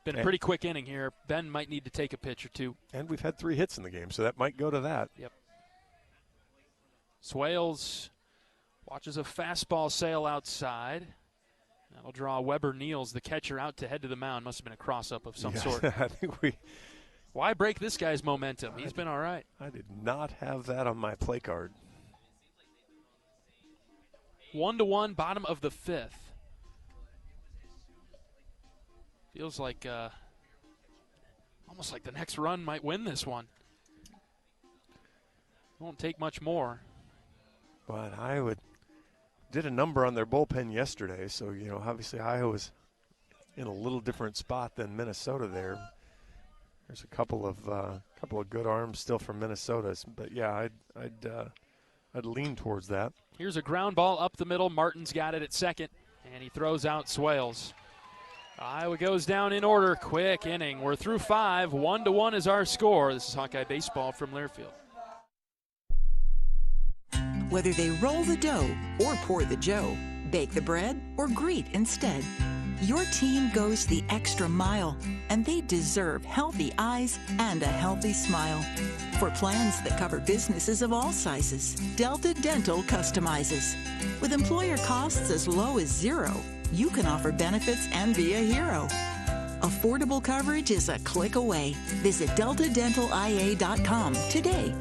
Been a pretty quick inning here. Ben might need to take a pitch or two. And we've had 3 hits in the game, so that might go to that. Yep. Swales watches a fastball sail outside. That'll draw Weber Niels, the catcher, out to head to the mound. Must have been a cross-up of some sort. I think Why break this guy's momentum? He's been all right. I did not have that on my play card. 1-1, bottom of the 5th. Feels like almost like the next run might win this one. Won't take much more. But Iowa did a number on their bullpen yesterday, so obviously Iowa's in a little different spot than Minnesota there. There's a couple of good arms still from Minnesota, but yeah, I'd lean towards that. Here's a ground ball up the middle. Martin's got it at second, and he throws out Swales. Iowa goes down in order. Quick inning. We're through 5. 1-1 is our score. This is Hawkeye Baseball from Learfield. Whether they roll the dough or pour the joe, bake the bread or greet instead, your team goes the extra mile, and they deserve healthy eyes and a healthy smile. For plans that cover businesses of all sizes, Delta Dental customizes. With employer costs as low as $0, you can offer benefits and be a hero. Affordable coverage is a click away. Visit deltadentalia.com today.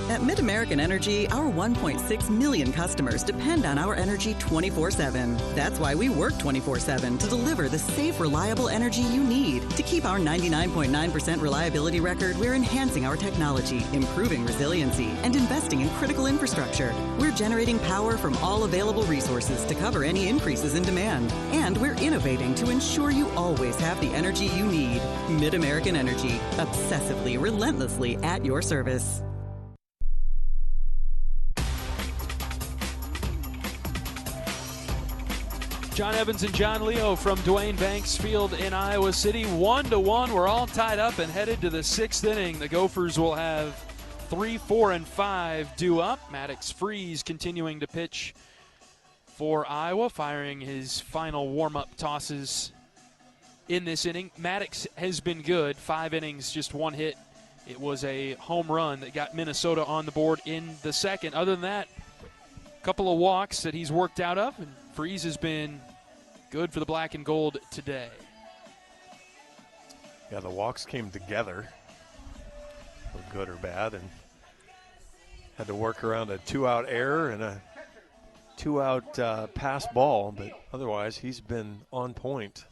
At MidAmerican Energy, our 1.6 million customers depend on our energy 24/7. That's why we work 24/7 to deliver the safe, reliable energy you need. To keep our 99.9% reliability record, we're enhancing our technology, improving resiliency, and investing in critical infrastructure. We're generating power from all available resources to cover any increases in demand. And we're innovating to ensure you always have the energy you need. MidAmerican Energy, obsessively, relentlessly at your service. John Evans and John Leo from Duane Banks Field in Iowa City. 1-1. We're all tied up and headed to the 6th inning. The Gophers will have 3, 4, and 5 due up. Maddox Freeze continuing to pitch for Iowa, firing his final warm-up tosses in this inning. Maddox has been good. 5 innings, just 1 hit. It was a home run that got Minnesota on the board in the 2nd. Other than that, a couple of walks that he's worked out of, and Freeze has been good for the black and gold today. Yeah, the walks came together, good or bad, and had to work around a 2-out error and a 2-out pass ball, but otherwise he's been on point.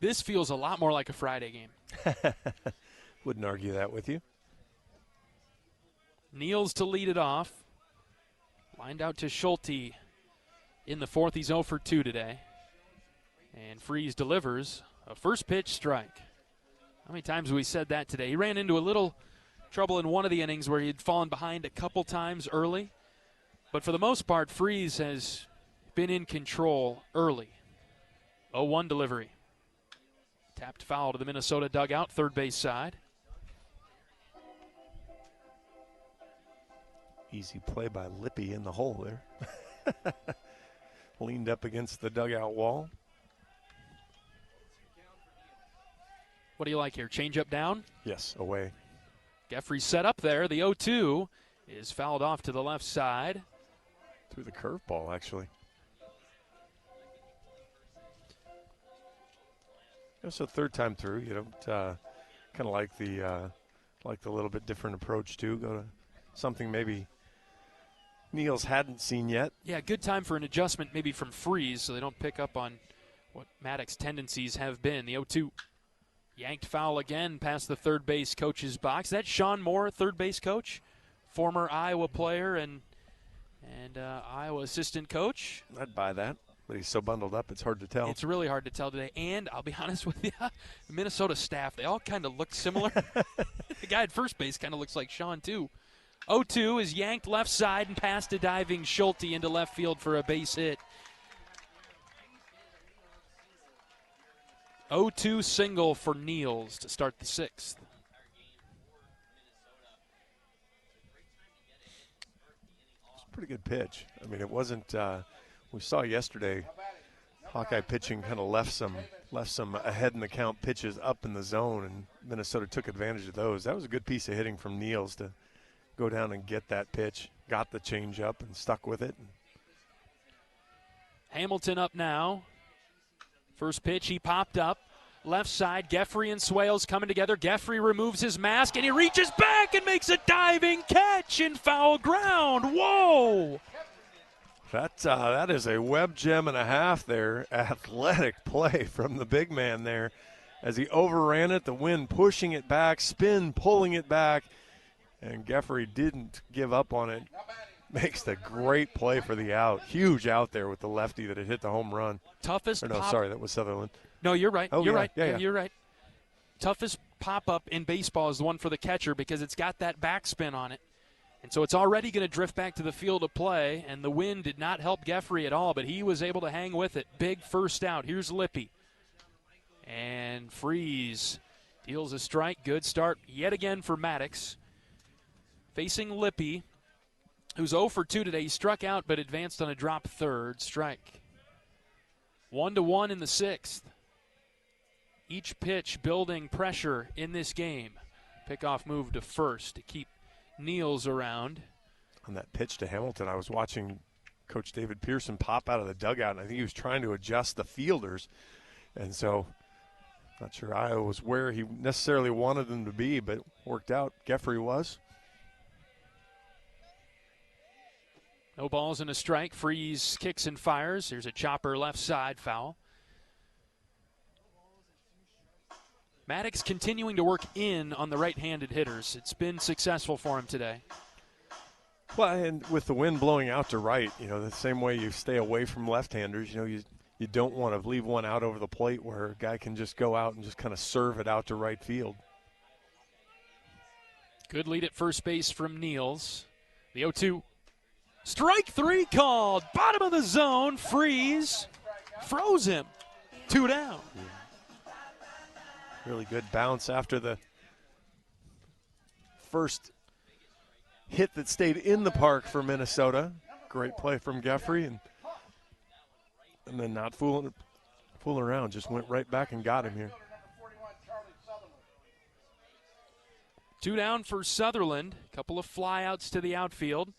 This feels a lot more like a Friday game. Wouldn't argue that with you. Niels to lead it off. Lined out to Schulte in the 4th. He's 0 for 2 today. And Freeze delivers a first pitch strike. How many times have we said that today? He ran into a little trouble in one of the innings where he had fallen behind a couple times early. But for the most part, Freeze has been in control early. 0-1 delivery. Tapped foul to the Minnesota dugout, third base side. Easy play by Lippy in the hole there. Leaned up against the dugout wall. What do you like here? Change up down? Yes, away. Geffrey set up there. The 0-2 is fouled off to the left side. Through the curveball, actually. So 3rd time through, you don't kind of like the little bit different approach too. Go to something maybe Niels hadn't seen yet. Yeah, good time for an adjustment maybe from Freeze so they don't pick up on what Maddox's tendencies have been. The 0-2. Yanked foul again past the third base coach's box. That's Sean Moore, third base coach, former Iowa player and Iowa assistant coach. I'd buy that, but he's so bundled up it's hard to tell. It's really hard to tell today. And I'll be honest with you, the Minnesota staff, they all kind of look similar. The guy at first base kind of looks like Sean, too. 0-2 is yanked left side and past a diving Schulte into left field for a base hit. 0-2 single for Niels to start the sixth. It's a pretty good pitch. I mean, it wasn't. We saw yesterday, Hawkeye pitching kind of left some ahead in the count pitches up in the zone, and Minnesota took advantage of those. That was a good piece of hitting from Niels to go down and get that pitch. Got the changeup and stuck with it. Hamilton up now. First pitch, he popped up. Left side, Geffrey and Swales coming together. Geffrey removes his mask, and he reaches back and makes a diving catch in foul ground. Whoa! That is a web gem and a half there. Athletic play from the big man there. As he overran it, the wind pushing it back, spin pulling it back, and Geffrey didn't give up on it. Makes the great play for the out. Huge out there with the lefty that had hit the home run. Toughest or no, pop. Sorry, that was Sutherland. No, you're right. Oh, you're yeah. right. Yeah. You're right. Toughest pop-up in baseball is the one for the catcher because it's got that backspin on it. And so it's already going to drift back to the field of play, and the wind did not help Geffrey at all, but he was able to hang with it. Big first out. Here's Lippy. And Freeze deals a strike. Good start yet again for Maddox. Facing Lippy, who's 0 for 2 today. He struck out but advanced on a drop third. Strike. 1-1 in the sixth. Each pitch building pressure in this game. Pickoff move to first to keep Niels around. On that pitch to Hamilton, I was watching Coach David Pearson pop out of the dugout, and I think he was trying to adjust the fielders. And so, not sure Iowa was where he necessarily wanted them to be, but worked out. Geffrey was. No balls and a strike. Freeze kicks and fires. There's a chopper left side foul. Maddox continuing to work in on the right-handed hitters. It's been successful for him today. Well, and with the wind blowing out to right, the same way you stay away from left-handers, you don't want to leave one out over the plate where a guy can just go out and just kind of serve it out to right field. Good lead at first base from Niels. The 0-2. Strike 3 called. Bottom of the zone. Freeze. Froze him. 2 down. Really good bounce after the first hit that stayed in the park for Minnesota. Great play from Geffrey, and then not fooling around. Just went right back and got him here. 2 down for Sutherland. A couple of flyouts to the outfield.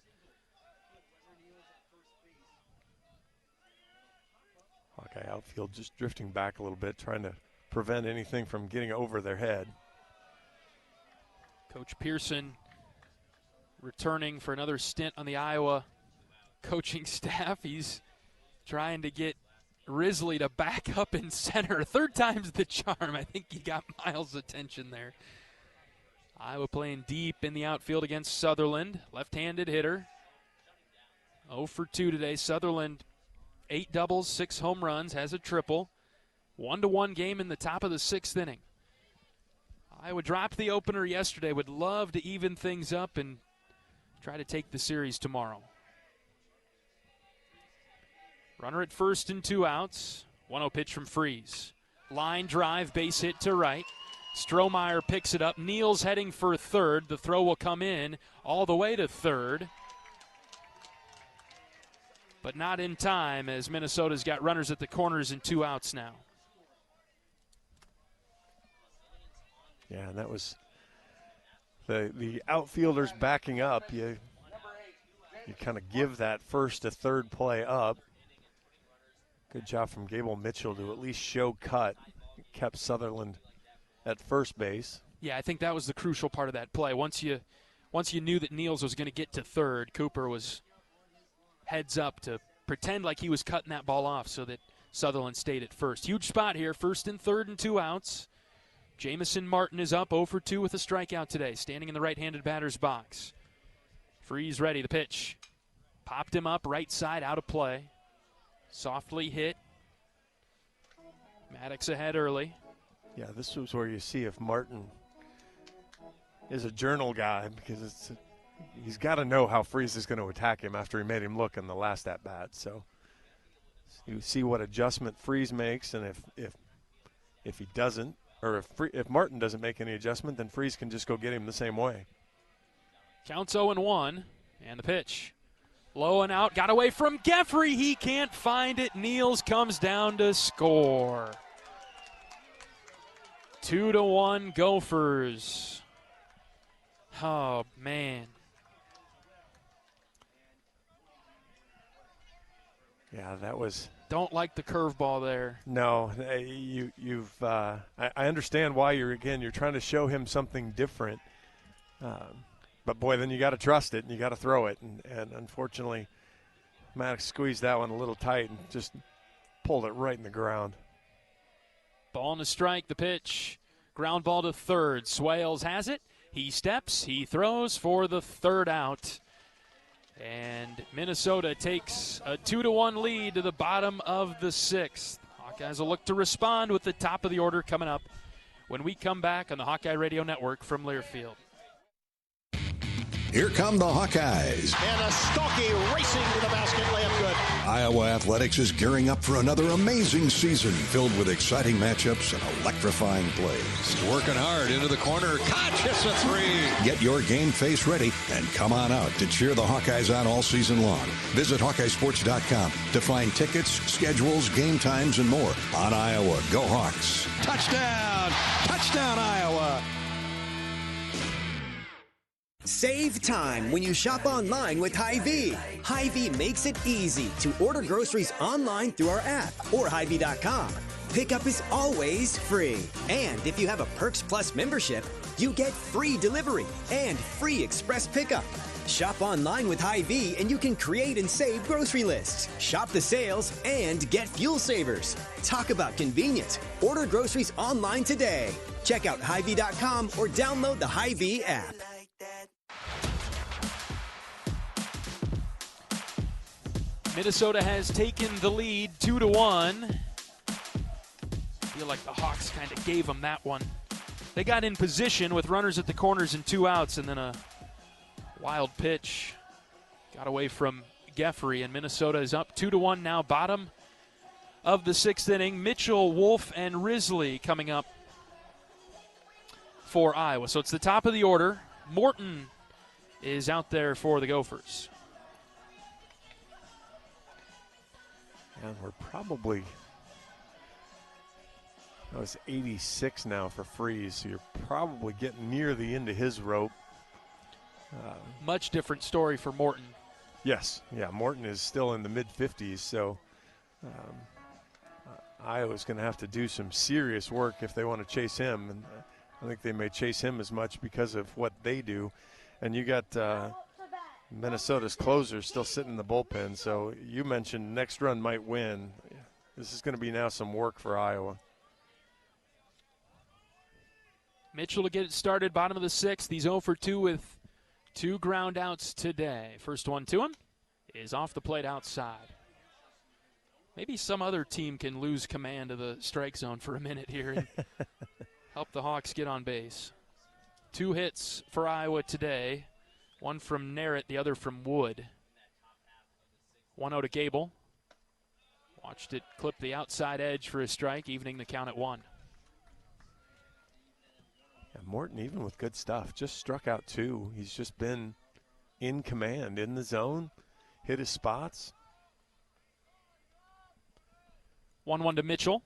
Hawkeye outfield just drifting back a little bit, trying to prevent anything from getting over their head. Coach Pearson returning for another stint on the Iowa coaching staff. He's trying to get Risley to back up in center. Third time's the charm. I think he got Miles' attention there. Iowa playing deep in the outfield against Sutherland. Left-handed hitter. 0 for 2 today. Sutherland, 8 doubles, 6 home runs, has a triple. 1-1 game in the top of the 6th inning. Iowa dropped the opener yesterday. Would love to even things up and try to take the series tomorrow. Runner at first and 2 outs. 1-0 pitch from Freeze. Line drive, base hit to right. Strohmeyer picks it up. Niels heading for third. The throw will come in all the way to third. But not in time as Minnesota's got runners at the corners and 2 outs now. Yeah, and that was the outfielders backing up. You kind of give that first to third play up. Good job from Gable Mitchell to at least show cut. Kept Sutherland at first base. Yeah, I think that was the crucial part of that play. Once you knew that Niels was going to get to third, Cooper was heads up to pretend like he was cutting that ball off so that Sutherland stayed at first. Huge spot here, first and third and 2 outs. Jamison Martin is up 0 for 2 with a strikeout today, standing in the right-handed batter's box. Freeze ready, the pitch. Popped him up, right side, out of play. Softly hit. Maddox ahead early. Yeah, this was where you see if Martin is a journal guy, because he's got to know how Freeze is going to attack him after he made him look in the last at-bat. So you see what adjustment Freeze makes, and if he doesn't, or if Martin doesn't make any adjustment, then Freeze can just go get him the same way. Counts 0-1, and the pitch. Low and out, got away from Geffrey. He can't find it. Niels comes down to score. 2-1 Gophers. Oh, man. Yeah, that was. Don't like the curveball there. No, you've. I understand why you're trying to show him something different. But boy, then you got to trust it and you got to throw it. And unfortunately, Maddox squeezed that one a little tight and just pulled it right in the ground. Ball and a strike, the pitch. Ground ball to third. Swales has it. He steps, he throws for the third out. And Minnesota takes a 2-1 lead to the bottom of the sixth. Hawkeyes will look to respond with the top of the order coming up when we come back on the Hawkeye Radio Network from Learfield. Here come the Hawkeyes. And a Stocke racing to the basket, layup good. Iowa Athletics is gearing up for another amazing season filled with exciting matchups and electrifying plays. Working hard into the corner. Koch hits a three. Get your game face ready and come on out to cheer the Hawkeyes on all season long. Visit Hawkeyesports.com to find tickets, schedules, game times, and more on Iowa. Go Hawks. Touchdown. Touchdown, Iowa. Save time when you shop online with Hy-Vee. Hy-Vee makes it easy to order groceries online through our app or Hy-Vee.com. Pickup is always free. And if you have a Perks Plus membership, you get free delivery and free express pickup. Shop online with Hy-Vee and you can create and save grocery lists, shop the sales, and get fuel savers. Talk about convenient. Order groceries online today. Check out Hy-Vee.com or download the Hy-Vee app. Minnesota has taken the lead 2-1. I feel like the Hawks kind of gave them that one. They got in position with runners at the corners and 2 outs, and then a wild pitch got away from Geffrey, and Minnesota is up 2-1 now, bottom of the 6th inning. Mitchell, Wolf, and Risley coming up for Iowa. So it's the top of the order. Morton is out there for the Gophers. And we're probably, it's 86 now for Freeze, so you're probably getting near the end of his rope. Much different story for Morton. Yes, yeah, Morton is still in the mid-50s, so Iowa's going to have to do some serious work if they want to chase him, and I think they may chase him as much because of what they do. And you got Minnesota's closer still sitting in the bullpen, so you mentioned next run might win. This is going to be now some work for Iowa. Mitchell to get it started, bottom of the 6th. He's 0 for 2 with 2 ground outs today. First one to him is off the plate outside. Maybe some other team can lose command of the strike zone for a minute here and help the Hawks get on base. 2 hits for Iowa today. One from Narrett, the other from Wood. 1-0 to Gable. Watched it clip the outside edge for a strike, evening the count at 1. Yeah, Morton, even with good stuff, just struck out 2. He's just been in command, in the zone, hit his spots. 1-1 to Mitchell.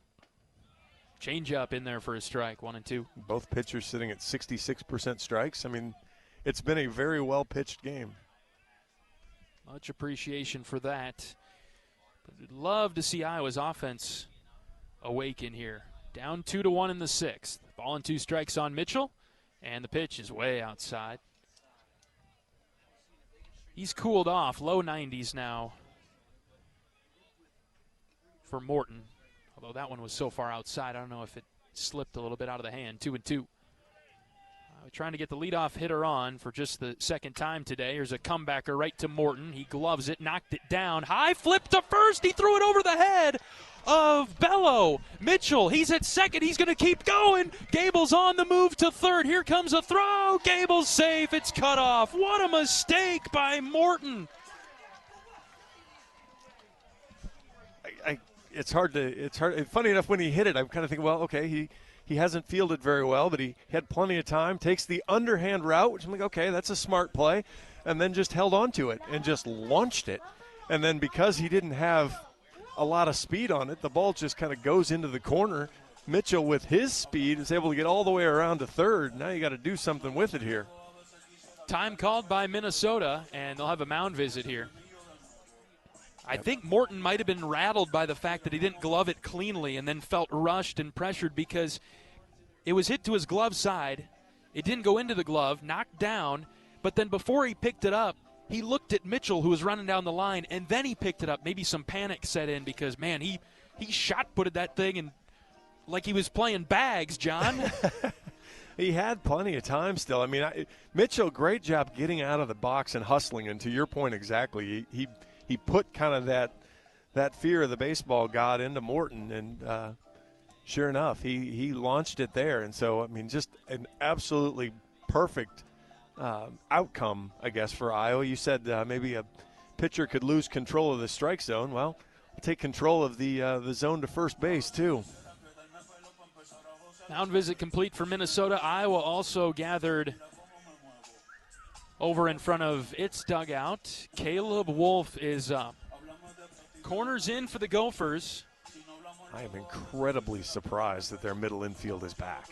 Change-up in there for a strike, 1-2. Both pitchers sitting at 66% strikes. I mean, it's been a very well-pitched game. Much appreciation for that. But I'd love to see Iowa's offense awaken here. Down 2-1 in the 6th. Ball and 2 strikes on Mitchell, and the pitch is way outside. He's cooled off, low 90s now for Morton. Although that one was so far outside, I don't know if it Slipped a little bit out of the hand, 2-2. Trying to get the leadoff hitter on for just the second time today. Here's a comebacker right to Morton. He gloves it, knocked it down. High flip to first. He threw it over the head of Bello. Mitchell, he's at second. He's going to keep going. Gable's on the move to third. Here comes a throw. Gable's safe. It's cut off. What a mistake by Morton. It's hard. Funny enough, when he hit it, I'm kind of thinking, well, okay, he hasn't fielded very well, but he had plenty of time. Takes the underhand route, which I'm like, okay, that's a smart play, and then just held on to it and just launched it. And then because he didn't have a lot of speed on it, the ball just kind of goes into the corner. Mitchell, with his speed, is able to get all the way around to third. Now you got to do something with it here. Time called by Minnesota, and they'll have a mound visit here. I think Morton might have been rattled by the fact that he didn't glove it cleanly and then felt rushed and pressured because it was hit to his glove side. It didn't go into the glove, knocked down, but then before he picked it up, he looked at Mitchell, who was running down the line, and then he picked it up. Maybe some panic set in because, man, he shot-putted that thing and like he was playing bags, John. He had plenty of time still. I mean, Mitchell, great job getting out of the box and hustling, and to your point exactly, he put kind of that fear of the baseball god into Morton, and sure enough, he launched it there. And so, I mean, just an absolutely perfect outcome, I guess, for Iowa. You said maybe a pitcher could lose control of the strike zone. Well, take control of the zone to first base, too. Mound visit complete for Minnesota. Iowa also gathered over in front of its dugout. Caleb Wolf is up. Corners in for the Gophers. I am incredibly surprised that their middle infield is back.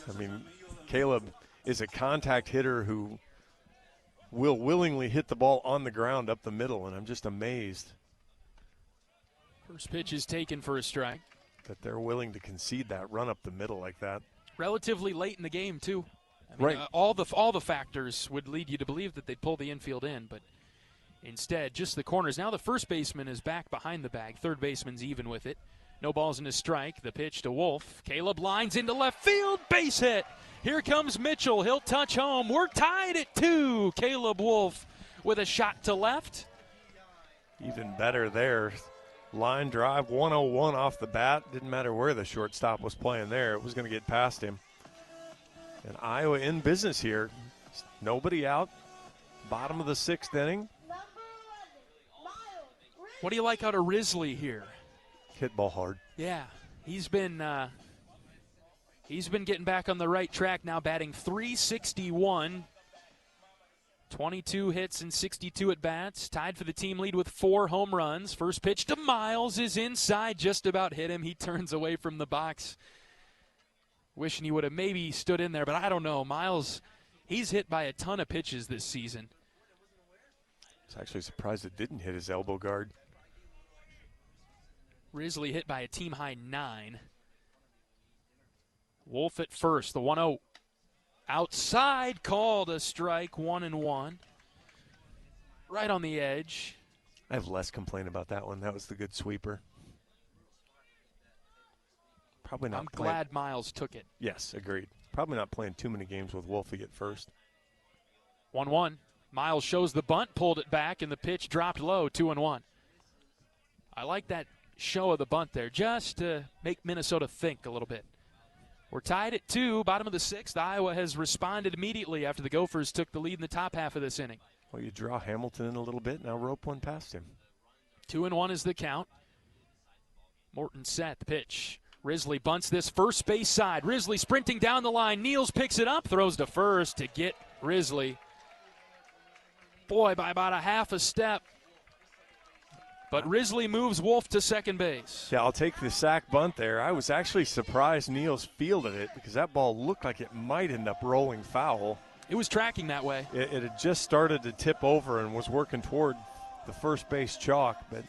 I mean, Caleb is a contact hitter who will willingly hit the ball on the ground up the middle, and I'm just amazed. First pitch is taken for a strike. That they're willing to concede that run up the middle like that. Relatively late in the game, too. I mean, right. All the factors would lead you to believe that they'd pull the infield in, but instead, just the corners. Now the first baseman is back behind the bag. Third baseman's even with it. No balls in his strike. The pitch to Wolf. Caleb lines into left field. Base hit. Here comes Mitchell. He'll touch home. We're tied at 2. Caleb Wolf with a shot to left. Even better there. Line drive, 101 off the bat. Didn't matter where the shortstop was playing there. It was going to get past him. And Iowa in business here. Nobody out. Bottom of the 6th inning. What do you like out of Risley here? Hit ball hard. Yeah, he's been getting back on the right track now, batting .361. 22 hits and 62 at-bats. Tied for the team lead with 4 home runs. First pitch to Miles is inside. Just about hit him. He turns away from the box. Wishing he would have maybe stood in there, but I don't know. Miles, he's hit by a ton of pitches this season. I was actually surprised it didn't hit his elbow guard. Risley hit by a team-high 9. Wolf at first, the 1-0. Outside, called a strike, 1-1. Right on the edge. I have less complaint about that one. That was the good sweeper. Probably not. I'm glad Miles took it. Yes, agreed. Probably not playing too many games with Wolfie at first. 1-1. Miles shows the bunt, pulled it back, and the pitch dropped low, 2-1. I like that show of the bunt there, just to make Minnesota think a little bit. We're tied at 2, bottom of the 6th. Iowa has responded immediately after the Gophers took the lead in the top half of this inning. Well, you draw Hamilton in a little bit, now rope one past him. 2-1 is the count. Morton set, the pitch. Risley bunts this first base side. Risley sprinting down the line. Niels picks it up, throws to first to get Risley. Boy, by about a half a step. But Risley moves Wolf to second base. Yeah, I'll take the sack bunt there. I was actually surprised Niels fielded it because that ball looked like it might end up rolling foul. It was tracking that way. It had just started to tip over and was working toward the first base chalk, but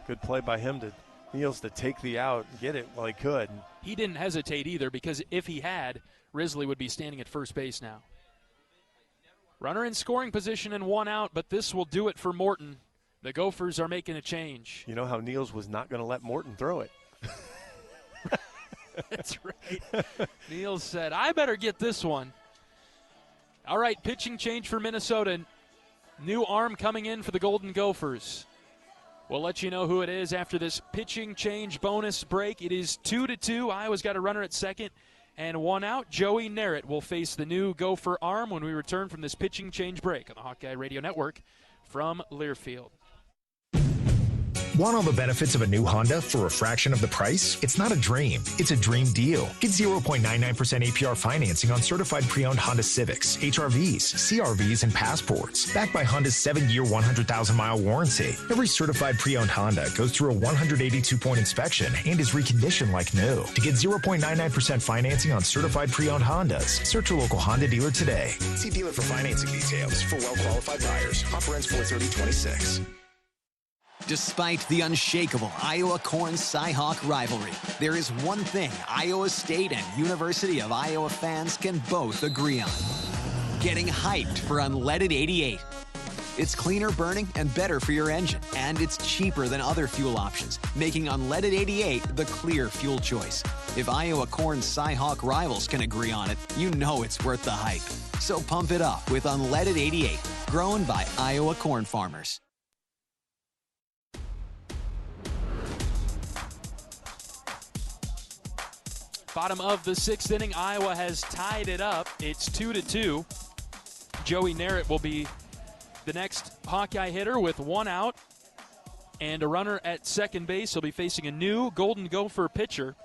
good play by him to Niels to take the out and get it while he could. He didn't hesitate either because if he had, Risley would be standing at first base now. Runner in scoring position and 1 out, but this will do it for Morton. The Gophers are making a change. You know how Niels was not going to let Morton throw it. That's right. Neal said, I better get this one. All right, pitching change for Minnesota. New arm coming in for the Golden Gophers. We'll let you know who it is after this pitching change bonus break. It is 2-2. Iowa's got a runner at second and one out. Joey Narrett will face the new Gopher arm when we return from this pitching change break on the Hawkeye Radio Network from Learfield. Want all the benefits of a new Honda for a fraction of the price? It's not a dream. It's a dream deal. Get 0.99% APR financing on certified pre-owned Honda Civics, HRVs, CRVs, and Passports. Backed by Honda's 7-year, 100,000-mile warranty. Every certified pre-owned Honda goes through a 182-point inspection and is reconditioned like new. To get 0.99% financing on certified pre-owned Hondas, search your local Honda dealer today. See dealer for financing details for well-qualified buyers. Offer ends 4/30/26. Despite the unshakable Iowa-Corn Cy-Hawk rivalry, there is one thing Iowa State and University of Iowa fans can both agree on: getting hyped for unleaded 88. It's cleaner burning and better for your engine, and it's cheaper than other fuel options, making unleaded 88 the clear fuel choice. If Iowa Corn Cy-Hawk rivals can agree on it, you know it's worth the hype. So pump it up with unleaded 88, grown by Iowa corn farmers. Bottom of the sixth inning, Iowa has tied it up. It's 2-2. Joey Narrett will be the next Hawkeye hitter with one out and a runner at second base. He'll be facing a new Golden Gopher pitcher.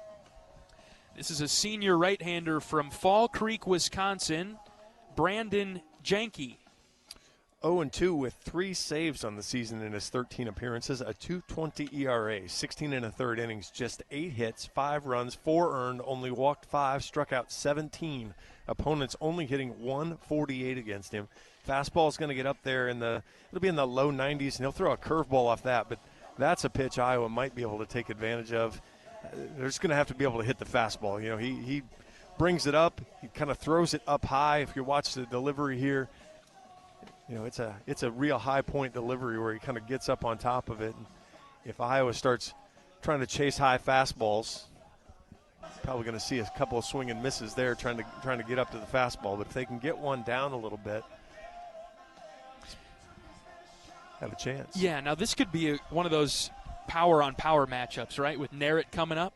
This is a senior right-hander from Fall Creek, Wisconsin, Brandon Janke. 0-2 with 3 saves on the season in his 13 appearances, a 2.20 ERA, 16 1/3 innings, just 8 hits, 5 runs, 4 earned, only walked 5, struck out 17. Opponents only hitting 148 against him. Fastball's going to get up there it'll be in the low 90s, and he'll throw a curveball off that, but that's a pitch Iowa might be able to take advantage of. They're just going to have to be able to hit the fastball. You know, he brings it up, he kind of throws it up high. If you watch the delivery here, you know, it's a real high point delivery where he kind of gets up on top of it. And if Iowa starts trying to chase high fastballs, probably going to see a couple of swing and misses there trying to get up to the fastball. But if they can get one down a little bit, have a chance. Yeah, now this could be one of those power-on-power matchups, right, with Narrett coming up,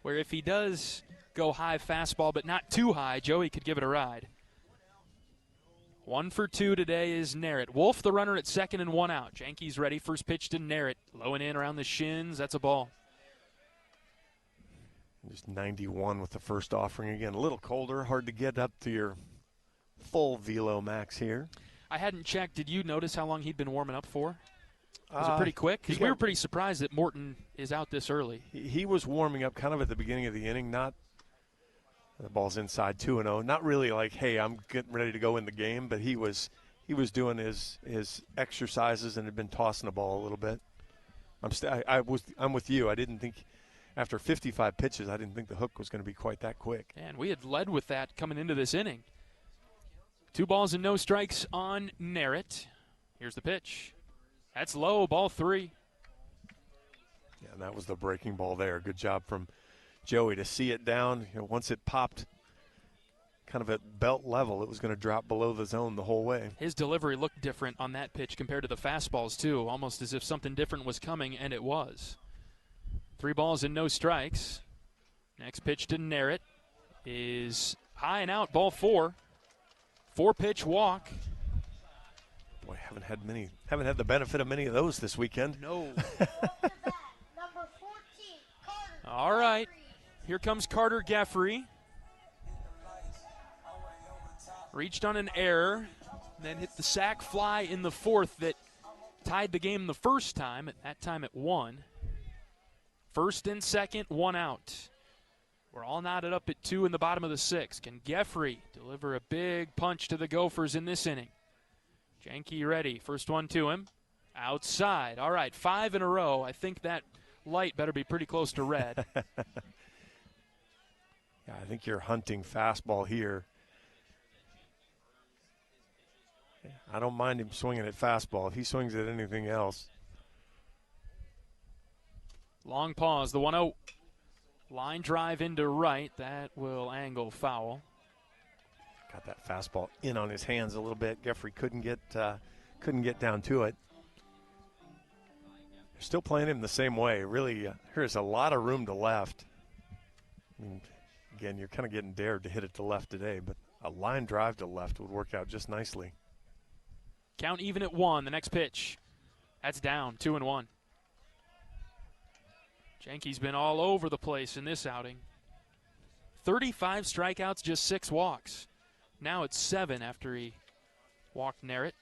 where if he does go high fastball but not too high, Joey could give it a ride. 1 for 2 today is Narrett. Wolf, the runner at second and one out. Janke's ready. First pitch to Narrett. Low and in around the shins. That's a ball. Just 91 with the first offering again. A little colder. Hard to get up to your full velo max here. I hadn't checked. Did you notice how long he'd been warming up for? Was it pretty quick? Because we were pretty surprised that Morton is out this early. He was warming up kind of at the beginning of the inning, not the ball's inside 2-0. Not really like, hey, I'm getting ready to go in the game, but he was doing his exercises and had been tossing the ball a little bit. I'm with you. I didn't think after 55 pitches, I didn't think the hook was going to be quite that quick. And we had led with that coming into this inning. 2 balls and no strikes on Narrett. Here's the pitch. That's low, ball 3. Yeah, and that was the breaking ball there. Good job from Joey to see it down. You know, once it popped kind of at belt level, it was going to drop below the zone the whole way. His delivery looked different on that pitch compared to the fastballs, too, almost as if something different was coming, and it was. 3 balls and no strikes. Next pitch to Narrett is high and out, ball 4. 4-pitch walk. Boy, haven't had the benefit of many of those this weekend. No. All right. Here comes Carter Geffrey. Reached on an error, then hit the sac fly in the 4th that tied the game the first time. At that time it won. First and second, 1 out. We're all knotted up at 2 in the bottom of the 6th. Can Geffrey deliver a big punch to the Gophers in this inning? Janke ready. First one to him. Outside. All right, 5 in a row. I think that light better be pretty close to red. Yeah, I think you're hunting fastball here. I don't mind him swinging at fastball. If he swings at anything else. Long pause. The 1-0. Line drive into right. That will angle foul. Got that fastball in on his hands a little bit. Geoffrey couldn't get down to it. They're still playing him the same way. Really, there's a lot of room to left. I mean, again, you're kind of getting dared to hit it to left today, but a line drive to left would work out just nicely. Count even at 1. The next pitch. That's down, 2-1. Jenke's been all over the place in this outing. 35 strikeouts, just 6 walks. Now it's 7 after he walked Narrett.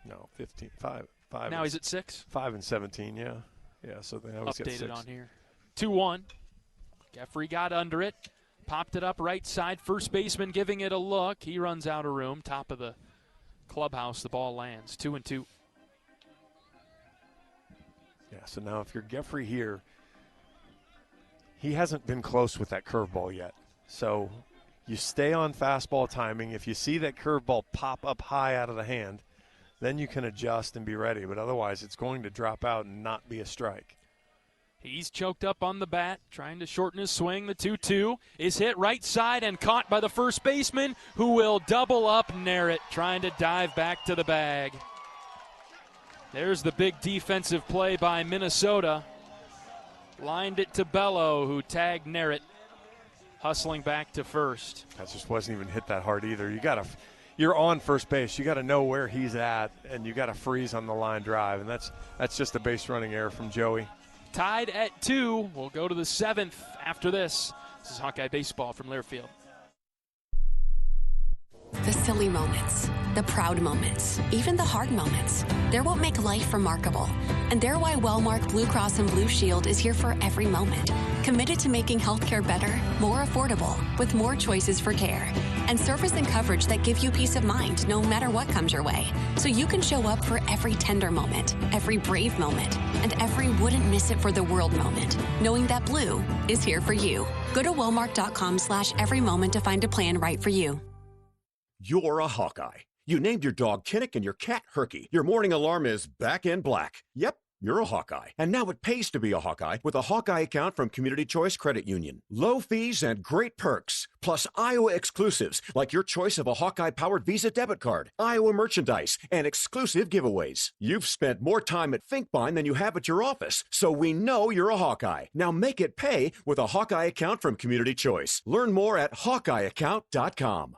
No, 15, 5. Now he's at 6? 5 and 17, yeah. Yeah, so they always get 6. Updated on here. 2-1. Geoffrey got under it. Popped it up right side. First baseman giving it a look. He runs out of room. Top of the clubhouse. The ball lands. 2-2. Yeah, so now if you're Geoffrey here, he hasn't been close with that curveball yet. So you stay on fastball timing. If you see that curveball pop up high out of the hand, then you can adjust and be ready. But otherwise, it's going to drop out and not be a strike. He's choked up on the bat, trying to shorten his swing. The 2-2 is hit right side and caught by the first baseman, who will double up Narrett, trying to dive back to the bag. There's the big defensive play by Minnesota. Lined it to Bello, who tagged Narrett, hustling back to first. That just wasn't even hit that hard either. You're on first base. You got to know where he's at, and you got to freeze on the line drive, and that's just a base running error from Joey. Tied at 2. We'll go to the 7th after this. This is Hawkeye Baseball from Learfield. The silly moments, the proud moments, even the hard moments. They're what make life remarkable. And they're why Wellmark Blue Cross and Blue Shield is here for every moment. Committed to making healthcare better, more affordable, with more choices for care. And service and coverage that give you peace of mind no matter what comes your way. So you can show up for every tender moment, every brave moment, and every wouldn't miss it for the world moment, knowing that Blue is here for you. Go to Wellmark.com/every moment to find a plan right for you. You're a Hawkeye. You named your dog Kinnick and your cat Herky. Your morning alarm is back in black. Yep, you're a Hawkeye. And now it pays to be a Hawkeye with a Hawkeye account from Community Choice Credit Union. Low fees and great perks. Plus Iowa exclusives like your choice of a Hawkeye-powered Visa debit card, Iowa merchandise, and exclusive giveaways. You've spent more time at Finkbine than you have at your office, so we know you're a Hawkeye. Now make it pay with a Hawkeye account from Community Choice. Learn more at HawkeyeAccount.com.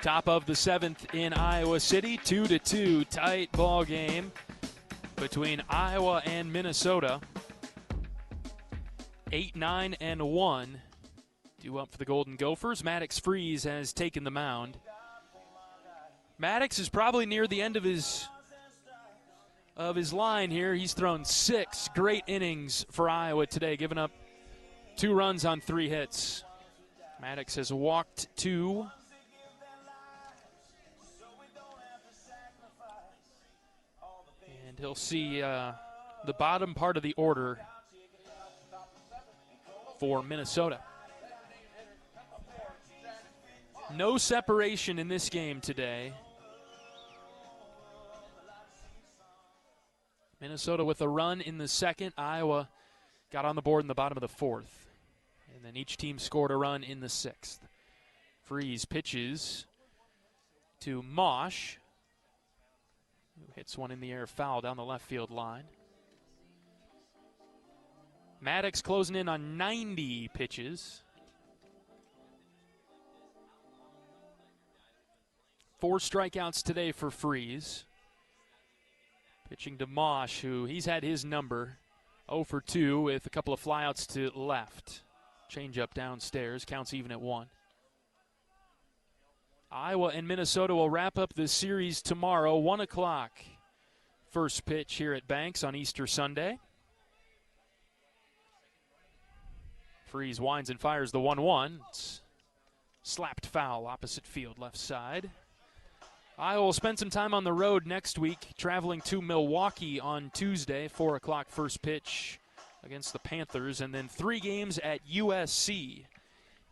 Top of the 7th in Iowa City, 2-2, tight ball game between Iowa and Minnesota. 8-9-1, due up for the Golden Gophers. Maddox Freeze has taken the mound. Maddox is probably near the end of his line here. He's thrown 6 great innings for Iowa today, giving up 2 runs on 3 hits. Maddox has walked 2. And he'll see the bottom part of the order for Minnesota. No separation in this game today. Minnesota with a run in the 2nd. Iowa got on the board in the bottom of the 4th. And then each team scored a run in the 6th. Freeze pitches to Mosh, who hits one in the air foul down the left field line. Maddox closing in on 90 pitches. 4 strikeouts today for Freeze. Pitching to Mosh, who he's had his number. 0 for 2 with a couple of flyouts to left. Change up downstairs, counts even at 1. Iowa and Minnesota will wrap up this series tomorrow, 1 o'clock. First pitch here at Banks on Easter Sunday. Freeze winds and fires the 1-1. It's slapped foul, opposite field, left side. Iowa will spend some time on the road next week, traveling to Milwaukee on Tuesday, 4 o'clock first pitch against the Panthers, and then 3 games at USC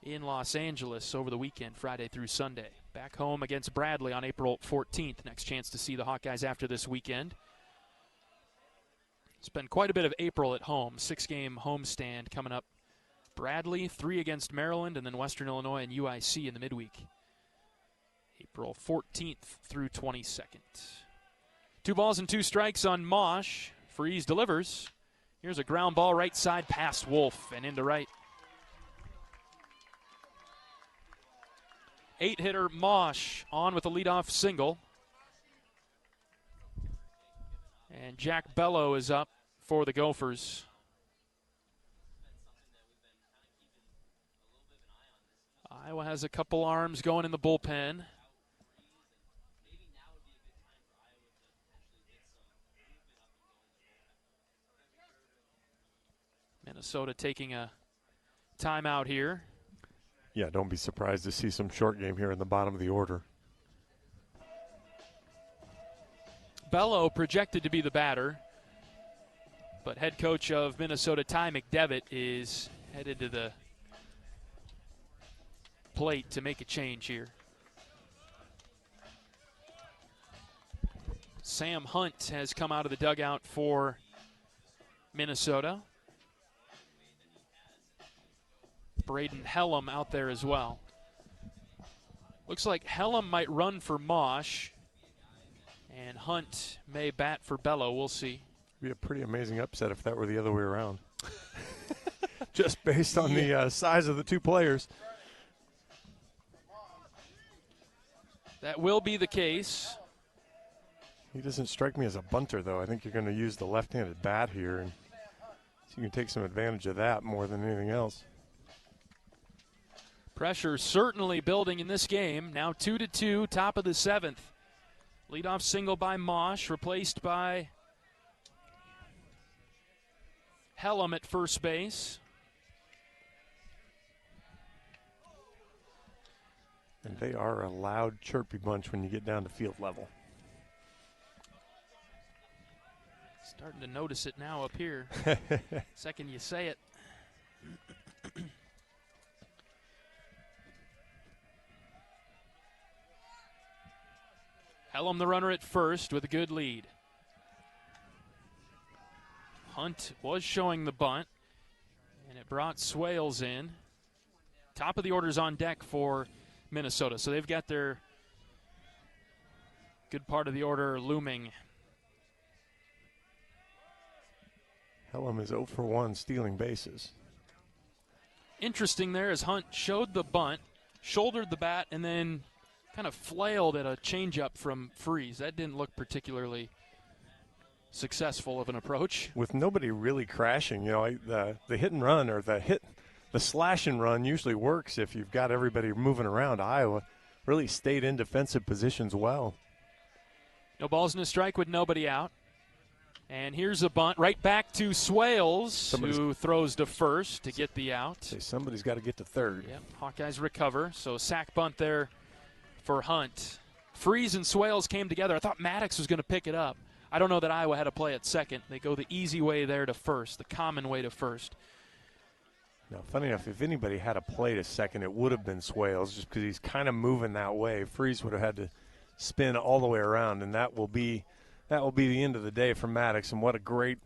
in Los Angeles over the weekend, Friday through Sunday. Back home against Bradley on April 14th. Next chance to see the Hawkeyes after this weekend. Spend quite a bit of April at home. 6-game homestand coming up. Bradley, 3 against Maryland, and then Western Illinois and UIC in the midweek. April 14th through 22nd. 2 balls and 2 strikes on Mosh. Freeze delivers. Here's a ground ball right side past Wolf and into right. 8-hitter Mosh on with a leadoff single. And Jack Bello is up for the Gophers. Iowa has a couple arms going in the bullpen. Minnesota taking a timeout here. Yeah, don't be surprised to see some short game here in the bottom of the order. Bello projected to be the batter, but head coach of Minnesota, Ty McDevitt, is headed to the plate to make a change here. Sam Hunt has come out of the dugout for Minnesota. Braden Hellam out there as well. Looks like Hellam might run for Mosh, and Hunt may bat for Bello. We'll see. Be a pretty amazing upset if that were the other way around. Just based on the size of the 2 players. That will be the case. He doesn't strike me as a bunter, though. I think you're going to use the left-handed bat here, and so you can take some advantage of that more than anything else. Pressure certainly building in this game. Now 2-2, top of the 7th. Leadoff single by Mosh, replaced by Hellam at first base. And they are a loud, chirpy bunch when you get down to field level. Starting to notice it now up here. Second you say it. Hellam the runner at first with a good lead. Hunt was showing the bunt, and it brought Swales in. Top of the order's on deck for Minnesota, so they've got their good part of the order looming. Hellam is 0 for 1 stealing bases. Interesting there as Hunt showed the bunt, shouldered the bat, and then kind of flailed at a changeup from Freeze. That didn't look particularly successful of an approach. With nobody really crashing, you know, the hit and run or the slash and run usually works if you've got everybody moving around. Iowa really stayed in defensive positions well. No balls and a strike with nobody out. And here's a bunt right back to Swales, who throws to first to get the out. Somebody's got to get to third. Yep, Hawkeyes recover. So sack bunt there for Hunt. Freeze and Swales came together. I thought Maddox was going to pick it up. I don't know that Iowa had a play at second. They go the easy way there to first, the common way to first. Now, funny enough, if anybody had a play to second, it would have been Swales, just because he's kind of moving that way. Freeze would have had to spin all the way around, and that will be the end of the day for Maddox. And what a great,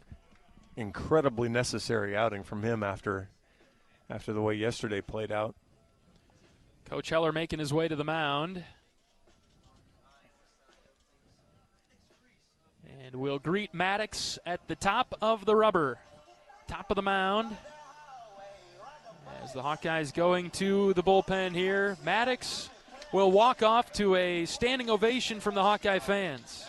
incredibly necessary outing from him after the way yesterday played out. Coach Heller making his way to the mound. And we'll greet Maddox at the top of the rubber. Top of the mound. As the Hawkeyes going to the bullpen here, Maddox will walk off to a standing ovation from the Hawkeye fans.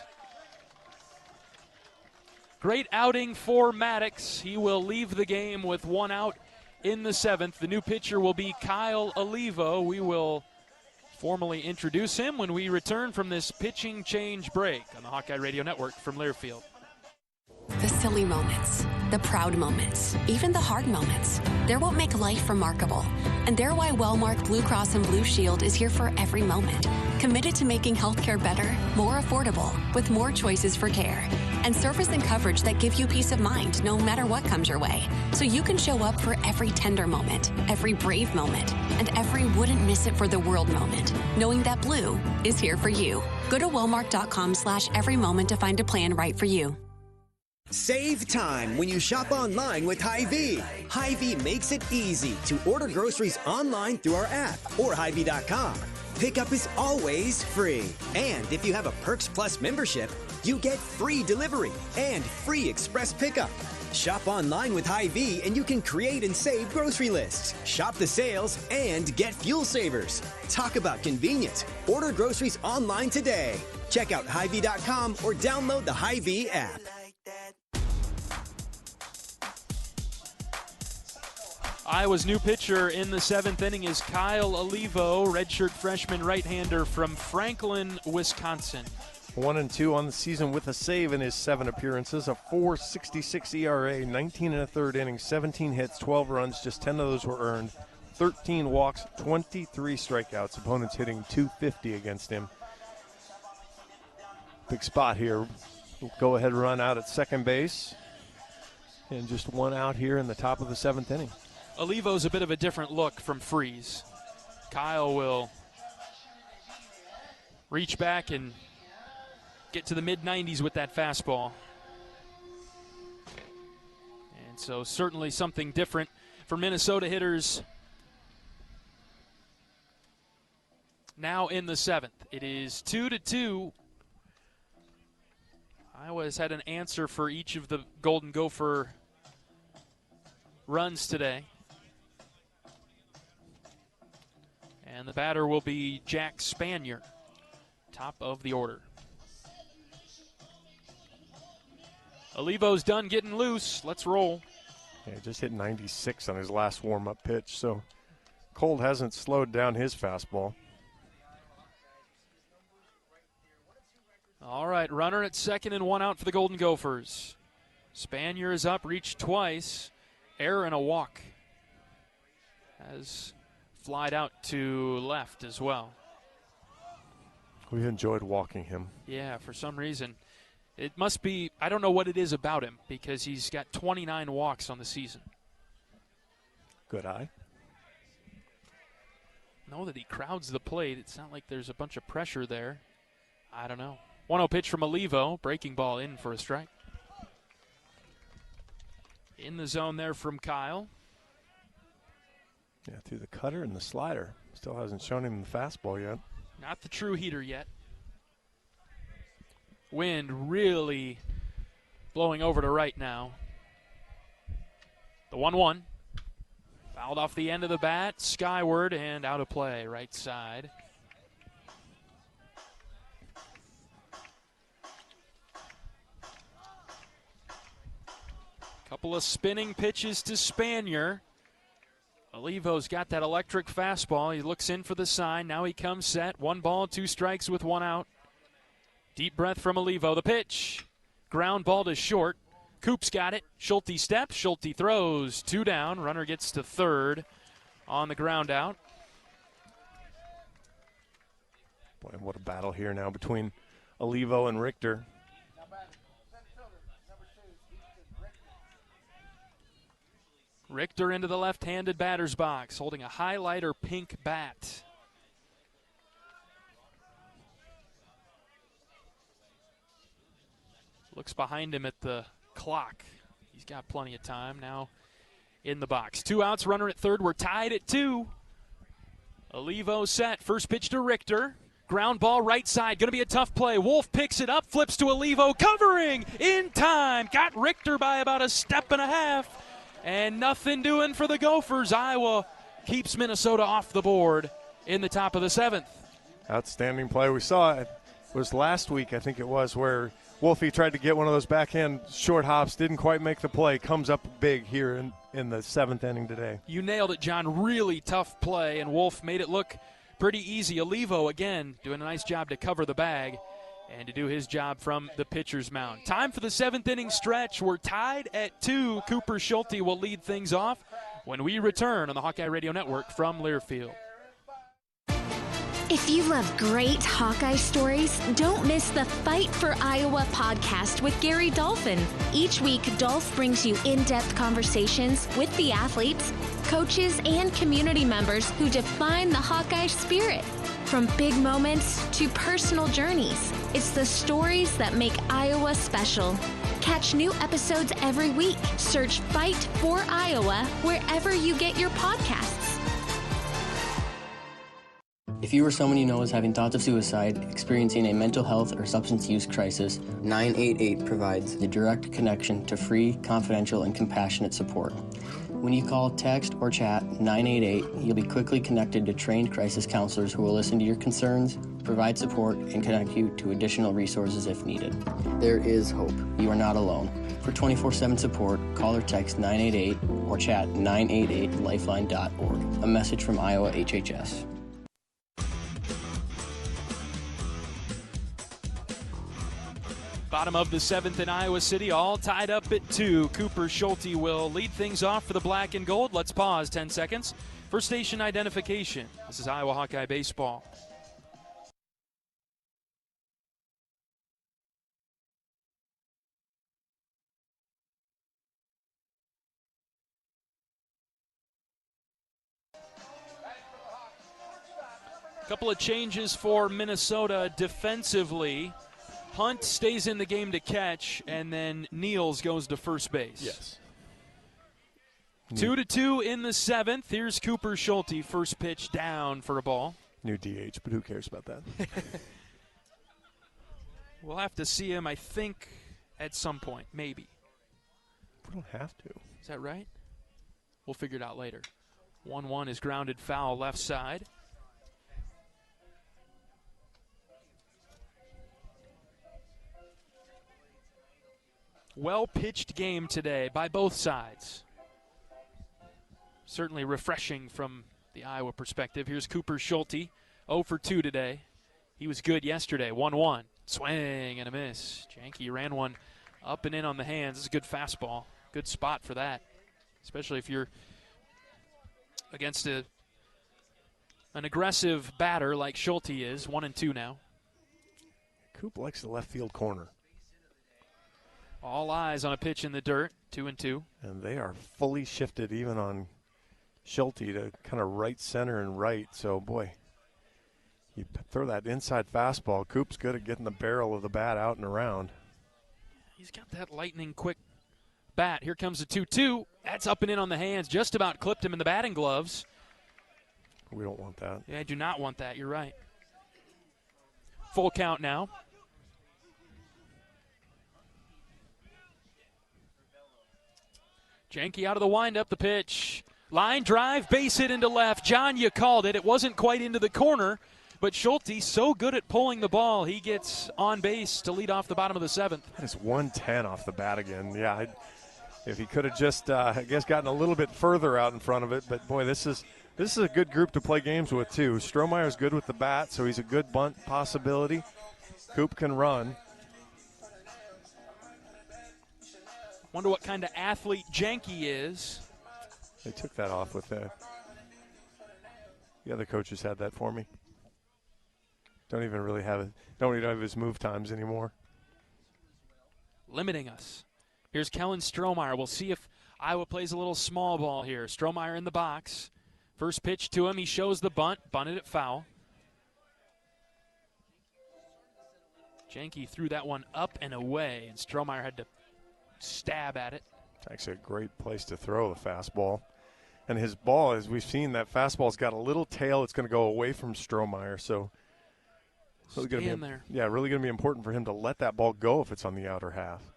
Great outing for Maddox. He will leave the game with 1 out in the 7th. The new pitcher will be Kyle Olivo. We will formally introduce him when we return from this pitching change break on the Hawkeye Radio Network from Learfield. The silly moments, the proud moments, even the hard moments. They're what make life remarkable. And they're why Wellmark Blue Cross and Blue Shield is here for every moment. Committed to making healthcare better, more affordable, with more choices for care. and service and coverage that give you peace of mind no matter what comes your way. So you can show up for every tender moment, every brave moment, and every wouldn't miss it for the world moment, knowing that Blue is here for you. Go to Walmart.com/every moment to find a plan right for you. Save time when you shop online with Hy-Vee. Hy-Vee makes it easy to order groceries online through our app or Hy-Vee.com. Pickup is always free. And if you have a Perks Plus membership, you get free delivery and free express pickup. Shop online with Hy-Vee and you can create and save grocery lists, shop the sales, and get fuel savers. Talk about convenience. Order groceries online today. Check out Hy-Vee.com or download the Hy-Vee app. Iowa's new pitcher in the 7th inning is Kyle Olivo, redshirt freshman right-hander from Franklin, Wisconsin. 1-2 on the season with a save in his 7 appearances, a 4.66 ERA, 19 1/3 innings, 17 hits, 12 runs, just 10 of those were earned, 13 walks, 23 strikeouts, opponents hitting .250 against him. Big spot here. Go ahead run out at second base, and just one out here in the top of the 7th inning. Olivo's a bit of a different look from Freeze. Kyle will reach back and get to the mid-90s with that fastball. And so certainly something different for Minnesota hitters. Now in the 7th. It is 2-2. Iowa has had an answer for each of the Golden Gopher runs today. And the batter will be Jack Spanier, top of the order. Olivo's done getting loose. Let's roll. Yeah, just hit 96 on his last warm-up pitch, so Cold hasn't slowed down his fastball. All right, runner at second and one out for the Golden Gophers. Spanier is up, reached twice. Error and a walk. Has flied out to left as well. We've enjoyed walking him. Yeah, for some reason. It must be, I don't know what it is about him, because he's got 29 walks on the season. Good eye. Know that he crowds the plate. It's not like there's a bunch of pressure there. I don't know. 1-0 pitch from Olivo. Breaking ball in for a strike. In the zone there from Kyle. Yeah, through the cutter and the slider. Still hasn't shown him the fastball yet. Not the true heater yet. Wind really blowing over to right now. The 1-1. Fouled off the end of the bat, skyward and out of play, right side. Couple of spinning pitches to Spanier. Olivo's got that electric fastball. He looks in for the sign. Now he comes set. 1 ball, 2 strikes with 1 out. Deep breath from Olivo. The pitch. Ground ball to short. Coop's got it. Schulte steps. Schulte throws. 2 down. Runner gets to third on the ground out. Boy, what a battle here now between Olivo and Richter. Richter into the left-handed batter's box, holding a highlighter pink bat. Looks behind him at the clock. He's got plenty of time now in the box. 2 outs, runner at third. We're tied at 2. Olivo set. First pitch to Richter. Ground ball right side. Going to be a tough play. Wolf picks it up, flips to Olivo. Covering in time. Got Richter by about a step and a half. And nothing doing for the Gophers. Iowa keeps Minnesota off the board in the top of the 7th. Outstanding play. We saw it was last week, I think it was, where Wolfie tried to get one of those backhand short hops, didn't quite make the play, comes up big here in the 7th inning today. You nailed it, John. Really tough play, and Wolf made it look pretty easy. Olivo, again, doing a nice job to cover the bag and to do his job from the pitcher's mound. Time for the 7th inning stretch. We're tied at 2. Cooper Schulte will lead things off when we return on the Hawkeye Radio Network from Learfield. If you love great Hawkeye stories, don't miss the Fight for Iowa podcast with Gary Dolphin. Each week, Dolph brings you in-depth conversations with the athletes, coaches, and community members who define the Hawkeye spirit. From big moments to personal journeys, it's the stories that make Iowa special. Catch new episodes every week. Search Fight for Iowa wherever you get your podcasts. If you or someone you know is having thoughts of suicide, experiencing a mental health or substance use crisis, 988 provides the direct connection to free, confidential, and compassionate support. When you call, text, or chat 988, you'll be quickly connected to trained crisis counselors who will listen to your concerns, provide support, and connect you to additional resources if needed. There is hope. You are not alone. For 24/7 support, call or text 988 or chat 988lifeline.org. A message from Iowa HHS. Bottom of the 7th in Iowa City, all tied up at 2. Cooper Schulte will lead things off for the black and gold. Let's pause 10 seconds for station identification. This is Iowa Hawkeye Baseball. A couple of changes for Minnesota defensively. Hunt stays in the game to catch, and then Niels goes to first base. Yes. 2-2 in the 7th. Here's Cooper Schulte, first pitch down for a ball. New DH, but who cares about that? We'll have to see him, I think, at some point, maybe. We don't have to. Is that right? We'll figure it out later. 1-1 is grounded foul left side. Well-pitched game today by both sides. Certainly refreshing from the Iowa perspective. Here's Cooper Schulte, 0 for 2 today. He was good yesterday, 1-1. Swing and a miss. Janke ran one up and in on the hands. This is a good fastball. Good spot for that, especially if you're against an aggressive batter like Schulte is. 1-2 now. Coop likes the left field corner. All eyes on a pitch in the dirt, 2-2. And they are fully shifted even on Schulte to kind of right center and right. So, boy, you throw that inside fastball. Coop's good at getting the barrel of the bat out and around. He's got that lightning quick bat. Here comes the 2-2. That's up and in on the hands. Just about clipped him in the batting gloves. We don't want that. Yeah, I do not want that. You're right. Full count now. Janke out of the windup, the pitch. Line drive, base hit into left. John, you called it. It wasn't quite into the corner, but Schulte, so good at pulling the ball, he gets on base to lead off the bottom of the 7th. That is 110 off the bat again. Yeah, if he could have just, I guess, gotten a little bit further out in front of it. But, boy, this is a good group to play games with, too. Strohmeyer's good with the bat, so he's a good bunt possibility. Coop can run. Wonder what kind of athlete Janke is. They took that off with the other coaches had that for me. Don't even have his move times anymore. Limiting us. Here's Kellen Strohmeyer. We'll see if Iowa plays a little small ball here. Strohmeyer in the box. First pitch to him. He shows the bunt. Bunted it foul. Janke threw that one up and away, and Strohmeyer had to stab at it. Actually a great place to throw the fastball. And his ball, as we've seen, that fastball's got a little tail. It's going to go away from Strohmeyer. So really Stay in there. Yeah, really going to be important for him to let that ball go if it's on the outer half.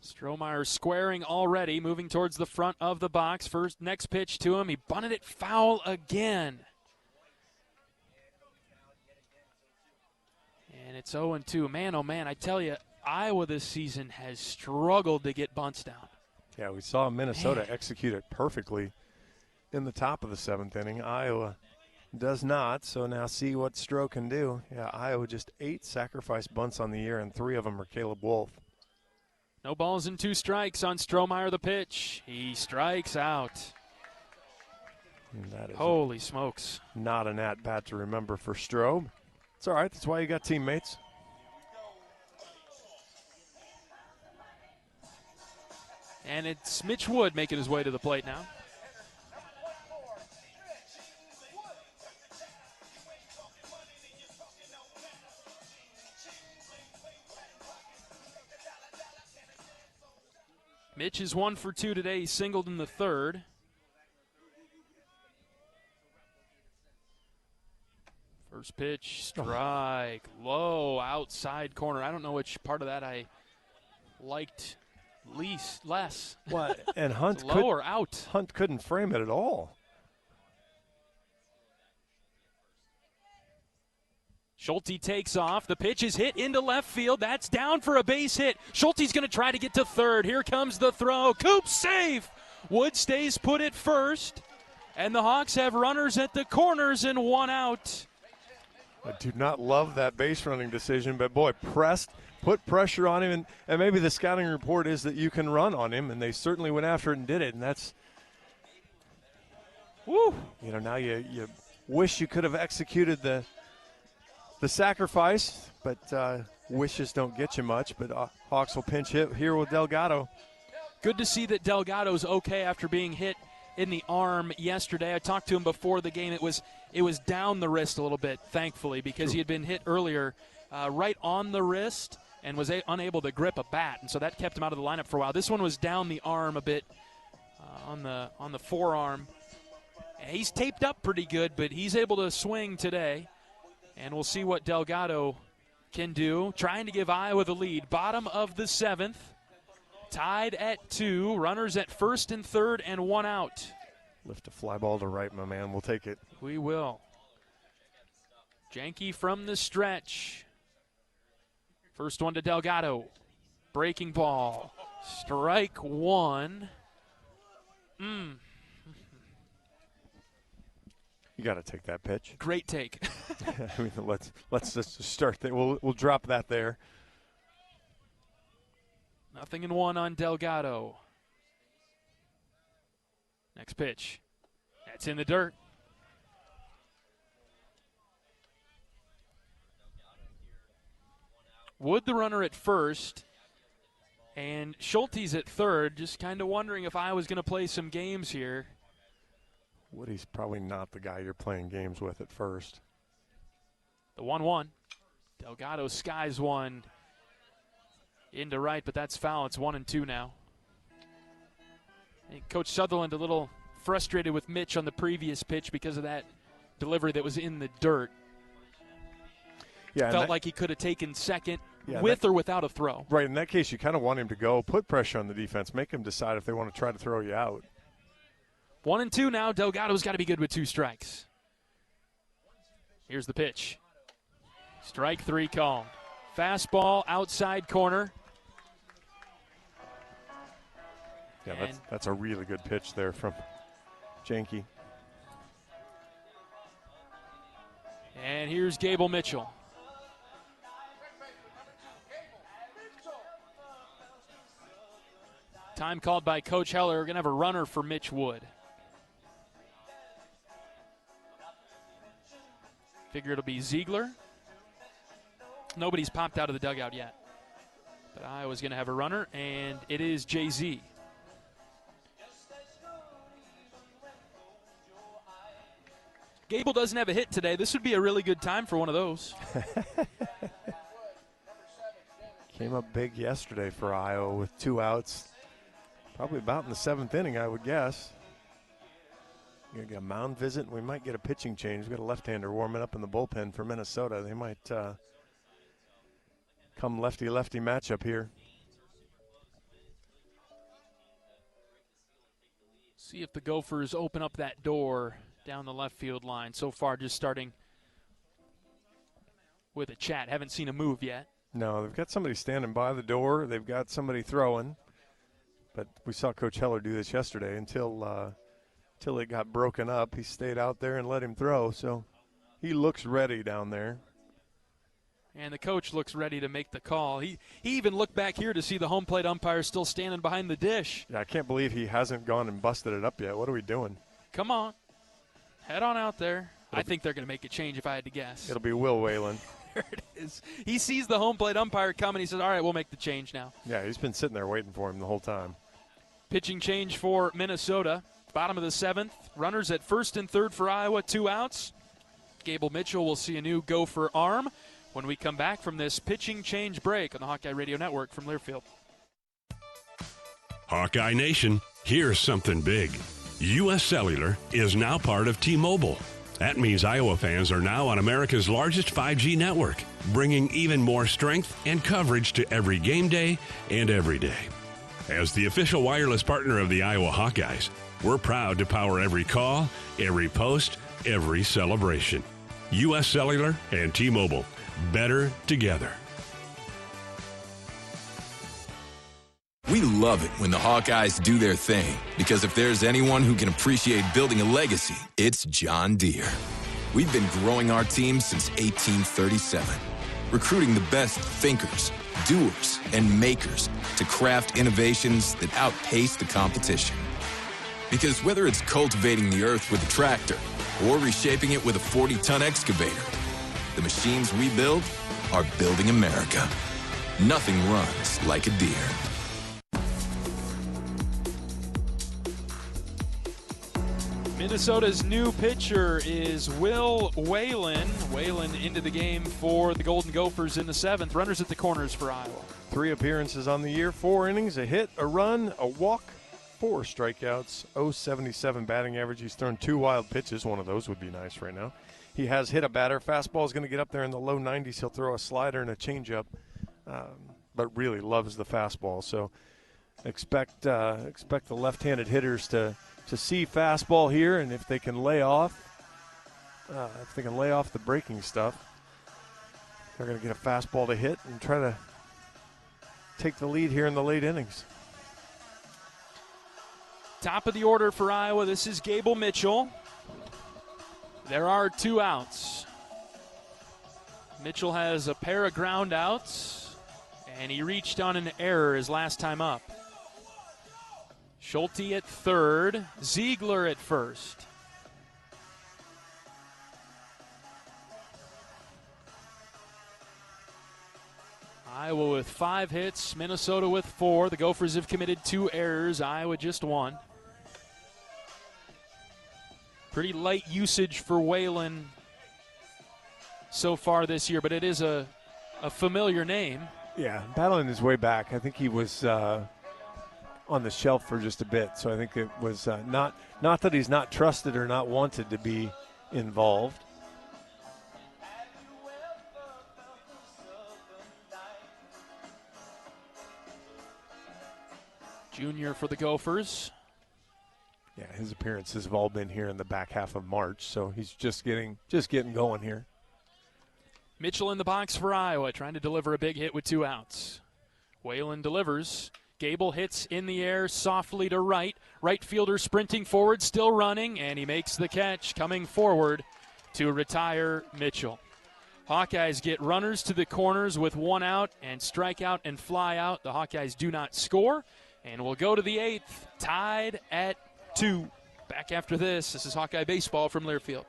Strohmeyer squaring already, moving towards the front of the box. Next pitch to him. He bunted it foul again. And it's 0-2. Man, oh man, I tell you, Iowa this season has struggled to get bunts down. Yeah, we saw Minnesota execute it perfectly in the top of the 7th inning. Iowa does not, so now see what Stroh can do. Yeah, Iowa just 8 sacrifice bunts on the year, and 3 of them are Caleb Wolf. No balls and 2 strikes on Strohmeyer, the pitch. He strikes out. And that is Holy smokes. Not an at-bat to remember for Strobe. It's all right. That's why you got teammates. And it's Mitch Wood making his way to the plate now. Mitch is 1 for 2 today. He singled in the third. First pitch, strike, low, outside corner. I don't know which part of that I liked less. What? And Hunt low or out? Hunt couldn't frame it at all. Schulte takes off. The pitch is hit into left field. That's down for a base hit. Schulte's going to try to get to third. Here comes the throw. Coop safe. Wood stays put at first. And the Hawks have runners at the corners and 1 out. I do not love that base running decision, but boy, put pressure on him, and maybe the scouting report is that you can run on him, and they certainly went after it and did it, and that's, woo. Now you wish you could have executed the sacrifice, but wishes don't get you much. But Hawks will pinch hit here with Delgado. Good to see that Delgado's okay after being hit in the arm yesterday. I talked to him before the game. It was down the wrist a little bit, thankfully, because he had been hit earlier right on the wrist and was unable to grip a bat, and so that kept him out of the lineup for a while. This one was down the arm a bit on the forearm. He's taped up pretty good, but he's able to swing today. And we'll see what Delgado can do. Trying to give Iowa the lead. Bottom of the 7th. Tied at 2. Runners at first and third and 1 out. Lift a fly ball to right, my man. We'll take it. We will. Janke from the stretch. First one to Delgado. Breaking ball. Strike 1. You got to take that pitch. Great take. I mean, let's just start there. We'll drop that there. 0-1 on Delgado. Next pitch. That's in the dirt. Wood the runner at first, and Schulte's at third. Just kind of wondering if I was going to play some games here. Woody's probably not the guy you're playing games with at first. The 1-1. Delgado skies one into right, but that's foul. It's 1-2 now. I think Coach Sutherland a little frustrated with Mitch on the previous pitch because of that delivery that was in the dirt. Yeah, Felt like he could have taken second with or without a throw. Right, in that case, you kind of want him to go, put pressure on the defense, make him decide if they want to try to throw you out. 1-2 now. Delgado's got to be good with 2 strikes. Here's the pitch. Strike 3 called. Fastball outside corner. Yeah, that's a really good pitch there from Janke. And here's Gable Mitchell. Time called by Coach Heller. We're going to have a runner for Mitch Wood. Figure it'll be Ziegler. Nobody's popped out of the dugout yet. But Iowa's going to have a runner, and it is Jay-Z. Gable doesn't have a hit today. This would be a really good time for one of those. Came up big yesterday for Iowa with 2 outs. Probably about in the 7th inning, I would guess. You're going to get a mound visit, and we might get a pitching change. We've got a left-hander warming up in the bullpen for Minnesota. They might come lefty-lefty matchup here. See if the Gophers open up that door down the left field line. So far, just starting with a chat. Haven't seen a move yet. No, they've got somebody standing by the door. They've got somebody throwing. But we saw Coach Heller do this yesterday until it got broken up. He stayed out there and let him throw. So he looks ready down there. And the coach looks ready to make the call. He even looked back here to see the home plate umpire still standing behind the dish. Yeah, I can't believe he hasn't gone and busted it up yet. What are we doing? Come on. Head on out there. I think they're going to make a change if I had to guess. It'll be Will Whalen. There it is. He sees the home plate umpire coming. He says, all right, we'll make the change now. Yeah, he's been sitting there waiting for him the whole time. Pitching change for Minnesota. Bottom of the 7th. Runners at first and third for Iowa, 2 outs. Gable Mitchell will see a new Gopher arm when we come back from this pitching change break on the Hawkeye Radio Network from Learfield. Hawkeye Nation, here's something big. U.S. Cellular is now part of T-Mobile. That means Iowa fans are now on America's largest 5G network, bringing even more strength and coverage to every game day and every day. As the official wireless partner of the Iowa Hawkeyes, we're proud to power every call, every post, every celebration. U.S. Cellular and T-Mobile, better together. We love it when the Hawkeyes do their thing, because if there's anyone who can appreciate building a legacy, it's John Deere. We've been growing our team since 1837, recruiting the best thinkers, doers, and makers to craft innovations that outpace the competition. Because whether it's cultivating the earth with a tractor or reshaping it with a 40-ton excavator, the machines we build are building America. Nothing runs like a Deere. Minnesota's new pitcher is Will Whalen. Whalen into the game for the Golden Gophers in the 7th. Runners at the corners for Iowa. 3 appearances on the year, 4 innings, a hit, a run, a walk, 4 strikeouts, 0.77 batting average. He's thrown 2 wild pitches. One of those would be nice right now. He has hit a batter. Fastball is going to get up there in the low 90s. He'll throw a slider and a changeup, but really loves the fastball. So expect the left-handed hitters to see fastball here, and if they can lay off the breaking stuff, they're going to get a fastball to hit and try to take the lead here in the late innings. Top of the order for Iowa, this is Gable Mitchell. There are 2 outs. Mitchell has a pair of ground outs, and he reached on an error his last time up. Schulte at third, Ziegler at first. Iowa with 5 hits, Minnesota with 4. The Gophers have committed 2 errors, Iowa just 1. Pretty light usage for Whalen so far this year, but it is a familiar name. Yeah, battling his way back. I think he was on the shelf for just a bit, so I think it was not that he's not trusted or not wanted to be involved. Junior for the Gophers. Yeah, his appearances have all been here in the back half of March, so he's just getting going here. Mitchell in the box for Iowa, trying to deliver a big hit with 2 outs. Whalen delivers. Gable hits in the air softly to right. Right fielder sprinting forward, still running, and he makes the catch coming forward to retire Mitchell. Hawkeyes get runners to the corners with 1 out and strike out and fly out. The Hawkeyes do not score, and we'll go to the 8th, tied at 2. Back after this. This is Hawkeye Baseball from Learfield.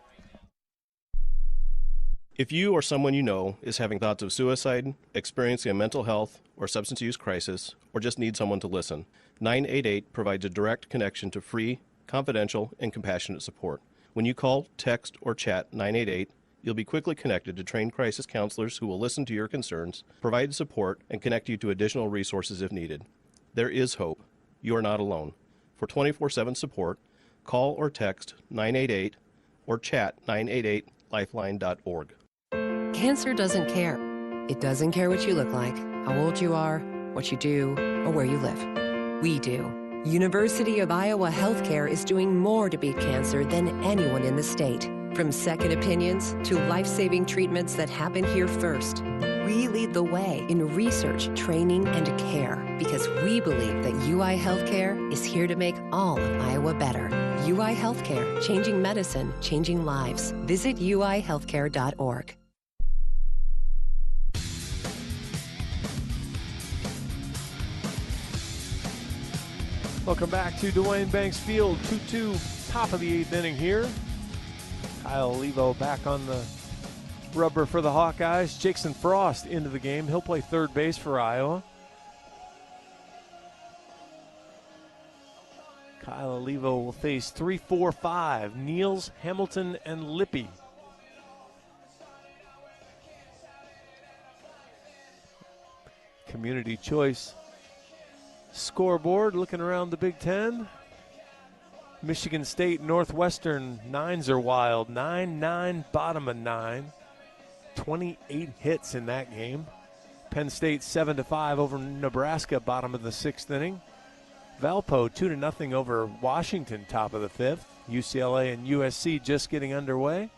If you or someone you know is having thoughts of suicide, experiencing a mental health or substance use crisis, or just need someone to listen, 988 provides a direct connection to free, confidential, and compassionate support. When you call, text, or chat 988, you'll be quickly connected to trained crisis counselors who will listen to your concerns, provide support, and connect you to additional resources if needed. There is hope. You are not alone. For 24/7 support, call or text 988 or chat 988lifeline.org. Cancer doesn't care. It doesn't care what you look like, how old you are, what you do, or where you live. We do. University of Iowa Healthcare is doing more to beat cancer than anyone in the state. From second opinions to life-saving treatments that happen here first. We lead the way in research, training, and care because we believe that UI Healthcare is here to make all of Iowa better. UI Healthcare, changing medicine, changing lives. Visit uihealthcare.org. Welcome back to Duane Banks Field, 2-2, top of the 8th inning here. Kyle Levo back on the rubber for the Hawkeyes. Jackson Frost into the game. He'll play third base for Iowa. Kyle Levo will face 3, 4, 5. Niels, Hamilton, and Lippy. Community Choice scoreboard, looking around the Big Ten. Michigan State, Northwestern, nines are wild. 9-9, bottom of 9. 28 hits in that game. Penn State 7-5 over Nebraska, bottom of the 6th inning. Valpo 2-0 over Washington, top of the 5th. UCLA and USC just getting underway.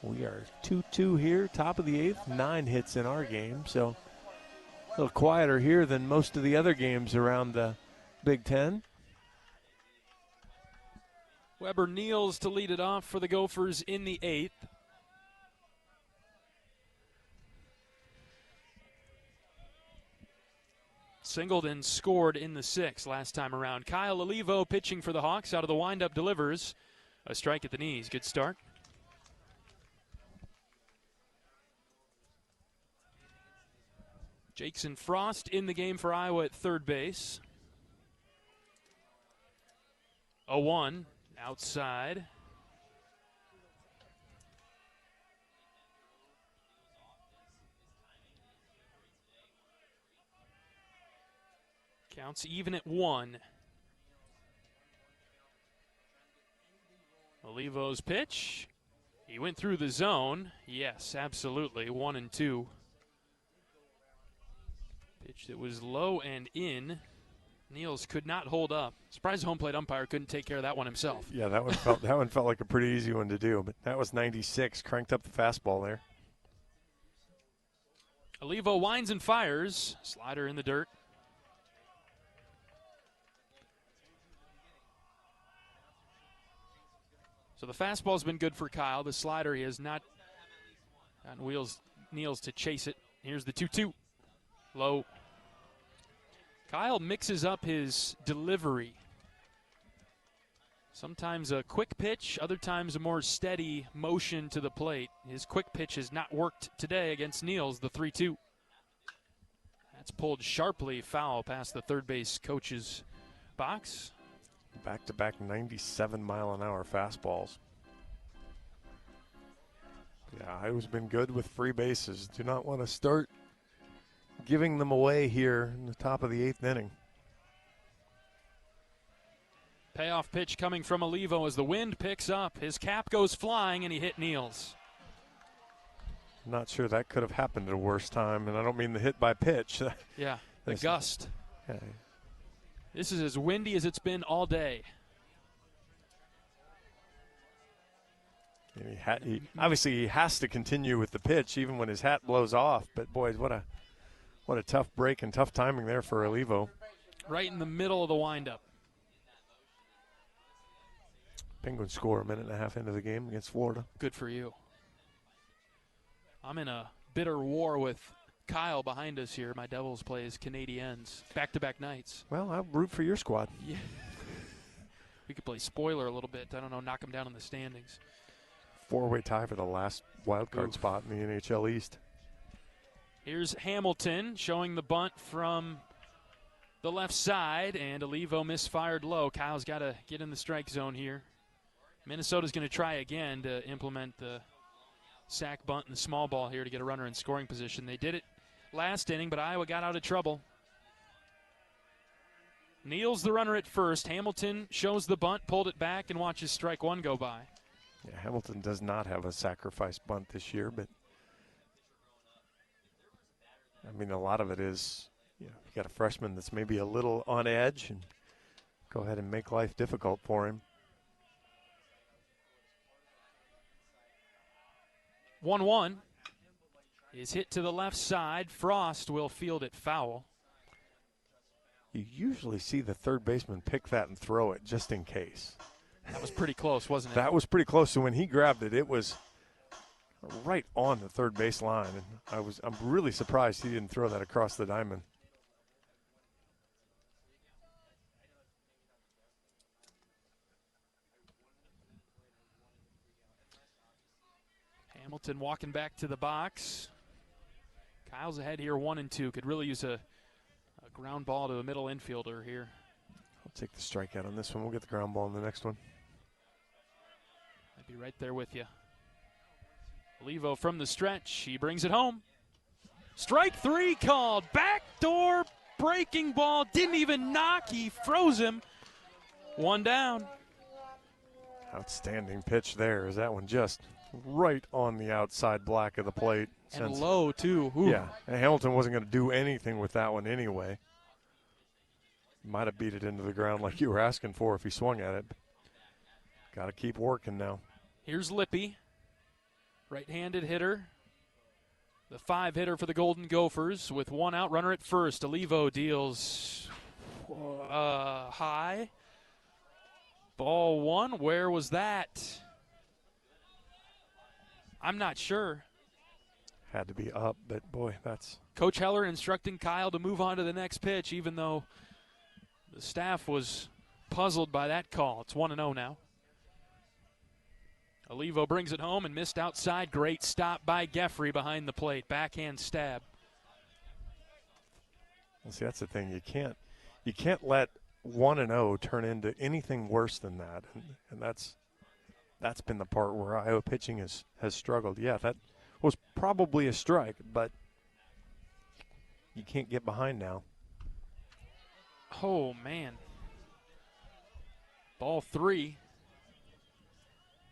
We are 2-2 here, top of the 8th. 9 hits in our game, so a little quieter here than most of the other games around the Big Ten. Weber Niels to lead it off for the Gophers in the 8th. Singleton scored in the 6th last time around. Kyle Levo pitching for the Hawks out of the windup delivers. A strike at the knees. Good start. Jackson Frost in the game for Iowa at third base. 0-1 outside. Counts even at 1. Olivo's pitch. He went through the zone. Yes, absolutely. 1-2. Pitch that was low and in. Niels could not hold up. Surprised the home plate umpire couldn't take care of that one himself. Yeah, that one felt like a pretty easy one to do, but that was 96. Cranked up the fastball there. Olivo winds and fires. Slider in the dirt. So the fastball's been good for Kyle. The slider, he has not gotten Niels to chase it. Here's the 2-2. Low. Kyle mixes up his delivery. Sometimes a quick pitch, other times a more steady motion to the plate. His quick pitch has not worked today against Niels, the 3-2. That's pulled sharply foul past the third base coach's box. Back-to-back 97-mile-an-hour fastballs. Yeah, Iowa's been good with free bases. Do not want to start giving them away here in the top of the 8th inning. Payoff pitch coming from Olivo as the wind picks up. His cap goes flying, and he hit Niels. I'm not sure that could have happened at a worse time, and I don't mean the hit by pitch. Yeah, the gust. Yeah. This is as windy as it's been all day. Obviously, he has to continue with the pitch even when his hat blows off. But, boy, what a tough break and tough timing there for Olivo. Right in the middle of the windup. Penguins score a minute and a half into the game against Florida. Good for you. I'm in a bitter war with Kyle behind us here. My Devils plays Canadiens back-to-back nights. Well, I'll root for your squad. Yeah. We could play spoiler a little bit. I don't know, knock them down in the standings. 4-way tie for the last wild card spot in the NHL East. Here's Hamilton showing the bunt from the left side, and Olivo misfired low. Kyle's got to get in the strike zone here. Minnesota's going to try again to implement the sack bunt and the small ball here to get a runner in scoring position. They did it last inning, but Iowa got out of trouble. Niels the runner at first. Hamilton shows the bunt, pulled it back, and watches strike one go by. Yeah, Hamilton does not have a sacrifice bunt this year, but I mean, a lot of it is, you got a freshman that's maybe a little on edge, and go ahead and make life difficult for him. 1-1 is hit to the left side. Frost will field it foul. You usually see the third baseman pick that and throw it just in case. That was pretty close, wasn't it? That was pretty close. So when he grabbed it, it was right on the third base line. And I'm really surprised he didn't throw that across the diamond. Hamilton walking back to the box. Kyle's ahead here, 1-2. Could really use a ground ball to a middle infielder here. I'll take the strikeout on this one. We'll get the ground ball in the next one. I'd be right there with you. Olivo from the stretch. He brings it home. Strike 3 called. Backdoor breaking ball. Didn't even knock. He froze him. 1 down. Outstanding pitch there. Is that one just right on the outside black of the plate? And low, too. Ooh. Yeah, and Hamilton wasn't going to do anything with that one anyway. Might have beat it into the ground like you were asking for if he swung at it. Got to keep working now. Here's Lippy, right-handed hitter. The 5-hitter for the Golden Gophers with 1 out, runner at first. Olivo deals high. Ball 1, where was that? I'm not sure. Had to be up, but boy, that's... Coach Heller instructing Kyle to move on to the next pitch, even though the staff was puzzled by that call. It's 1-0 now. Olivo brings it home and missed outside. Great stop by Geffrey behind the plate. Backhand stab. Well, see, that's the thing. You can't let 1-0 turn into anything worse than that, and that's been the part where Iowa pitching has struggled. Yeah, that was probably a strike, but you can't get behind now. Oh, man. Ball 3.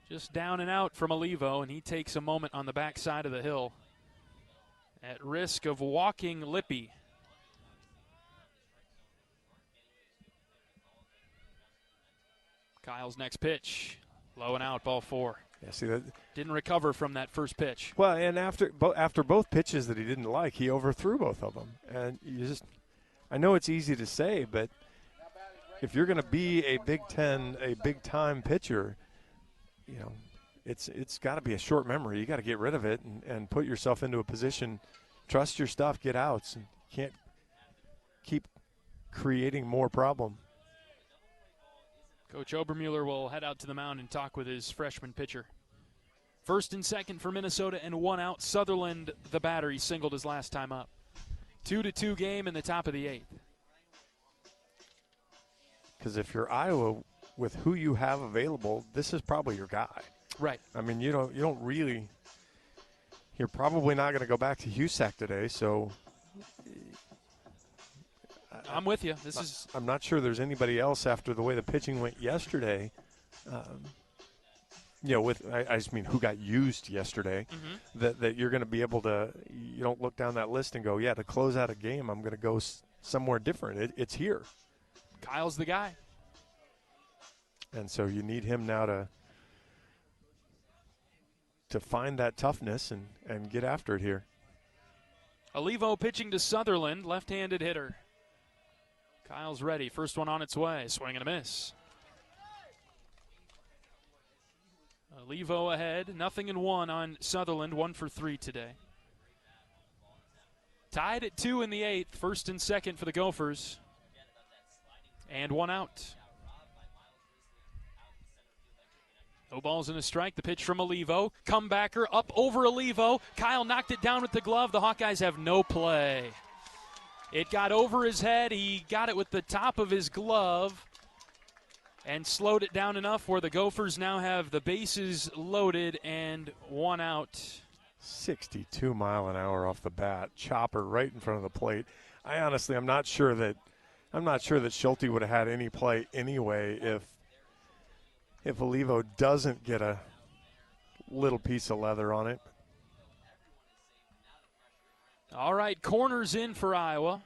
Just down and out from Olivo, and he takes a moment on the backside of the hill at risk of walking Lippy. Kyle's next pitch, low and out, ball 4. Yeah, see that didn't recover from that first pitch. Well, and after both pitches that he didn't like, he overthrew both of them. And I know it's easy to say, but if you're going to be a Big Ten, a big-time pitcher, you know, it's got to be a short memory. You got to get rid of it and put yourself into a position, trust your stuff, get outs, and you can't keep creating more problem. Coach Obermueller will head out to the mound and talk with his freshman pitcher. First and second for Minnesota and 1 out. Sutherland, the batter, he singled his last time up. 2-2 game in the top of the 8th. Because if you're Iowa, with who you have available, this is probably your guy. Right. I mean, you don't really. You're probably not going to go back to Husak today, so. I'm with you. I'm not sure there's anybody else after the way the pitching went yesterday. I just mean who got used yesterday. Mm-hmm. That you're going to be able to. You don't look down that list and go, yeah, to close out a game, I'm going to go somewhere different. It's here. Kyle's the guy. And so you need him now to find that toughness and get after it here. Olivo pitching to Sutherland, left-handed hitter. Kyle's ready. First one on its way. Swing and a miss. Olivo ahead. 0-1 on Sutherland. 1 for 3 today. Tied at 2 in the 8th. First and second for the Gophers. And 1 out. No balls and a strike. The pitch from Olivo. Comebacker up over Olivo. Kyle knocked it down with the glove. The Hawkeyes have no play. It got over his head. He got it with the top of his glove and slowed it down enough where the Gophers now have the bases loaded and 1 out. 62 mile an hour off the bat. Chopper right in front of the plate. I'm not sure that Schulte would have had any play anyway if Olivo doesn't get a little piece of leather on it. All right, corners in for Iowa.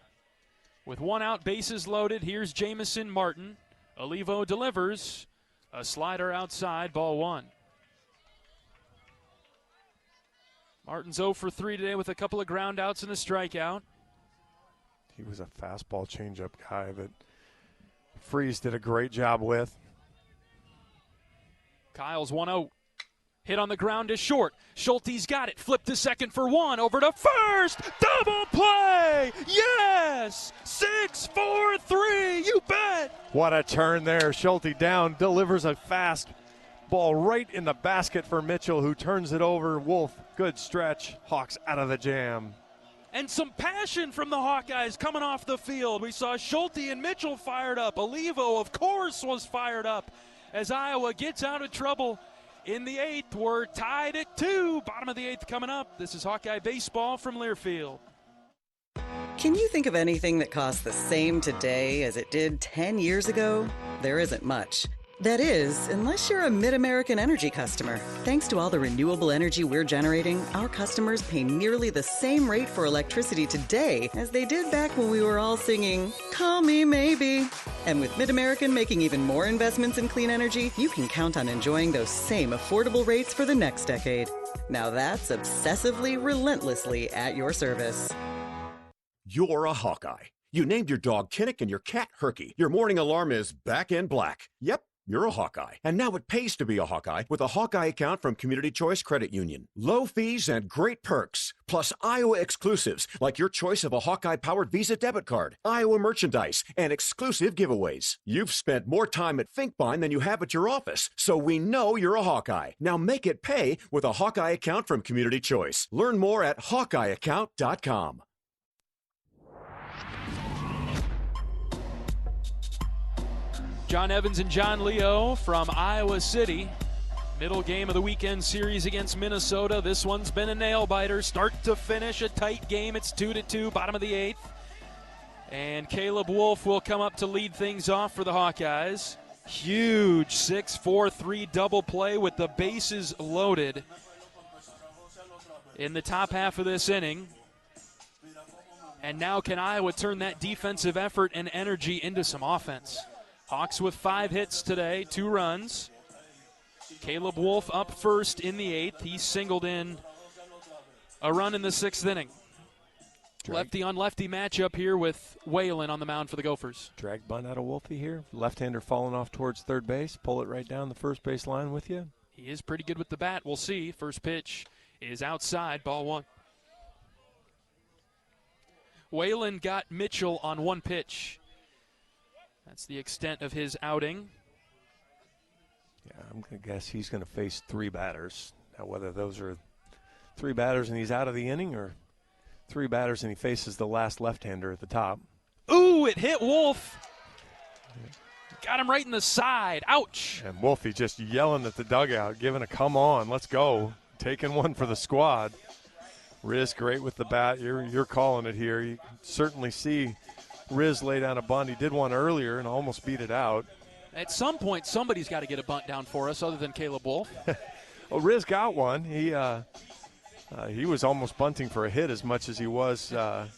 With 1 out, bases loaded, here's Jamison Martin. Olivo delivers. A slider outside, ball 1. Martin's 0 for 3 today with a couple of ground outs and a strikeout. He was a fastball changeup guy that Freeze did a great job with. Kyle's 1-0. Hit on the ground is short. Schulte's got it. Flip to second for 1. Over to first. Double play. Yes. 6-4-3. You bet. What a turn there. Schulte down. Delivers a fast Ball right in the basket for Mitchell, who turns it over. Wolf, good stretch. Hawks out of the jam. And some passion from the Hawkeyes coming off the field. We saw Schulte and Mitchell fired up. Olivo, of course, was fired up as Iowa gets out of trouble in the 8th. We're tied at 2. Bottom of the 8th coming up. This is Hawkeye Baseball from Learfield. Can you think of anything that costs the same today as it did 10 years ago? There isn't much. That is, unless you're a Mid-American Energy customer. Thanks to all the renewable energy we're generating, our customers pay nearly the same rate for electricity today as they did back when we were all singing, "Call Me Maybe." And with Mid-American making even more investments in clean energy, you can count on enjoying those same affordable rates for the next decade. Now that's obsessively, relentlessly at your service. You're a Hawkeye. You named your dog Kinnick and your cat Herky. Your morning alarm is back in black. Yep. You're a Hawkeye. And now it pays to be a Hawkeye with a Hawkeye account from Community Choice Credit Union. Low fees and great perks, plus Iowa exclusives like your choice of a Hawkeye-powered Visa debit card, Iowa merchandise, and exclusive giveaways. You've spent more time at Finkbine than you have at your office, so we know you're a Hawkeye. Now make it pay with a Hawkeye account from Community Choice. Learn more at HawkeyeAccount.com. John Evans and John Leo from Iowa City. Middle game of the weekend series against Minnesota. This one's been a nail-biter. Start to finish, a tight game. It's 2-2, bottom of the 8th. And Caleb Wolf will come up to lead things off for the Hawkeyes. Huge 6-4-3 double play with the bases loaded in the top half of this inning. And now can Iowa turn that defensive effort and energy into some offense? Hawks with 5 hits today, 2 runs. Caleb Wolf up first in the 8th. He singled in a run in the 6th inning. Lefty on lefty matchup here with Whalen on the mound for the Gophers. Drag bunt out of Wolfie here. Left-hander falling off towards third base. Pull it right down the first base line with you. He is pretty good with the bat. We'll see. First pitch is outside, ball 1. Whalen got Mitchell on 1 pitch. That's the extent of his outing. Yeah, I'm going to guess he's going to face 3 batters. Now, whether those are 3 batters and he's out of the inning or 3 batters and he faces the last left-hander at the top. Ooh, it hit Wolf. Got him right in the side. Ouch. And Wolfie just yelling at the dugout, giving a come on, let's go. Taking one for the squad. Riz great with the bat. You're calling it here. You can certainly see Riz lay down a bunt. He did one earlier and almost beat it out. At some point, somebody's got to get a bunt down for us other than Caleb Wolf. Well, Riz got one. He was almost bunting for a hit as much as he was the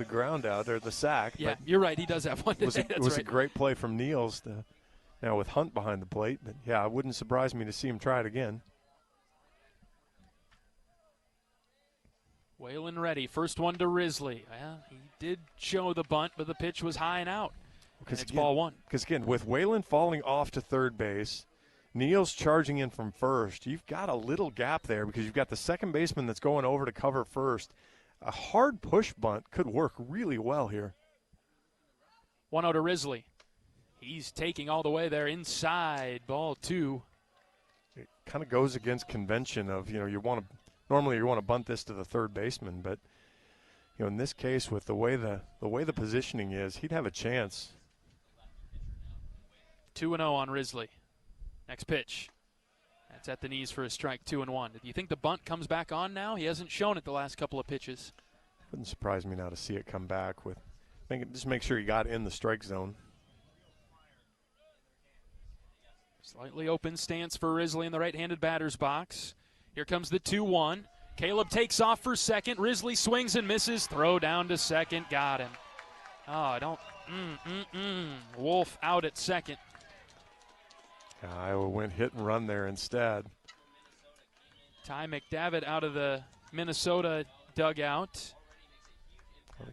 ground out or the sack. Yeah, you're right. He does have one today. It was a great play from Niels now with Hunt behind the plate. But, yeah, it wouldn't surprise me to see him try it again. Whalen ready. First one to Risley. Well, he did show the bunt, but the pitch was high and out. And it's ball 1. Because, again, with Whalen falling off to third base, Niels charging in from first, you've got a little gap there because you've got the second baseman that's going over to cover first. A hard push bunt could work really well here. 1-0 to Risley. He's taking all the way there inside, ball 2. It kind of goes against convention of, normally you want to bunt this to the third baseman, but in this case with the way the positioning is, he'd have a chance. 2-0 on Risley. Next pitch. That's at the knees for a strike, 2-1. Do you think the bunt comes back on now? He hasn't shown it the last couple of pitches. Wouldn't surprise me now to see it come back just make sure he got in the strike zone. Slightly open stance for Risley in the right-handed batter's box. Here comes the 2-1. Caleb takes off for second. Risley swings and misses. Throw down to second. Got him. Oh, don't. Wolf out at second. Iowa went hit and run there instead. Ty McDavitt out of the Minnesota dugout.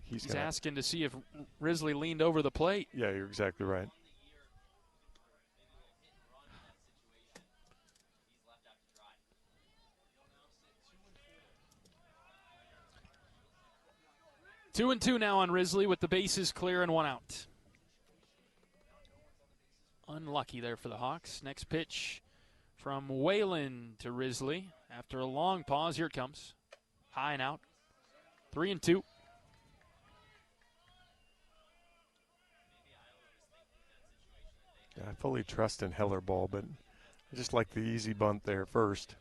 He's asking to see if Risley leaned over the plate. Yeah, you're exactly right. Two and two now on Risley with the bases clear and 1 out. Unlucky there for the Hawks. Next pitch from Whalen to Risley. After a long pause, here it comes. High and out. 3-2. Yeah, I fully trust in Heller ball, but I just like the easy bunt there first.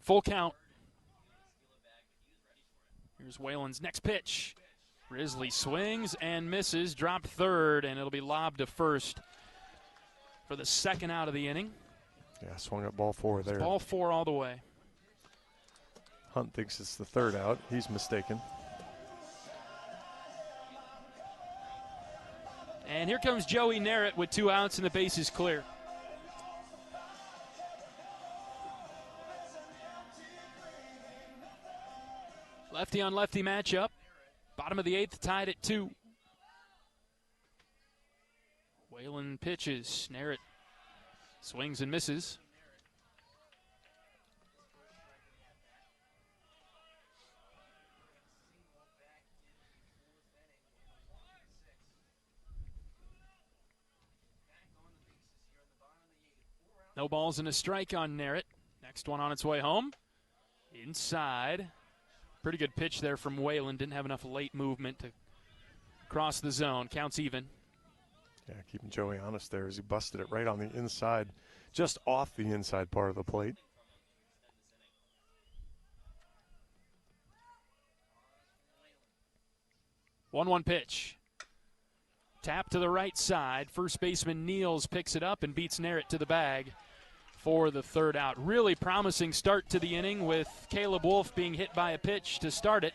Full count. Here's Whalen's next pitch. Risley swings and misses, dropped third, and it'll be lobbed to first for the second out of the inning. Yeah, swung at ball 4 there. Ball 4 all the way. Hunt thinks it's the third out. He's mistaken. And here comes Joey Narrett with 2 outs and the base is clear. Lefty on lefty matchup. Bottom of the 8th, tied at 2. Whalen pitches. Narrett swings and misses. No balls and a strike on Narrett. Next one on its way home. Inside. Pretty good pitch there from Whalen. Didn't have enough late movement to cross the zone. Counts even. Yeah, keeping Joey honest there as he busted it right on the inside, just off the inside part of the plate. One pitch. Tap to the right side. First baseman Niels picks it up and beats Narrett to the bag for the third out. Really promising start to the inning with Caleb Wolf being hit by a pitch to start it.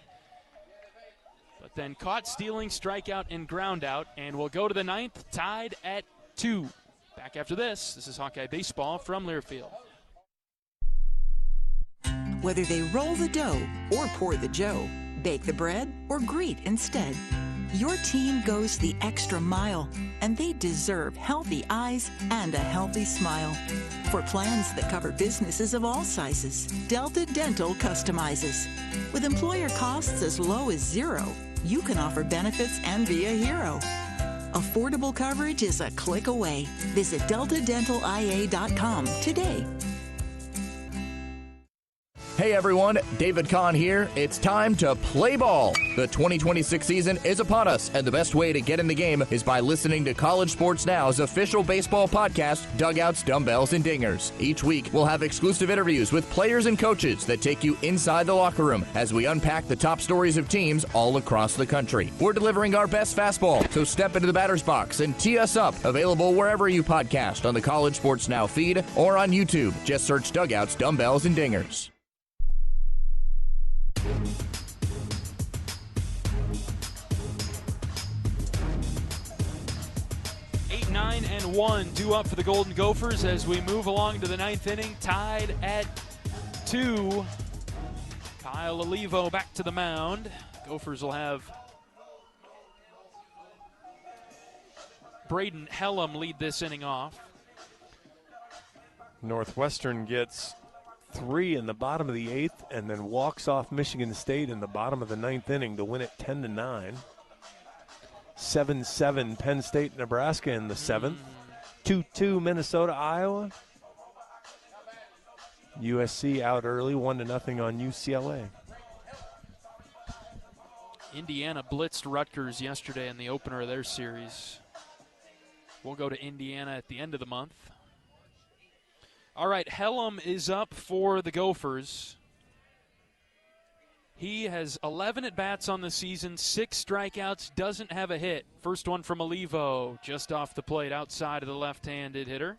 But then caught stealing, strikeout, and ground out. And we'll go to the 9th, tied at 2. Back after this. This is Hawkeye Baseball from Learfield. Whether they roll the dough or pour the joe, bake the bread or greet instead, your team goes the extra mile, and they deserve healthy eyes and a healthy smile. For plans that cover businesses of all sizes, Delta Dental customizes. With employer costs as low as $0, you can offer benefits and be a hero. Affordable coverage is a click away. Visit deltadentalia.com today. Hey everyone, David Kahn here. It's time to play ball. The 2026 season is upon us, and the best way to get in the game is by listening to College Sports Now's official baseball podcast, Dugouts, Dumbbells, and Dingers. Each week, we'll have exclusive interviews with players and coaches that take you inside the locker room as we unpack the top stories of teams all across the country. We're delivering our best fastball, so step into the batter's box and tee us up. Available wherever you podcast on the College Sports Now feed or on YouTube. Just search Dugouts, Dumbbells, and Dingers. 9-1 due up for the Golden Gophers as we move along to the 9th inning, tied at 2. Kyle Olivo back to the mound. Gophers will have Braden Hellam lead this inning off. Northwestern gets 3 in the bottom of the 8th and then walks off Michigan State in the bottom of the 9th inning to win it 10-9. 7-7 Penn State, Nebraska in the 7th. 2-2 Minnesota, Iowa. USC out early, 1-0 on UCLA. Indiana blitzed Rutgers yesterday in the opener of their series. We'll go to Indiana at the end of the month. All right, Hellam is up for the Gophers. He has 11 at-bats on the season, 6 strikeouts, doesn't have a hit. First one from Olivo, just off the plate, outside of the left-handed hitter.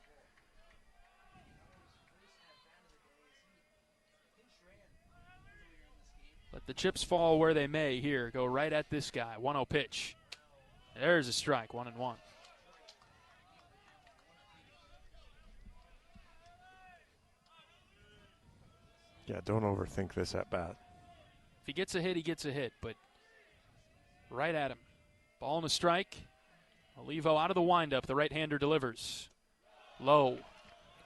Let the chips fall where they may here. Go right at this guy. 1-0 pitch. There's a strike, 1-1. Yeah, don't overthink this at-bat. If he gets a hit, he gets a hit, but right at him. Ball and a strike. Olivo out of the windup. The right-hander delivers. Low.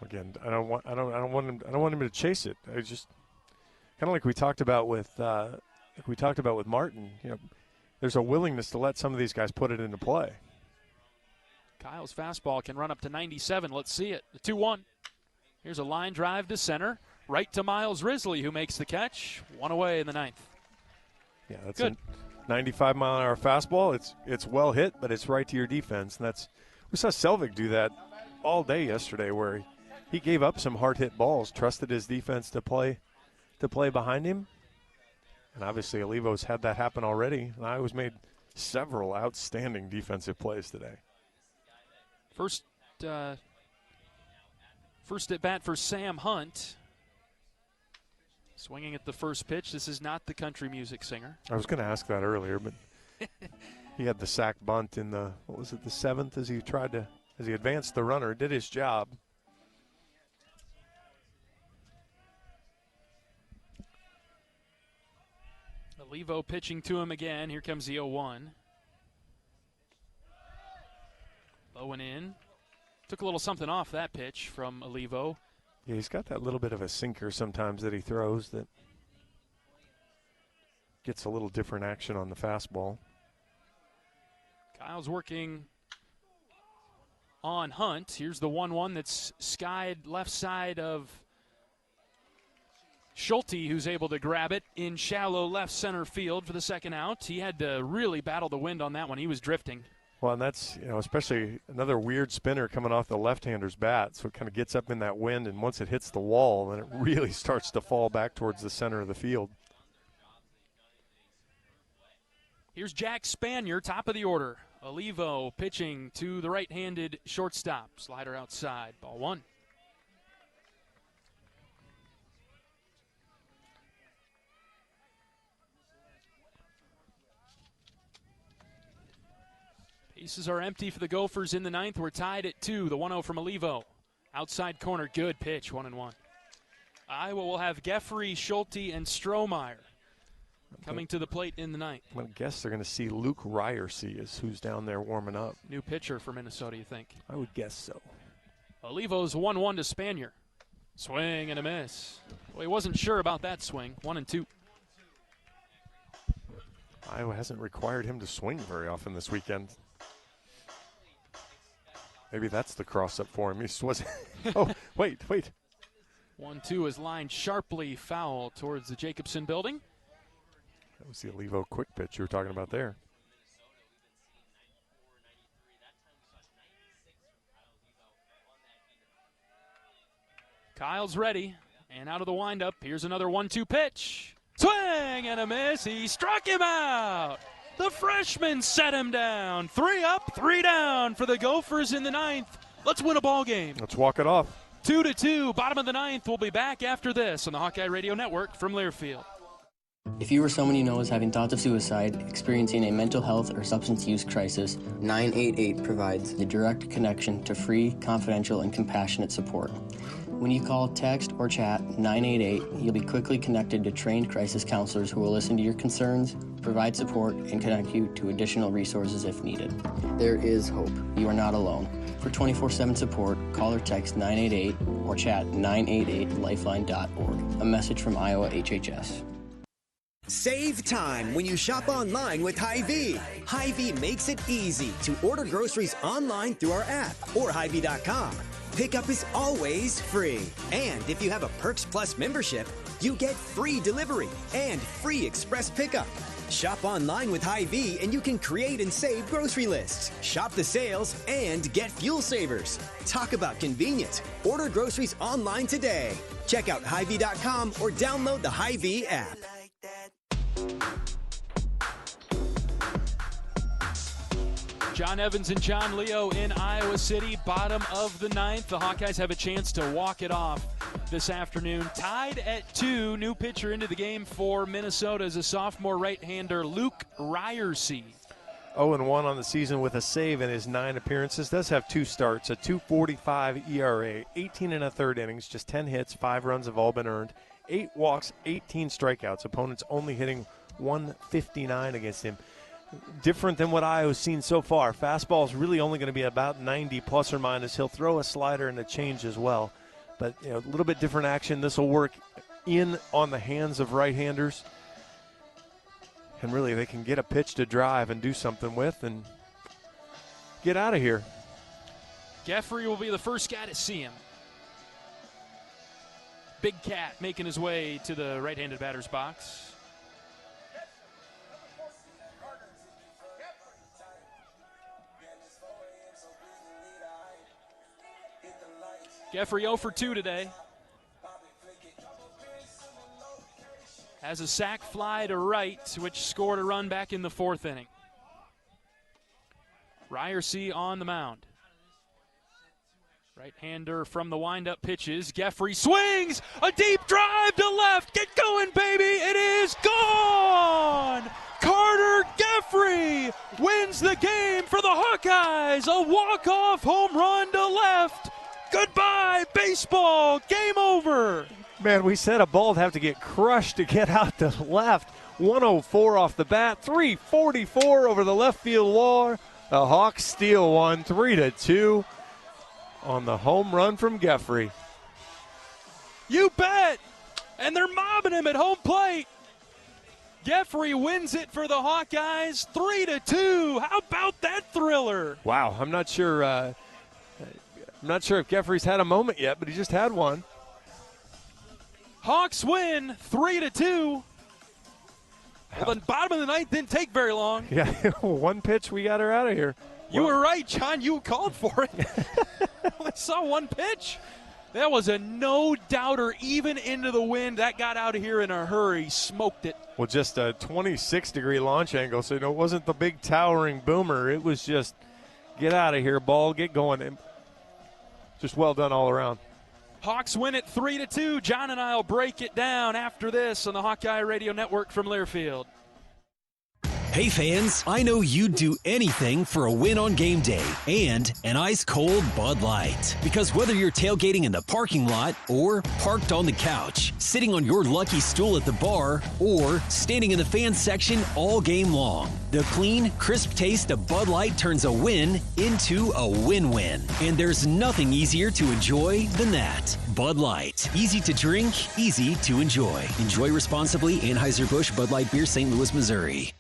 Again, I don't want him to chase it. I just kind of like we talked about with Martin. You know, there's a willingness to let some of these guys put it into play. Kyle's fastball can run up to 97. Let's see it. The 2-1. Here's a line drive to center. Right to Miles Risley, who makes the catch. One away in the ninth. Yeah, that's good. A 95-mile-an-hour fastball. It's well hit, but it's right to your defense. And we saw Selvig do that all day yesterday, where he gave up some hard-hit balls, trusted his defense to play behind him. And obviously Olivo's had that happen already. And Iowa's made several outstanding defensive plays today. First at bat for Sam Hunt. Swinging at the first pitch. This is not the country music singer. I was going to ask that earlier, but he had the sac bunt in the seventh as he advanced the runner, did his job. Olivo pitching to him again. Here comes the 0-1. Low and in. Took a little something off that pitch from Olivo. Yeah, he's got that little bit of a sinker sometimes that he throws that gets a little different action on the fastball. Kyle's working on Hunt. Here's the 1-1 that's skied left side of Schulte, who's able to grab it in shallow left center field for the second out. He had to really battle the wind on that one. He was drifting. Well, and that's, especially another weird spinner coming off the left-hander's bat. So it kind of gets up in that wind, and once it hits the wall, then it really starts to fall back towards the center of the field. Here's Jack Spanier, top of the order. Olivo pitching to the right-handed shortstop. Slider outside. Ball one. Bases are empty for the Gophers in the ninth. We're tied at 2. The 1-0 from Olivo. Outside corner, good pitch, 1-1. Iowa will have Geffrey, Schulte, and Strohmeyer coming to the plate in the ninth. I'm going to guess they're going to see Luke Ryerson is who's down there warming up. New pitcher for Minnesota, you think? I would guess so. Olivo's 1-1 to Spanier. Swing and a miss. Well, he wasn't sure about that swing. 1-2. Iowa hasn't required him to swing very often this weekend. Maybe that's the cross-up for him. He just wasn't. Oh, wait. 1-2 is lined sharply foul towards the Jacobson building. That was the Olivo quick pitch you were talking about there. Kyle's ready, and out of the windup, here's another 1-2 pitch. Swing and a miss. He struck him out. The freshman set him down. 3 up, 3 down for the Gophers in the ninth. Let's win a ball game. Let's walk it off. 2-2, bottom of the ninth. We'll be back after this on the Hawkeye Radio Network from Learfield. If you or someone you know is having thoughts of suicide, experiencing a mental health or substance use crisis, 988 provides the direct connection to free, confidential, and compassionate support. When you call, text, or chat 988, you'll be quickly connected to trained crisis counselors who will listen to your concerns, provide support, and connect you to additional resources if needed. There is hope. You are not alone. For 24/7 support, call or text 988 or chat 988lifeline.org. A message from Iowa HHS. Save time when you shop online with Hy-Vee. Hy-Vee makes it easy to order groceries online through our app or Hy-Vee.com. Pickup is always free. And if you have a Perks Plus membership, you get free delivery and free express pickup. Shop online with Hy-Vee and you can create and save grocery lists, shop the sales, and get fuel savers. Talk about convenience. Order groceries online today. Check out Hy-Vee.com or download the Hy-Vee app. John Evans and John Leo in Iowa City, bottom of the ninth. The Hawkeyes have a chance to walk it off this afternoon. Tied at 2, new pitcher into the game for Minnesota is a sophomore right-hander, Luke Ryerson. 0-1 on the season with a save in his 9 appearances. Does have 2 starts, a 2.45 ERA, 18 1/3 innings, just 10 hits, 5 runs have all been earned, 8 walks, 18 strikeouts. Opponents only hitting 159 against him. Different than what Iowa's seen so far. Fastball is really only going to be about 90 plus or minus. He'll throw a slider and a change as well. But a little bit different action. This will work in on the hands of right-handers. And really, they can get a pitch to drive and do something with and get out of here. Geffrey will be the first guy to see him. Big Cat making his way to the right-handed batter's box. Geffrey 0 for 2 today. Has a sac fly to right, which scored a run back in the 4th inning. Ryerson on the mound. Right-hander from the wind-up pitches. Geffrey swings! A deep drive to left! Get going, baby! It is gone! Carter Geffrey wins the game for the Hawkeyes! A walk-off home run to left! Goodbye, baseball! Game over! Man, we said a ball would have to get crushed to get out to left. 104 off the bat, 344 over the left field wall. The Hawks steal one, 3-2 on the home run from Geffrey. You bet! And they're mobbing him at home plate. Geffrey wins it for the Hawkeyes, 3-2. How about that thriller? Wow, I'm not sure if Geffrey's had a moment yet, but he just had one. Hawks win 3-2. Well, the bottom of the ninth didn't take very long. Yeah, one pitch, we got her out of here. You were right, John. You called for it. I saw one pitch. That was a no-doubter, even into the wind. That got out of here in a hurry. Smoked it. Well, just a 26-degree launch angle, so it wasn't the big towering boomer. It was just get out of here, ball, get going. Just well done all around. Hawks win it 3-2. John and I will break it down after this on the Hawkeye Radio Network from Learfield. Hey fans, I know you'd do anything for a win on game day and an ice-cold Bud Light. Because whether you're tailgating in the parking lot or parked on the couch, sitting on your lucky stool at the bar, or standing in the fan section all game long, the clean, crisp taste of Bud Light turns a win into a win-win. And there's nothing easier to enjoy than that. Bud Light. Easy to drink, easy to enjoy. Enjoy responsibly. Anheuser-Busch Bud Light Beer, St. Louis, Missouri.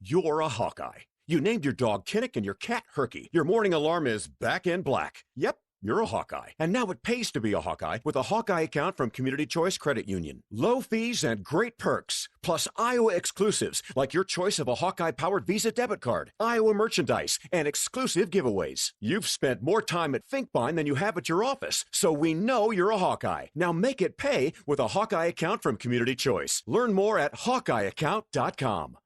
You're a Hawkeye. You named your dog Kinnick and your cat Herky. Your morning alarm is back in black. Yep, you're a Hawkeye. And now it pays to be a Hawkeye with a Hawkeye account from Community Choice Credit Union. Low fees and great perks. Plus Iowa exclusives like your choice of a Hawkeye-powered Visa debit card, Iowa merchandise, and exclusive giveaways. You've spent more time at Finkbine than you have at your office, so we know you're a Hawkeye. Now make it pay with a Hawkeye account from Community Choice. Learn more at HawkeyeAccount.com.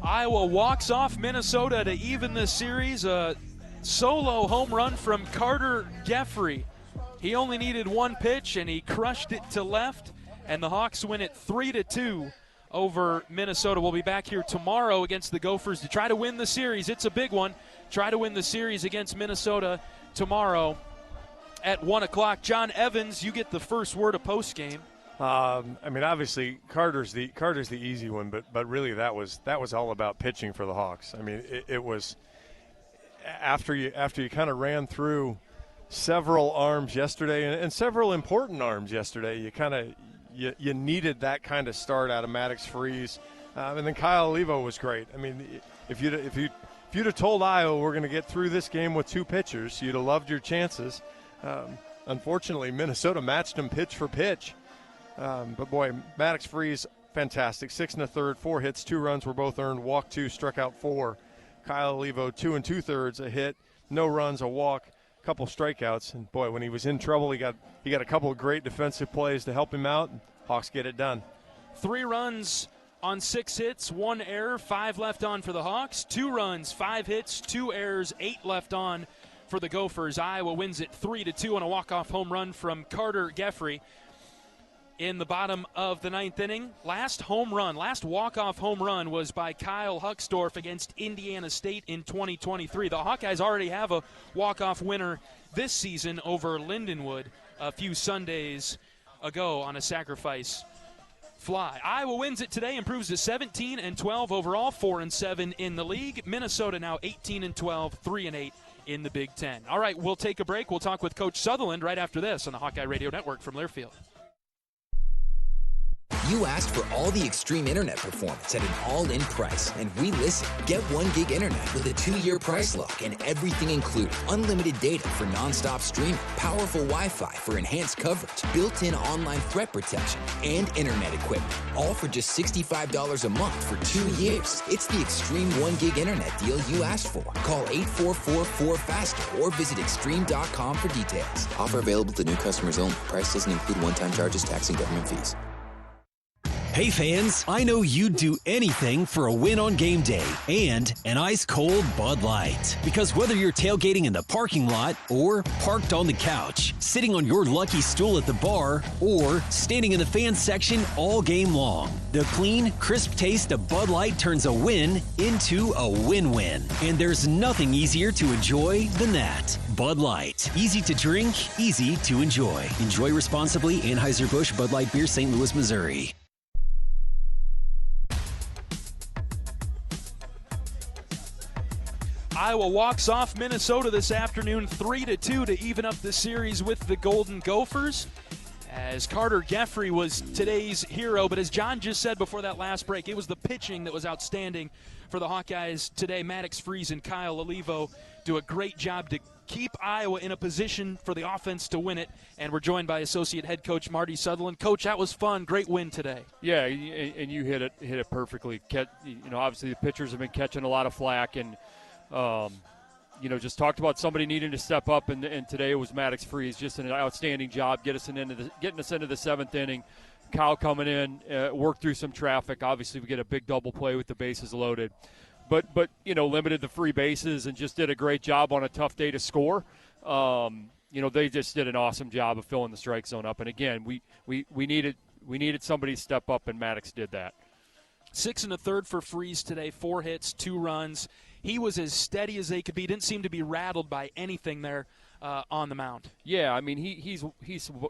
Iowa walks off Minnesota to even the series. A solo home run from Carter Geffrey. He only needed one pitch, and he crushed it to left, and the Hawks win it 3-2 over Minnesota. We'll be back here tomorrow against the Gophers to try to win the series. It's a big one. Try to win the series against Minnesota tomorrow at 1 o'clock. John Evans, you get the first word of postgame. I mean, obviously Carter's the easy one, but really that was all about pitching for the Hawks. I mean, it was after you kind of ran through several arms yesterday and several important arms yesterday. You kind of you needed that kind of start out of Maddox Freeze, and then Kyle Levo was great. I mean, if you'd have told Iowa we're going to get through this game with two pitchers, you'd have loved your chances. Unfortunately, Minnesota matched them pitch for pitch. But boy, Maddox Freeze, fantastic. 6 1/3, 4 hits, 2 runs were both earned, walked 2, struck out 4. Kyle Levo, 2 2/3, a hit, no runs, a walk, a couple strikeouts. And boy, when he was in trouble, he got a couple of great defensive plays to help him out. And Hawks get it done. 3 runs on 6 hits, 1 error, 5 left on for the Hawks. 2 runs, 5 hits, 2 errors, 8 left on for the Gophers. Iowa wins it 3-2 on a walk-off home run from Carter Geffrey in the bottom of the 9th inning. Last walk-off home run was by Kyle Huckstorf against Indiana State in 2023. The Hawkeyes already have a walk-off winner this season over Lindenwood a few Sundays ago on a sacrifice fly. Iowa wins it today, improves to 17-12 overall, 4-7 in the league. Minnesota now 18-12, 3-8 in the Big Ten. All right, we'll take a break. We'll talk with Coach Sutherland right after this on the Hawkeye Radio Network from Learfield. You asked for all the extreme internet performance at an all-in price, and we listened. Get 1 gig internet with a 2-year price lock and everything included. Unlimited data for non-stop streaming, powerful Wi-Fi for enhanced coverage, built-in online threat protection, and internet equipment. All for just $65 a month for 2 years. It's the extreme 1 gig internet deal you asked for. Call 844-4FASTER or visit extreme.com for details. Offer available to new customers only. Price doesn't include one-time charges, tax, and government fees. Hey fans, I know you'd do anything for a win on game day and an ice-cold Bud Light. Because whether you're tailgating in the parking lot or parked on the couch, sitting on your lucky stool at the bar, or standing in the fan section all game long, the clean, crisp taste of Bud Light turns a win into a win-win. And there's nothing easier to enjoy than that. Bud Light. Easy to drink, easy to enjoy. Enjoy responsibly. Anheuser-Busch Bud Light Beer, St. Louis, Missouri. Iowa walks off Minnesota this afternoon 3-2 to even up the series with the Golden Gophers, as Carter Geffrey was today's hero. But as John just said before that last break, it was the pitching that was outstanding for the Hawkeyes today. Maddox Freeze and Kyle Olivo do a great job to keep Iowa in a position for the offense to win it. And we're joined by Associate Head Coach Marty Sutherland. Coach, that was fun. Great win today. Yeah, and you hit it perfectly. Obviously the pitchers have been catching a lot of flack, and just talked about somebody needing to step up, and today it was Maddox Freeze. Just an outstanding job getting us into the 7th inning. Kyle coming in, worked through some traffic. Obviously, we get a big double play with the bases loaded. But limited the free bases and just did a great job on a tough day to score. They just did an awesome job of filling the strike zone up. And, again, we needed somebody to step up, and Maddox did that. 6 1/3 for Freeze today, 4 hits, 2 runs. He was as steady as they could be. Didn't seem to be rattled by anything there on the mound. Yeah, I mean, he's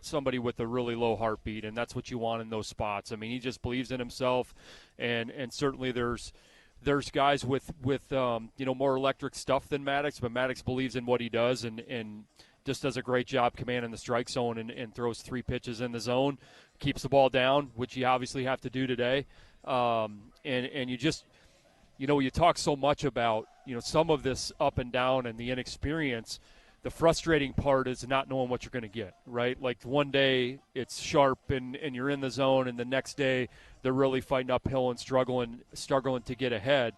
somebody with a really low heartbeat, and that's what you want in those spots. I mean, he just believes in himself, and certainly there's guys with more electric stuff than Maddox, but Maddox believes in what he does and just does a great job commanding the strike zone and throws 3 pitches in the zone, keeps the ball down, which you obviously have to do today, and you just – you talk so much about, some of this up and down and the inexperience. The frustrating part is not knowing what you're going to get, right? Like one day it's sharp and you're in the zone, and the next day they're really fighting uphill and struggling to get ahead.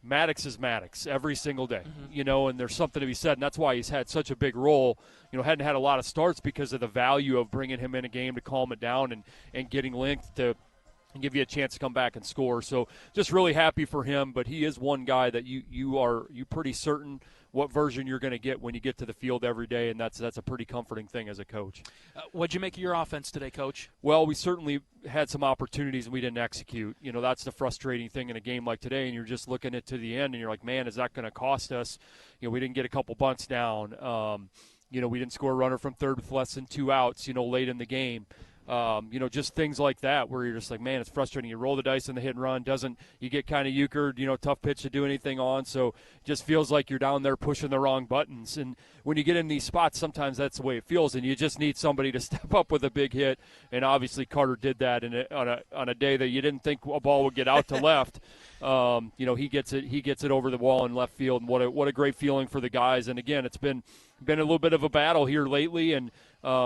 Maddox is Maddox every single day, and there's something to be said, and that's why he's had such a big role. Hadn't had a lot of starts because of the value of bringing him in a game to calm it down and getting linked to – and give you a chance to come back and score. So just really happy for him, but he is one guy that you pretty certain what version you're going to get when you get to the field every day, and that's a pretty comforting thing as a coach. What'd you make of your offense today, Coach? Well, we certainly had some opportunities and we didn't execute. That's the frustrating thing in a game like today, and you're just looking at to the end and you're like, man, is that going to cost us? We didn't get a couple bunts down. We didn't score a runner from third with less than 2 outs, late in the game. Just things like that where you're just like, man, it's frustrating. You roll the dice in the hit and run, you get kind of euchred, tough pitch to do anything on. So it just feels like you're down there pushing the wrong buttons. And when you get in these spots, sometimes that's the way it feels, and you just need somebody to step up with a big hit. And obviously Carter did that on a day that you didn't think a ball would get out to left. He gets it over the wall in left field, and what a great feeling for the guys. And again, it's been a little bit of a battle here lately, and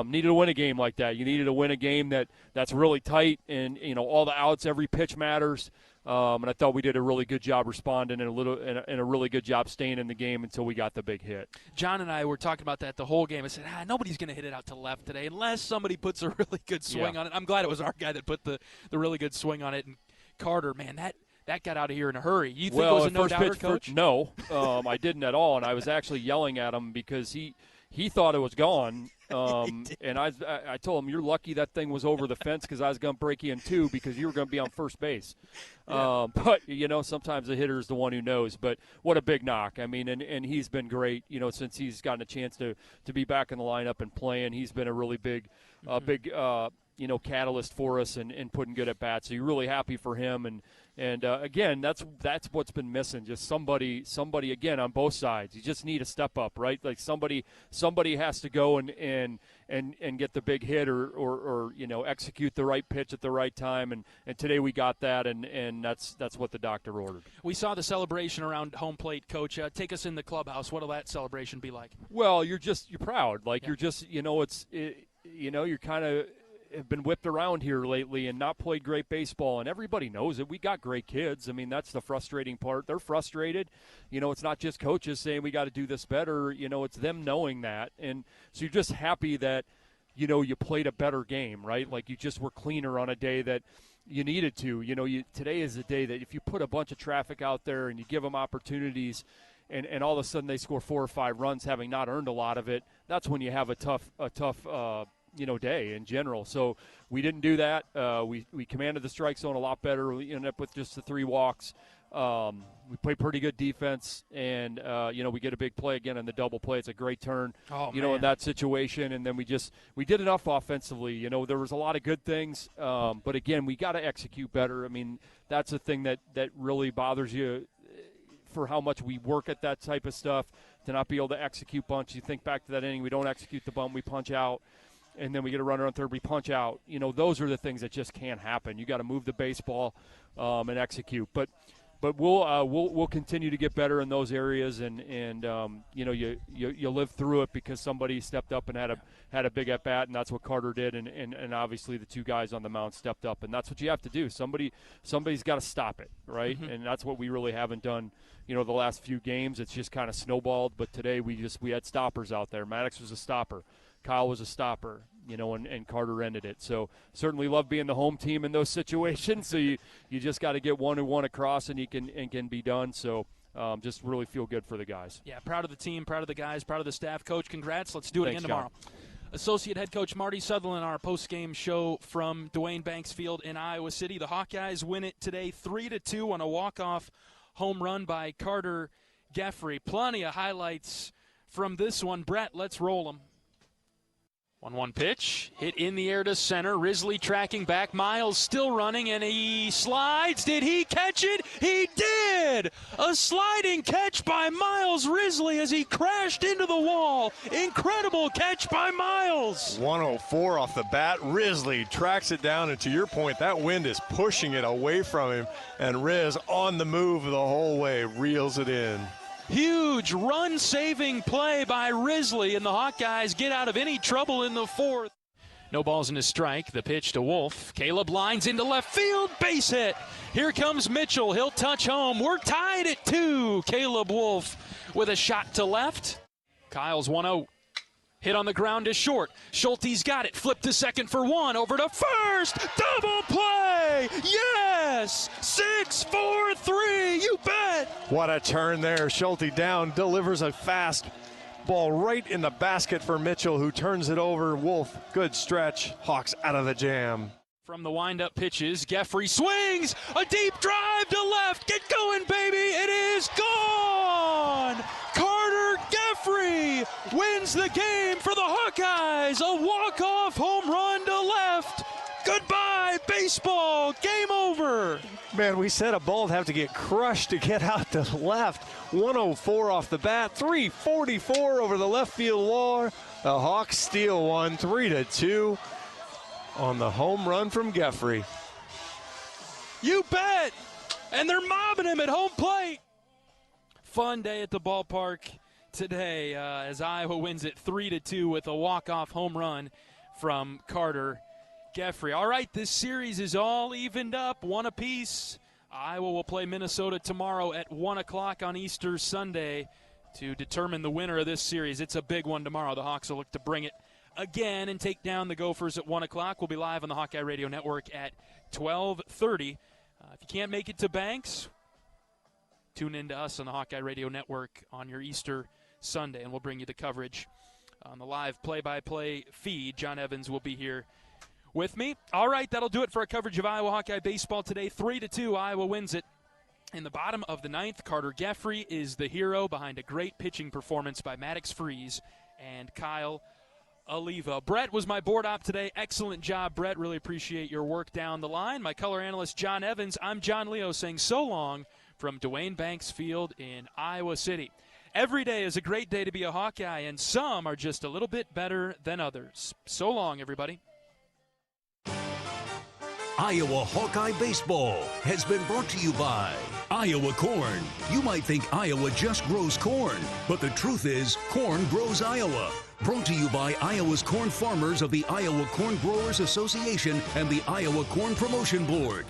needed to win a game like that. You needed to win a game that's really tight, and all the outs, every pitch matters. And I thought we did a really good job responding and a really good job staying in the game until we got the big hit. John and I were talking about that the whole game. I said, nobody's going to hit it out to left today unless somebody puts a really good swing on it. I'm glad it was our guy that put the really good swing on it. And Carter, man, that got out of here in a hurry. You think it was a no-doubter, Coach? No, I didn't at all, and I was actually yelling at him because he thought it was gone. And I told him, you're lucky that thing was over the fence because I was going to break you in 2 because you were going to be on first base. Yeah. But, sometimes the hitter is the one who knows. But what a big knock. I mean, and he's been great, since he's gotten a chance to be back in the lineup and playing. He's been a really big catalyst for us and putting good at bats. So you're really happy for him. And again, that's what's been missing. Just somebody again on both sides. You just need a step up, right? Like somebody has to go and get the big hit or execute the right pitch at the right time. And today we got that, and that's what the doctor ordered. We saw the celebration around home plate, Coach. Take us in the clubhouse. What'll that celebration be like? Well, you're proud. Like you're just you're kind of have been whipped around here lately and not played great baseball, and everybody knows it. We got great kids. I mean, that's the frustrating part. They're frustrated. It's not just coaches saying we got to do this better. It's them knowing that. And so you're just happy that, you played a better game, right? Like you just were cleaner on a day that you needed to. Today is a day that if you put a bunch of traffic out there and you give them opportunities and all of a sudden they score 4 or 5 runs having not earned a lot of it, that's when you have a tough day in general. So we didn't do that. We commanded the strike zone a lot better. We ended up with just the 3 walks. We played pretty good defense, and we get a big play again in the double play. It's a great turn, in that situation. And then we did enough offensively. There was a lot of good things, but again, we got to execute better. I mean, that's the thing that really bothers you for how much we work at that type of stuff, to not be able to execute bunch. You think back to that inning, we don't execute the bunt, we punch out. And then we get a runner on third, we punch out. Those are the things that just can't happen. You got to move the baseball and execute. But we'll continue to get better in those areas, and you live through it because somebody stepped up and had a big at bat, and that's what Carter did, and obviously the 2 guys on the mound stepped up, and that's what you have to do. Somebody's got to stop it, right? Mm-hmm. And that's what we really haven't done. The last few games, it's just kind of snowballed. But today we had stoppers out there. Maddox was a stopper. Kyle was a stopper, and Carter ended it. So certainly love being the home team in those situations. So you just got to get 1-1 across, and you can be done. So just really feel good for the guys. Yeah, proud of the team, proud of the guys, proud of the staff. Coach, congrats. Let's do it again tomorrow. John. Associate head coach Marty Sutherland, our post-game show from Duane Banks Field in Iowa City. The Hawkeyes win it today 3-2 on a walk-off home run by Carter Geffrey. Plenty of highlights from this one. Brett, let's roll them. 1-1 pitch, hit in the air to center. Risley tracking back. Miles still running, and he slides. Did he catch it? He did! A sliding catch by Miles Risley as he crashed into the wall. Incredible catch by Miles. 104 off the bat. Risley tracks it down, and to your point, that wind is pushing it away from him, and Riz on the move the whole way, reels it in. Huge run-saving play by Risley, and the Hawkeyes get out of any trouble in the 4th. No balls in his strike. The pitch to Wolf. Caleb lines into left field. Base hit. Here comes Mitchell. He'll touch home. We're tied at 2. Caleb Wolf with a shot to left. Kyle's 1-0. Hit on the ground is short. Schulte's got it. Flip to second for 1. Over to first. Double play. Yes. 6-4-3. You bet. What a turn there. Schulte down, delivers a fast ball right in the basket for Mitchell, who turns it over. Wolf, good stretch. Hawks out of the jam. From the wind-up pitches, Geffrey swings. A deep drive to left. Get going, baby. It is gone. Carter Geffrey wins the game for the Hawkeyes. A walk-off home run to left. Goodbye, baseball. Game over. Man, we said a ball would have to get crushed to get out to left. 104 off the bat, 344 over the left field wall. The Hawks steal one, 3-2 on the home run from Geffrey. You bet. And they're mobbing him at home plate. Fun day at the ballpark today as Iowa wins it 3-2 with a walk-off home run from Carter Geffrey. All right, this series is all evened up, 1 apiece. Iowa will play Minnesota tomorrow at 1 o'clock on Easter Sunday to determine the winner of this series. It's a big one tomorrow. The Hawks will look to bring it again and take down the Gophers at 1 o'clock. We'll be live on the Hawkeye Radio Network at 12:30. If you can't make it to Banks, tune in to us on the Hawkeye Radio Network on your Easter Sunday, and we'll bring you the coverage on the live play-by-play feed. John Evans will be here with me. All right, that'll do it for our coverage of Iowa Hawkeye baseball today. 3-2, Iowa wins it. In the bottom of the 9th, Carter Geffrey is the hero behind a great pitching performance by Maddox Freeze and Kyle Oliva. Brett was my board op today. Excellent job, Brett. Really appreciate your work down the line. My color analyst, John Evans. I'm John Leo saying so long from Duane Banks Field in Iowa City. Every day is a great day to be a Hawkeye, and some are just a little bit better than others. So long, everybody. Iowa Hawkeye Baseball has been brought to you by Iowa Corn. You might think Iowa just grows corn, but the truth is corn grows Iowa. Brought to you by Iowa's corn farmers of the Iowa Corn Growers Association and the Iowa Corn Promotion Board.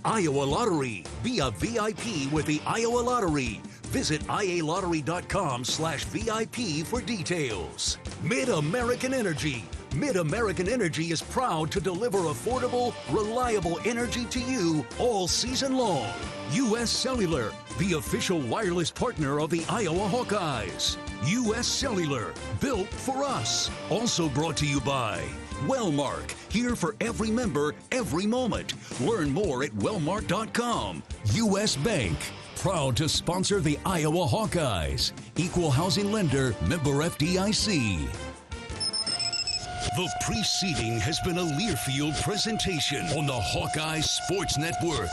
Iowa Lottery. Be a VIP with the Iowa Lottery. Visit ialottery.com/VIP for details. Mid-American Energy. Mid-American Energy is proud to deliver affordable, reliable energy to you all season long. U.S. Cellular, the official wireless partner of the Iowa Hawkeyes. U.S. Cellular, built for us. Also brought to you by Wellmark, here for every member, every moment. Learn more at wellmark.com. U.S. Bank, proud to sponsor the Iowa Hawkeyes. Equal housing lender, member FDIC. The preceding has been a Learfield presentation on the Hawkeye Sports Network.